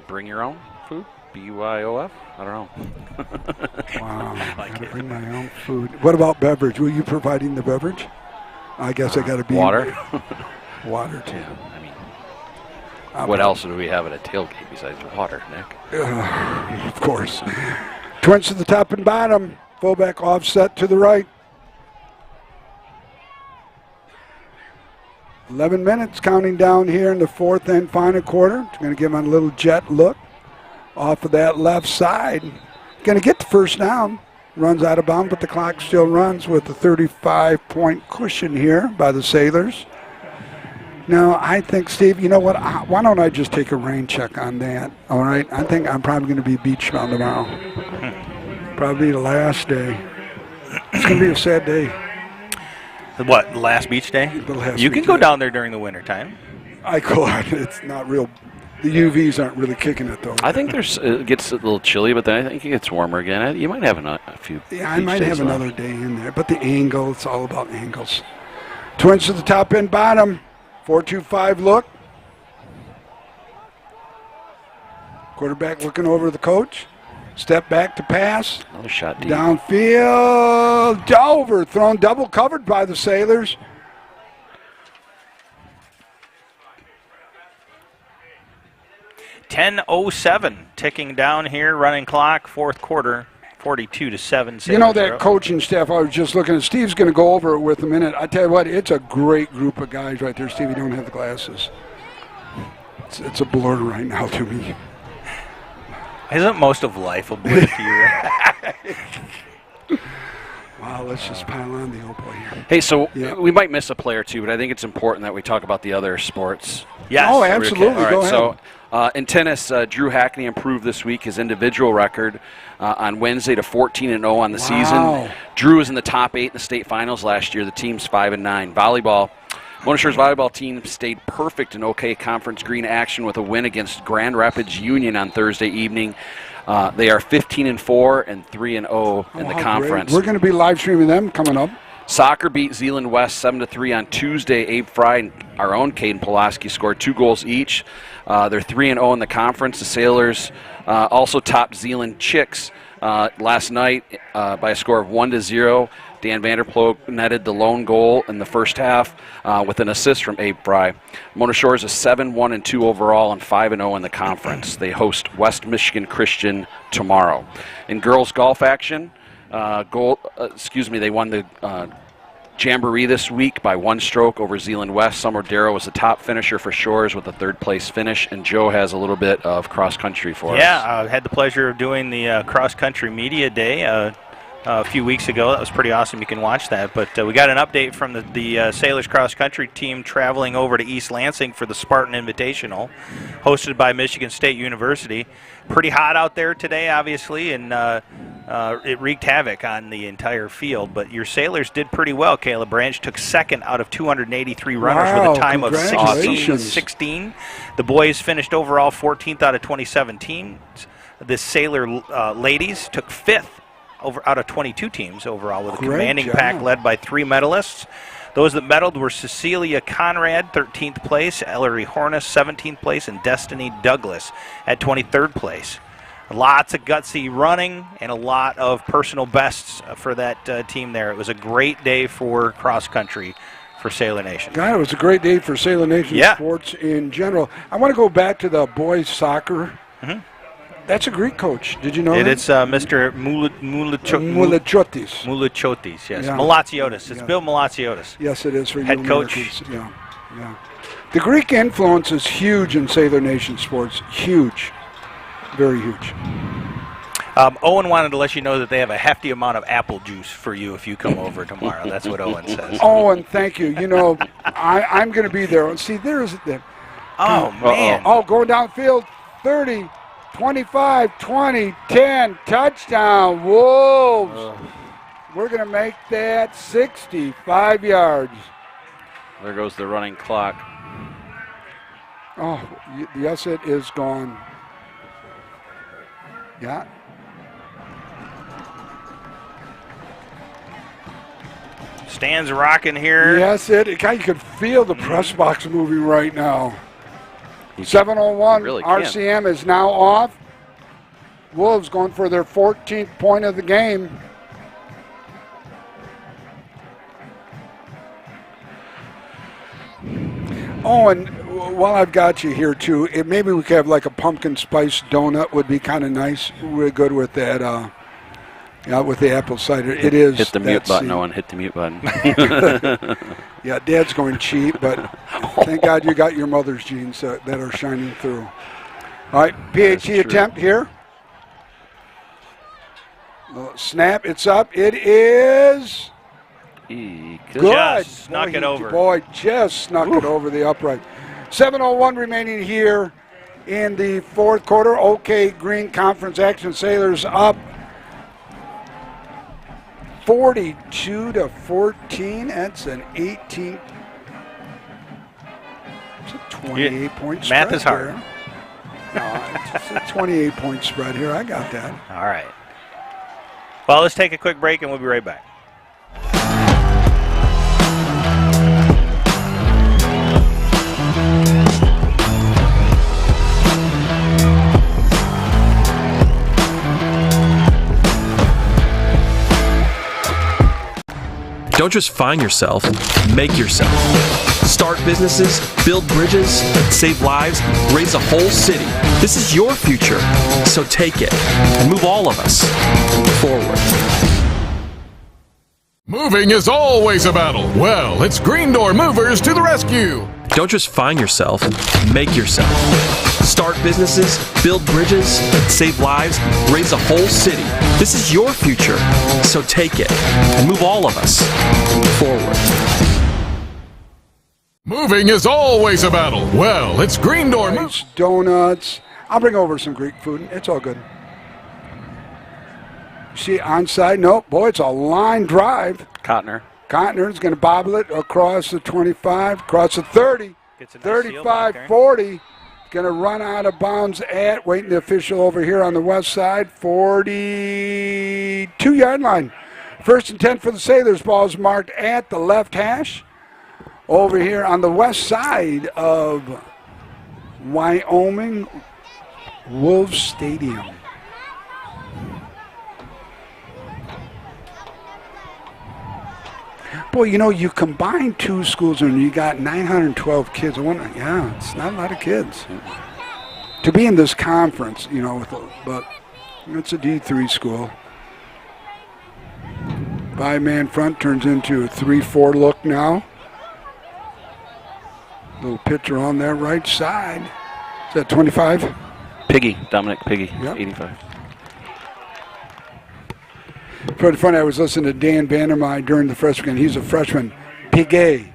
Bring your own food? BYOF? I don't know. Wow, I got to bring my own food. What about beverage? Will you providing the beverage? I guess I got to be Water? Water, too. Yeah, I mean, what else do we have at a tailgate besides water, Nick? Of course. Twins to the top and bottom. Fullback offset to the right. 11 minutes counting down here in the fourth and final quarter. It's going to give him a little jet look off of that left side. Going to get the first down. Runs out of bounds, but the clock still runs with a 35-point cushion here by the Sailors. Now, I think, Steve, you know what? Why don't I just take a rain check on that? All right? I think I'm probably going to be beachbound tomorrow. Probably the last day. It's going to be a sad day. What, last beach day? The last You can beach go day. down there during the winter time. I could. It's not real. The UVs aren't really kicking it, though. I think it gets a little chilly, but then I think it gets warmer again. You might have a few. Yeah, I beach might days have left. another day in there. But the angle, it's all about angles. Twins to the top and bottom. 4-2-5 look. Quarterback looking over the coach. Step back to pass. Another shot deep. Downfield. Overthrown. Double covered by the Sailors. .10:07 ticking down here, running clock, fourth quarter, 42-7. You know, that Sailors are up. coaching staff, I was just looking at. Steve's going to go over it with a minute. I tell you what, it's a great group of guys right there. Steve, you don't have the glasses. It's a blur right now to me. Isn't most of life a blur to you? Wow, let's just pile on the old boy here. Hey, so Yeah. we might miss a play or two, but I think it's important that we talk about the other sports. Yes. Oh, absolutely. All right, Go ahead. so in tennis, Drew Hackney improved this week his individual record on Wednesday to 14-0 on the season. Drew was in the top 8 in the state finals last year. The team's 5-9. Volleyball. Mona Shore's volleyball team stayed perfect in OK Conference Green action with a win against Grand Rapids Union on Thursday evening. They are 15-4 and 3-0 in the conference. Great. We're going to be live streaming them coming up. Soccer beat Zeeland West 7-3 on Tuesday. Abe Fry and our own Caden Pulaski scored 2 goals each. They're 3-0 in the conference. The Sailors also topped Zeeland Chicks last night by a score of 1-0. Dan Vanderploeg netted the lone goal in the first half with an assist from Abe Fry. Mona Shore is a 7-1-2 overall and 5-0 in the conference. They host West Michigan Christian tomorrow. In girls golf action, they won the Jamboree this week by 1 stroke over Zeeland West. Summer Darrow was the top finisher for Shores with a 3rd-place finish, and Joe has a little bit of cross-country for us. Yeah, I had the pleasure of doing the cross-country media day a few weeks ago. That was pretty awesome. You can watch that. But we got an update from the Sailors cross-country team traveling over to East Lansing for the Spartan Invitational, hosted by Michigan State University. Pretty hot out there today, obviously, and it wreaked havoc on the entire field. But your Sailors did pretty well. Caleb Branch took 2nd out of 283 runners with a time of 16-16. The boys finished overall 14th out of 27 teams. The Sailor ladies took 5th out of 22 teams overall with a commanding pack led by 3 medalists. Those that medaled were Cecilia Conrad, 13th place, Ellery Hornis, 17th place, and Destiny Douglas at 23rd place. Lots of gutsy running and a lot of personal bests for that team there. It was a great day for cross-country for Sailor Nation. God, it was a great day for Sailor Nation sports in general. I want to go back to the boys' soccer. Mm-hmm. That's a Greek coach. Did you know that? It's Mr. Mulachotis. Mulachotis, yes. Yeah. Malaziotis. It's Bill Malaziotis. Yes, it is for head you coach. Americans. Yeah. The Greek influence is huge in Sailor Nation sports. Huge. Very huge. Owen wanted to let you know that they have a hefty amount of apple juice for you if you come over tomorrow. That's what Owen says. Owen, thank you. You know, I'm going to be there. See, there's the. Oh, man. Oh, going downfield. 30. 25, 20, 10, touchdown, Wolves. We're going to make that 65 yards. There goes the running clock. Oh, yes, it is gone. Yeah. Stands rocking here. Yes, you could feel the press box moving right now. 7:01, really RCM is now off. Wolves going for their 14th point of the game. Oh, and while I've got you here, too, maybe we could have like a pumpkin spice donut would be kind of nice. We're good with that, with the apple cider. It is. Hit the mute button, Owen. Hit the mute button. Yeah, Dad's going cheap, but thank God you got your mother's genes that are shining through. All right, PAT attempt here. Snap, it's up. It is good. Just snuck it over. Boy, just snuck it over the upright. 7:01 remaining here in the 4th quarter. OK Green Conference action. Sailors up 42-14. That's an 18. It's a 28-point spread. Math is hard. No, it's a 28-point spread here. I got that. All right. Well, let's take a quick break and we'll be right back. Don't just find yourself, make yourself. Start businesses, build bridges, save lives, raise a whole city. This is your future, so take it and move all of us forward. Moving is always a battle. Well, it's Green Door Movers to the rescue. Don't just find yourself, make yourself. Start businesses, build bridges, save lives, raise a whole city. This is your future, so take it and move all of us forward. Moving is always a battle. Well, it's Green Door. Nice donuts. I'll bring over some Greek food. It's all good. See, onside. Nope. Boy, it's a line drive. Cotner's going to bobble it across the 25, across the 30. 35-40. Going to run out of bounds at, waiting the official over here on the west side, 42-yard line. 1st and 10 for the Sailors. Ball is marked at the left hash. Over here on the west side of Wyoming Wolves Stadium. Boy, you know, you combine two schools and you got 912 kids. Yeah, it's not a lot of kids to be in this conference, you know, but it's a D3 school. 5-man front turns into a 3-4 look now. Little pitcher on that right side. Is that 25? Dominic Piggy, yep. 85. Pretty funny, I was listening to Dan Vandermeer during the freshman. He's a freshman. Piguet,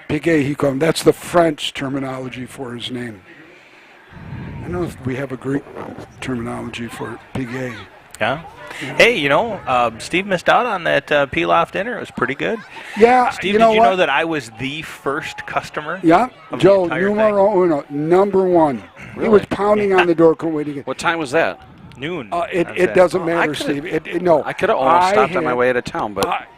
he called him. That's the French terminology for his name. I don't know if we have a Greek terminology for Piguet. Yeah. Hey, you know, Steve missed out on that Pilaf dinner. It was pretty good. Yeah. Steve, did you know that I was the first customer? Yeah. Joe, numero uno, number one. Really? He was pounding on the door, couldn't wait to get. What time was that? Noon. It doesn't matter, Steve. No. I could have almost stopped on my way out of town, but.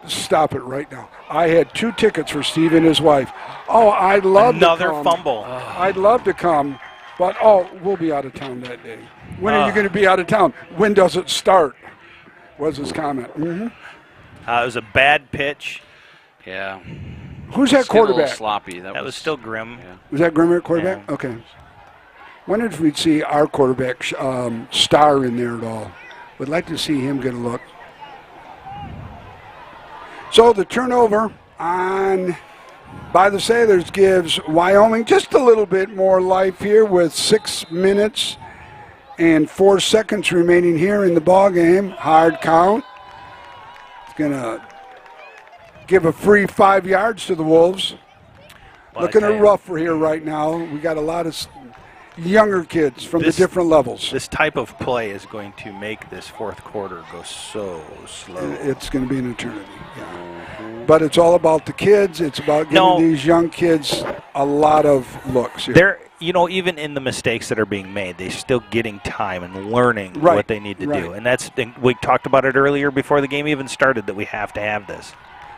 Stop it right now. I had 2 tickets for Steve and his wife. Oh, I'd love to come. Another fumble. I'd love to come, but, we'll be out of town that day. When are you going to be out of town? When does it start? Was his comment. Mm-hmm. It was a bad pitch. Yeah. Who's that quarterback? A little sloppy. That was still Grimm. Yeah. Was that Grimm at quarterback? Yeah. Okay. Wondered if we'd see our quarterback star in there at all. Would like to see him get a look. So the turnover by the Sailors gives Wyoming just a little bit more life here with 6 minutes and 4 seconds remaining here in the ball game. Hard count. It's going to give a free 5 yards to the Wolves. Looking at rough for here right now. We got a lot of younger kids from the different levels. This type of play is going to make this fourth quarter go so slow. It's going to be an eternity. Yeah. But it's all about the kids. It's about giving these young kids a lot of looks here. They're, even in the mistakes that are being made, they're still getting time and learning what they need to do. And we talked about it earlier before the game even started that we have to have this.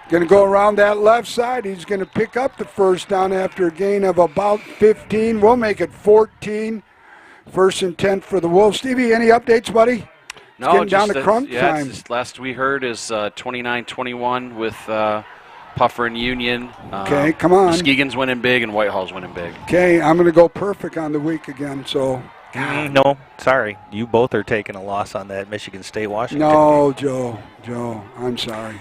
Going to go around that left side. He's going to pick up the first down after a gain of about 15. We'll make it 14. 1st and 10 for the Wolves. Stevie, any updates, buddy? No, getting down to crunch time. Last we heard is 29-21 with Puffer and Union. Okay, come on. Muskegon's winning big and Whitehall's winning big. Okay, I'm going to go perfect on the week again, so. No, sorry. You both are taking a loss on that Michigan State-Washington game. Joe, I'm sorry.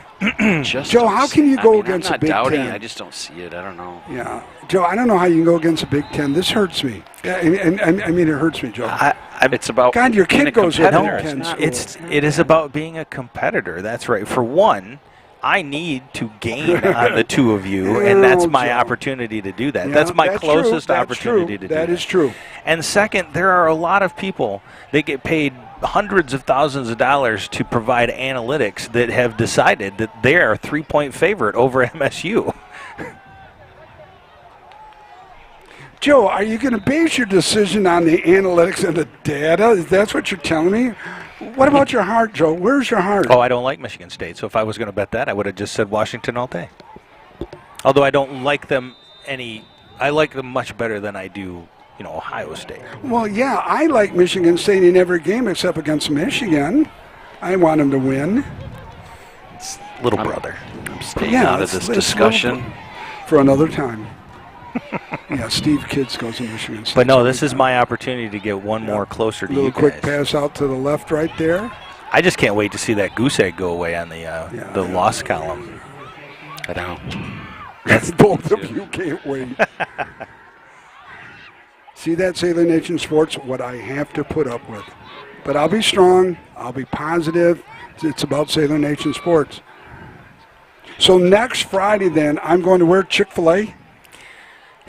Joe, how can you go against a Big Ten? I just don't see it. I don't know. Yeah. Joe, I don't know how you can go against a Big Ten. This hurts me. Yeah, and I mean, it hurts me, Joe. It's about God, your kid goes to Big Ten school. It is about being a competitor. That's right. For one, I need to gain on the two of you, and that's my opportunity to do that. Yeah, that's my closest opportunity to do that. That is true. And second, there are a lot of people that get paid hundreds of thousands of dollars to provide analytics that have decided that they are a 3-point favorite over MSU. Joe, are you going to base your decision on the analytics and the data? That's what you're telling me? What about your heart, Joe? Where's your heart? Oh, I don't like Michigan State, so if I was going to bet that, I would have just said Washington all day. Although I don't like them I like them much better than I do, Ohio State. Well, yeah, I like Michigan State in every game except against Michigan. I want them to win. It's little brother. I'm staying out of this discussion. For another time. Yeah, Steve Kidds goes to Michigan State. But no, this is my opportunity to get one more closer to you guys. Little quick pass out to the left right there. I just can't wait to see that goose egg go away on the loss column. I know. Both of you can't wait. See that, Sailor Nation Sports? What I have to put up with. But I'll be strong. I'll be positive. It's about Sailor Nation Sports. So next Friday, then, I'm going to wear Chick-fil-A.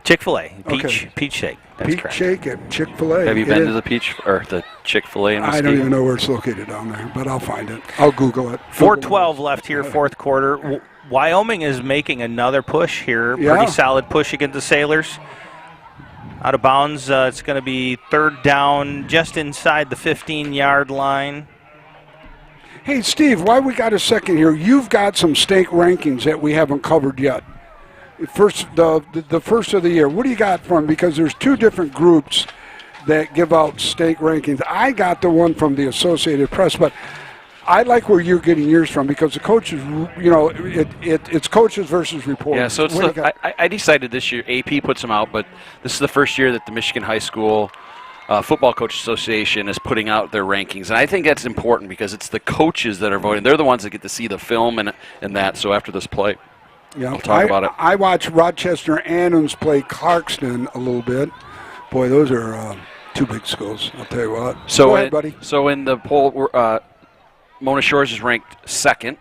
Chick-fil-A, Okay. peach shake. That's Peach correct. shake at Chick-fil-A. Have you been to the the Chick-fil-A in I Muskegon? don't even know where it's located down there, but I'll find it. I'll Google it. 4:12 left here, fourth quarter. Wyoming is making another push here, Yeah. pretty solid push against the Sailors. Out of bounds, it's going to be third down just inside the 15-yard line. Hey, Steve, while we got a second here, you've got some state rankings that we haven't covered yet. First, the first of the year. What do you got for them? Because there's two different groups that give out state rankings. I got the one from the Associated Press, but I like where you're getting yours from because the coaches, it's coaches versus reporters. Yeah, so I decided this year, AP puts them out, but this is the first year that the Michigan High School Football Coach Association is putting out their rankings. And I think that's important because it's the coaches that are voting. They're the ones that get to see the film and that. So after this play, we'll talk about it. I watched Rochester Annans play Clarkston a little bit. Boy, those are two big schools, I'll tell you what. So Go ahead, buddy. So in the poll, Mona Shores is ranked second.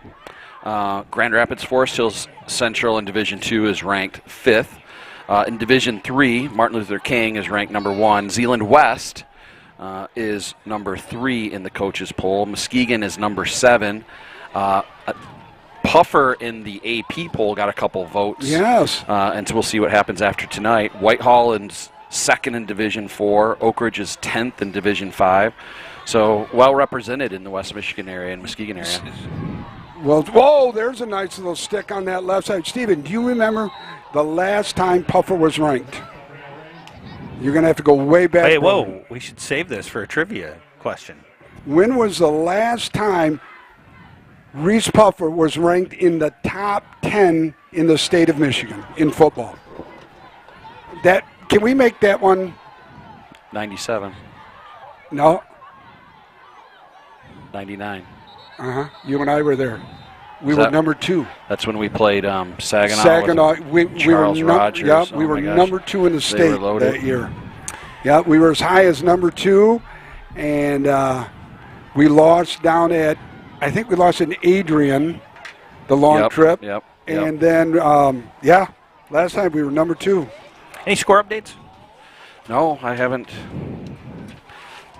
Grand Rapids Forest Hills Central in Division II is ranked fifth. In Division III, Martin Luther King is ranked number 1. Zeeland West is number 3 in the coaches poll. Muskegon is number 7. Puffer in the AP poll got a couple votes. Yes. And so we'll see what happens after tonight. Whitehall is second in Division IV. Oak Ridge is 10th in Division V. So well represented in the West Michigan area and Muskegon area. Well, whoa, there's a nice little stick on that left side. Steven, do you remember the last time Puffer was ranked? You're going to have to go way back. Hey, whoa, we should save this for a trivia question. When was the last time Reese Puffer was ranked in the top 10 in the state of Michigan in football? Can we make that one? 97. No. 99. You and I were there. We were number 2. That's when we played Saginaw. Saginaw. Charles Rogers. Yeah, Oh we were my gosh. number 2 in the They state were loaded. that year. Yeah, we were as high as number 2, and we lost down at, I think we lost in Adrian, the long trip. Yep. And then, last time we were number 2. Any score updates? No, I haven't.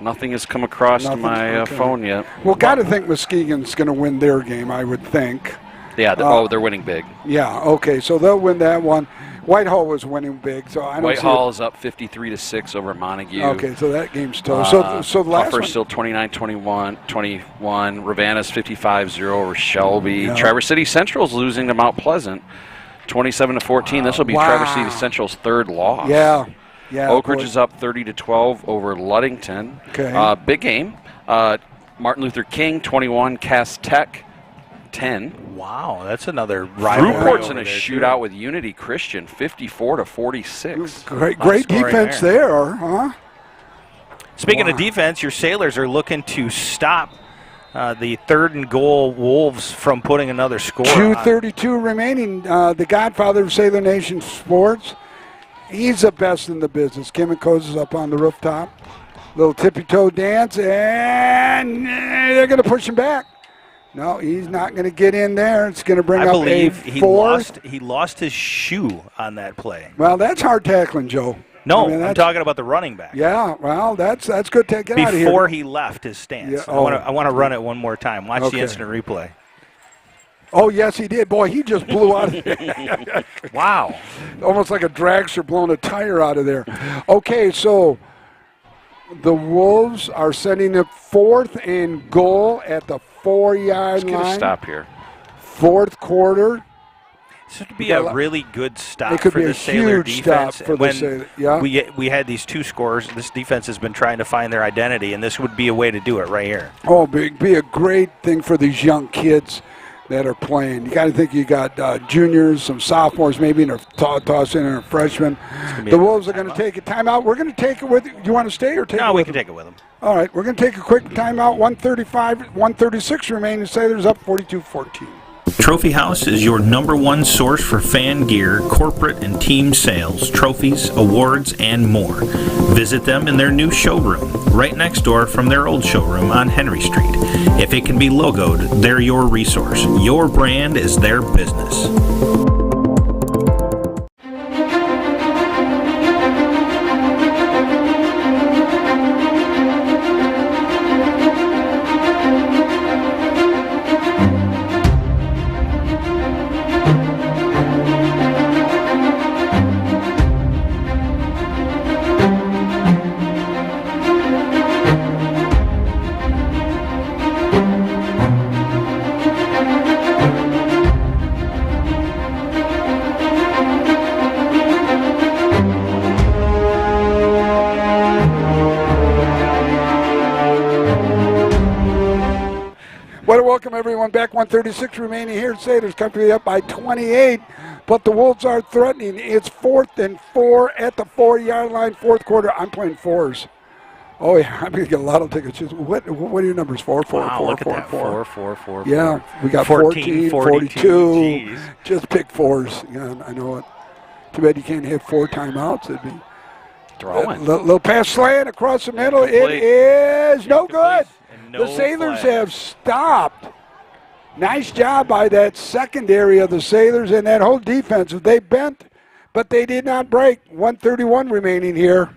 Nothing has come across my phone yet. Well, got to think Muskegon's going to win their game, I would think. Yeah, they're winning big. Yeah, okay, so they'll win that one. Whitehall was winning big, so I don't Whitehall is up 53-6 over Montague. Okay, so that game's tough. So the last Puffer's one, still 29-21. Ravenna's 55-0 over Shelby. Yeah. Traverse City Central's losing to Mount Pleasant, 27-14. This will be Traverse City Central's third loss. Yeah. Oak Ridge is up 30-12 over Ludington. Okay. Big game. Martin Luther King 21, Cass Tech 10. Wow, that's another rivalry. Fruitport's in over a there, shootout too. with Unity Christian, 54-46. Great defense there, huh? Speaking of defense, your Sailors are looking to stop the 3rd and goal Wolves from putting another score on. 2:32 remaining. The godfather of Sailor Nation Sports. He's the best in the business. Kim is up on the rooftop. Little tippy-toe dance, and they're going to push him back. No, he's not going to get in there. It's going to bring up a believe fourth. he lost his shoe on that play. Well, that's hard tackling, Joe. No, I mean, I'm talking about the running back. Yeah, well, that's good. Get out of here. Before he left his stance. Yeah, I want to run it one more time. Watch the instant replay. Oh, yes, he did. Boy, he just blew out of there. Wow. Almost like a dragster blowing a tire out of there. Okay, so the Wolves are setting up 4th and goal at the 4-yard line. Let's get a stop here. 4th quarter. This would be a really good stop It could for be the a Sailor huge defense. stop for the when Sailor, yeah. we had these 2 scores, this defense has been trying to find their identity, and this would be a way to do it right here. Oh, be a great thing for these young kids that are playing. You got to think you got juniors, some sophomores, maybe, and a toss in and a freshman. The Wolves are going to take a timeout. We're going to take it with you. You want to stay or take it with No, we them? can take it with them. All right, we're going to take a quick timeout. 1:36 remaining. Sailors up 42-14. Trophy House is your #1 source for fan gear, corporate and team sales, trophies, awards, and more. Visit them in their new showroom, right next door from their old showroom on Henry Street. If it can be logoed, they're your resource. Your brand is their business. Welcome everyone back. 136 remaining here. Sailors Country up by 28, but the Wolves are threatening. It's 4th and 4 at the 4-yard line. Fourth quarter. I'm playing fours. Oh yeah, I'm gonna get a lot of tickets. What are your numbers? 4, 4, wow, 4, look 4, at that. 4. 4, 4, 4. Yeah, we got 14, 42. Jeez. Just pick fours. Yeah, I know it. Too bad you can't hit 4 timeouts. It'd be throwing. Little pass slant across the middle. It is no good. No the Sailors flag. have stopped. Nice job by that secondary of the Sailors and that whole defense. They bent, but they did not break. 1:31 remaining here.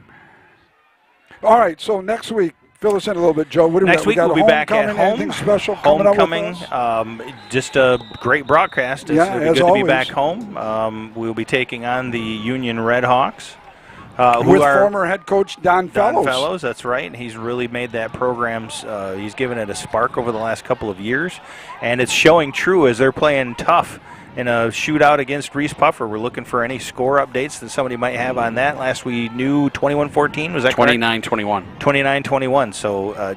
All right, so next week, fill us in a little bit, Joe. What do Next we week got? we'll be back at home. Anything special coming Homecoming, up with us? just a great broadcast. It's Yeah, good as to always. be back home. We'll be taking on the Union Red Hawks. With former head coach Don Fellows. That's right. He's really made that program, he's given it a spark over the last couple of years. And it's showing true as they're playing tough in a shootout against Reese Puffer. We're looking for any score updates that somebody might have on that. Last we knew 21-14, was that 29-21. 29-21. So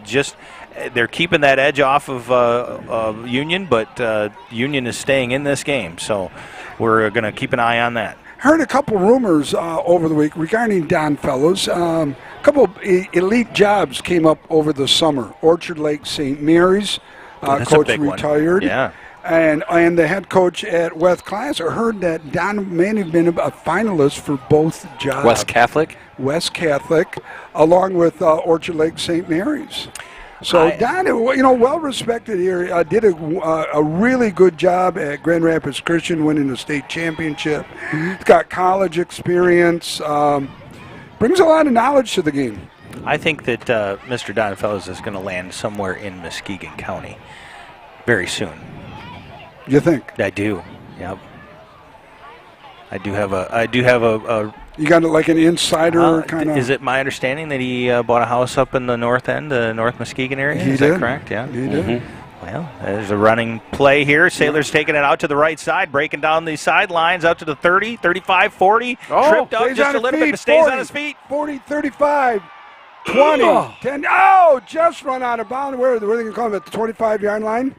they're keeping that edge off of Union, but Union is staying in this game. So we're going to keep an eye on that. Heard a couple rumors over the week regarding Don Fellows. A couple of elite jobs came up over the summer. Orchard Lake St. Mary's coach retired. Yeah. And the head coach at West Class. I heard that Don may have been a finalist for both jobs. West Catholic, along with Orchard Lake St. Mary's. So Don, well respected here, did a really good job at Grand Rapids Christian, winning the state championship. He's got college experience, brings a lot of knowledge to the game. I think that Mr. Don Fellows is going to land somewhere in Muskegon County very soon. You think? I do. Yep. I do have a. You got like an insider kind of. Is it my understanding that he bought a house up in the north end, the North Muskegon area? Is that correct? Yeah. He did. Well, there's a running play here. Sailors taking it out to the right side, breaking down the sidelines out to the 30, 35, 40. Tripped up just a little bit, but stays on his feet. 40, 35, 20, 10. Oh, just run out of bounds. Where are they going to call him at the 25-yard line?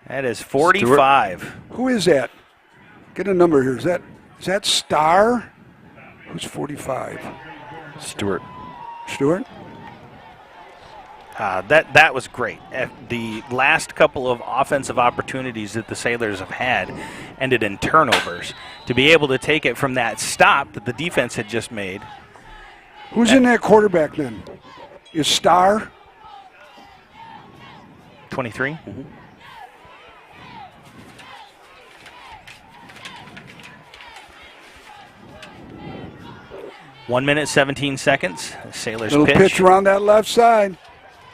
That is 45. Stewart. Who is that? Get a number here. Is that Star? Who's 45? Stewart. That was great. The last couple of offensive opportunities that the Sailors have had ended in turnovers. To be able to take it from that stop that the defense had just made. Who's in that quarterback then? Is Star? 23. Mm-hmm. 1 minute, 17 seconds. Sailors little pitch around that left side.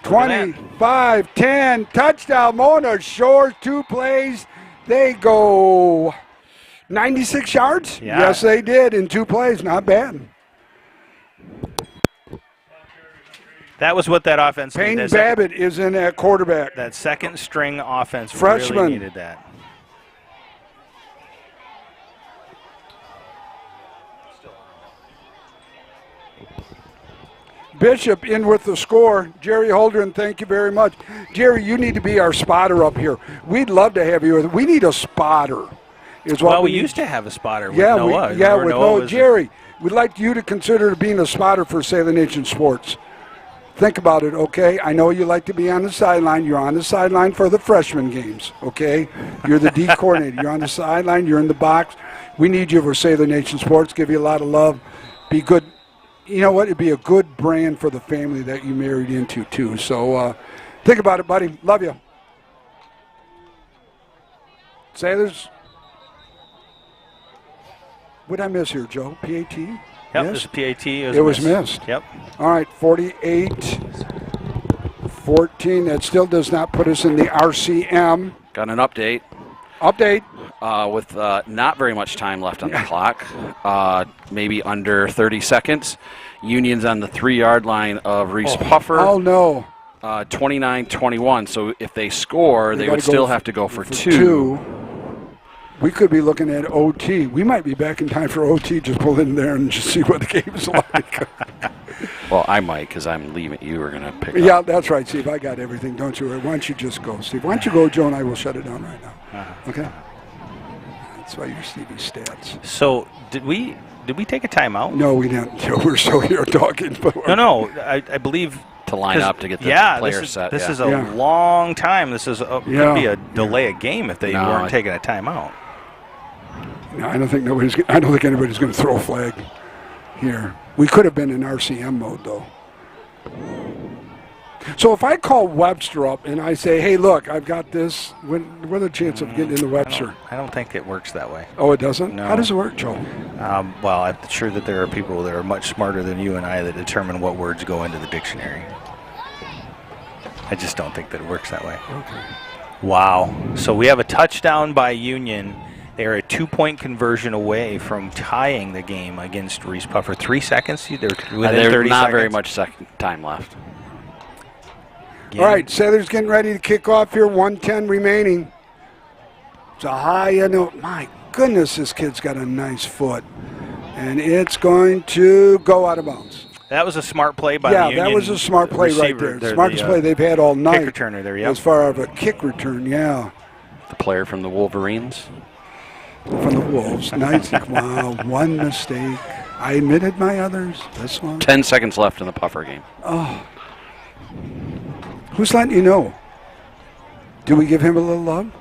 25, 10, touchdown. Mona Shores, 2 plays. They go 96 yards? Yeah. Yes, they did in 2 plays. Not bad. That was what that offense Payne needed. Babbitt is in that quarterback. That second string offense Freshman. really needed that. Bishop in with the score. Jerry Holdren, thank you very much. Jerry, you need to be our spotter up here. We'd love to have you. We need a spotter. We used to have a spotter with Noah. with Noah. Jerry, we'd like you to consider being a spotter for Sailor Nation Sports think about it, okay? I know you like to be on the sideline. You're on the sideline for the freshman games, okay? You're the D coordinator. You're on the sideline. You're in the box. We need you for Sailor Nation Sports. Give you a lot of love. Be good. You know what? It'd be a good brand for the family that you married into, too. So think about it, buddy. Love you. Sailors. What did I miss here, Joe? PAT? Yep, yes? it was PAT. It was missed. Yep. All right, 48-14. That still does not put us in the RCM. Got an update. With not very much time left on the clock, maybe under 30 seconds. Union's on the 3-yard line of Reese Puffer. Oh, no. 29-21. So if they score, they would still have to go for two. We could be looking at OT. We might be back in time for OT. Just pull in there and just see what the game's like. Well, I might, because I'm leaving. You were going to pick up. Yeah, that's right, Steve. I got everything. Don't you worry. Why don't you just go, Steve? Why don't you go, Joe, and I will shut it down right now. Okay? That's why you're Stevie's stats. So did we take a timeout? No, we didn't, Joe. We're still here talking. But No. I believe to line up to get the player set. This is a long time. This is could be a delay of game if they weren't taking a timeout. No, I don't think anybody's going to throw a flag here. We could have been in RCM mode, though. So if I call Webster up and I say, hey, look, I've got this, what are the chances of getting into Webster? I don't think it works that way. Oh, it doesn't? No. How does it work, Joe? Well, I'm sure that there are people that are much smarter than you and I that determine what words go into the dictionary. I just don't think that it works that way. Okay. Wow. So we have a touchdown by Union. They are a 2-point conversion away from tying the game against Reese Puffer. 3 seconds? They're within 30 not seconds. very much time left. All right, Sailors getting ready to kick off here. 1:10 remaining. It's a high end. My goodness, this kid's got a nice foot. And it's going to go out of bounds. That was a smart play by the Union. Yeah, that was a smart play receiver. right there. Smartest play they've had all night. Kick returner there, as far as a kick return, yeah. The player from the Wolverines. From the Wolves. Nice. Wow, one mistake. I admitted my others. This one. 10 seconds left in the Puffer game. Oh. Who's letting you know? Do we give him a little love?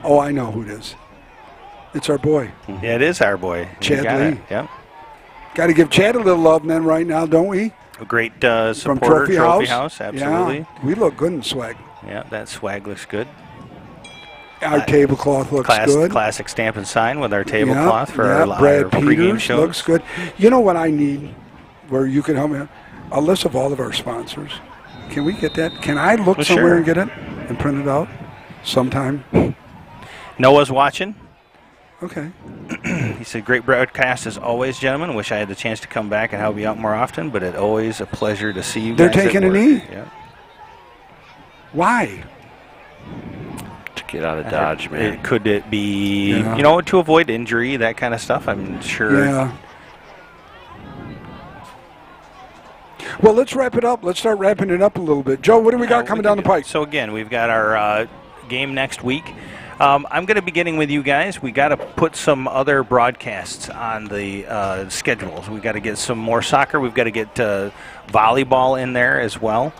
Oh, I know who it is. It's our boy. Yeah, it is our boy. Chad Lee. Yep. Got to give Chad a little love then right now, don't we? A great supporter, from Trophy House, absolutely. Yeah, we look good in swag. Yeah, that swag looks good. Our tablecloth looks good. Classic stamp and sign with our tablecloth for our Brad pregame Peters shows. looks good. You know what I need, where you can help me out? A list of all of our sponsors. Can we get that? Can I look somewhere and get it and print it out sometime? Noah's watching. Okay. He said, great broadcast as always, gentlemen. Wish I had the chance to come back and help you out more often, but it's always a pleasure to see you They're guys at taking a work. knee? Yeah. Why? To get out of Dodge, man. Could it be, to avoid injury, that kind of stuff? I'm sure. Yeah. Well, let's wrap it up. Let's start wrapping it up a little bit. Joe, what do we got coming down the pike? So, again, we've got our game next week. I'm going to be getting with you guys. We got to put some other broadcasts on the schedules. We've got to get some more soccer. We've got to get volleyball in there as well.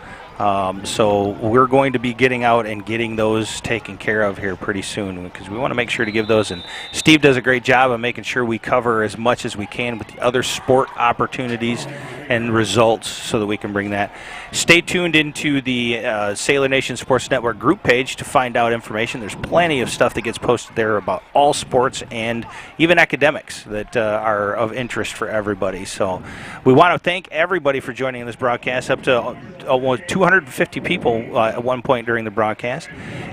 So we're going to be getting out and getting those taken care of here pretty soon because we want to make sure to give those. And Steve does a great job of making sure we cover as much as we can with the other sport opportunities and results so that we can bring that. Stay tuned into the Sailor Nation Sports Network group page to find out information. There's plenty of stuff that gets posted there about all sports and even academics that are of interest for everybody. So we want to thank everybody for joining this broadcast, up to almost 250 people at one point during the broadcast.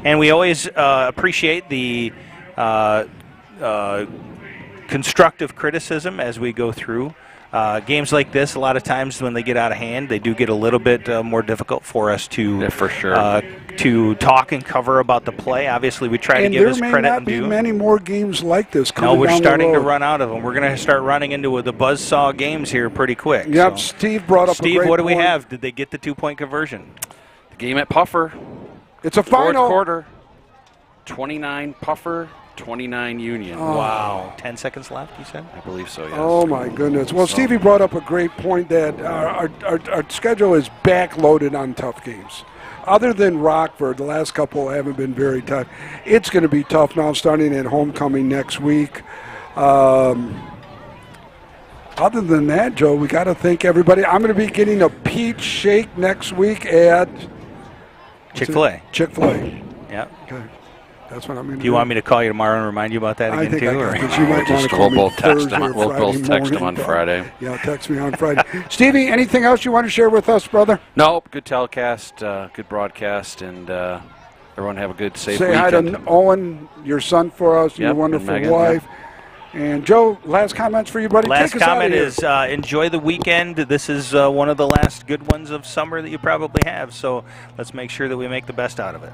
And we always appreciate the constructive criticism as we go through. Games like this, a lot of times when they get out of hand, they do get a little bit more difficult for us to for sure. To talk and cover about the play. Obviously, we try to give us credit and due. There may not be many more games like this coming No, we're down starting the to road. run out of them. We're going to start running into the buzzsaw games here pretty quick. Yep, so. Steve brought up a Steve, great what do we point. have? Did they get the 2-point conversion? The game at Puffer. It's a final. Fourth quarter. 29 Puffer, 29 Union. Wow. 10 seconds left, you said? I believe so, yes. Oh, my goodness. Well, Stevie brought up a great point that our schedule is backloaded on tough games. Other than Rockford, the last couple haven't been very tough. It's going to be tough now starting at homecoming next week. Other than that, Joe, we got to thank everybody. I'm going to be getting a peach shake next week at Chick-fil-A. Chick-fil-A. Yeah. Okay. That's what I'm going to do. Do you want me to call you tomorrow and remind you about that again, think too? I think you might want to call We'll me both text Thursday him. or We'll both Friday text him on morning. Friday. Yeah, text me on Friday. Stevie, anything else you want to share with us, brother? Nope. Good telecast, good broadcast, and everyone have a good, safe Say weekend. hi to Owen, your son, for us, and your Yep, and wonderful Megan, wife. And Joe, last comments for you, buddy. Last Take us out of comment here. is enjoy the weekend. This is one of the last good ones of summer that you probably have, so let's make sure that we make the best out of it.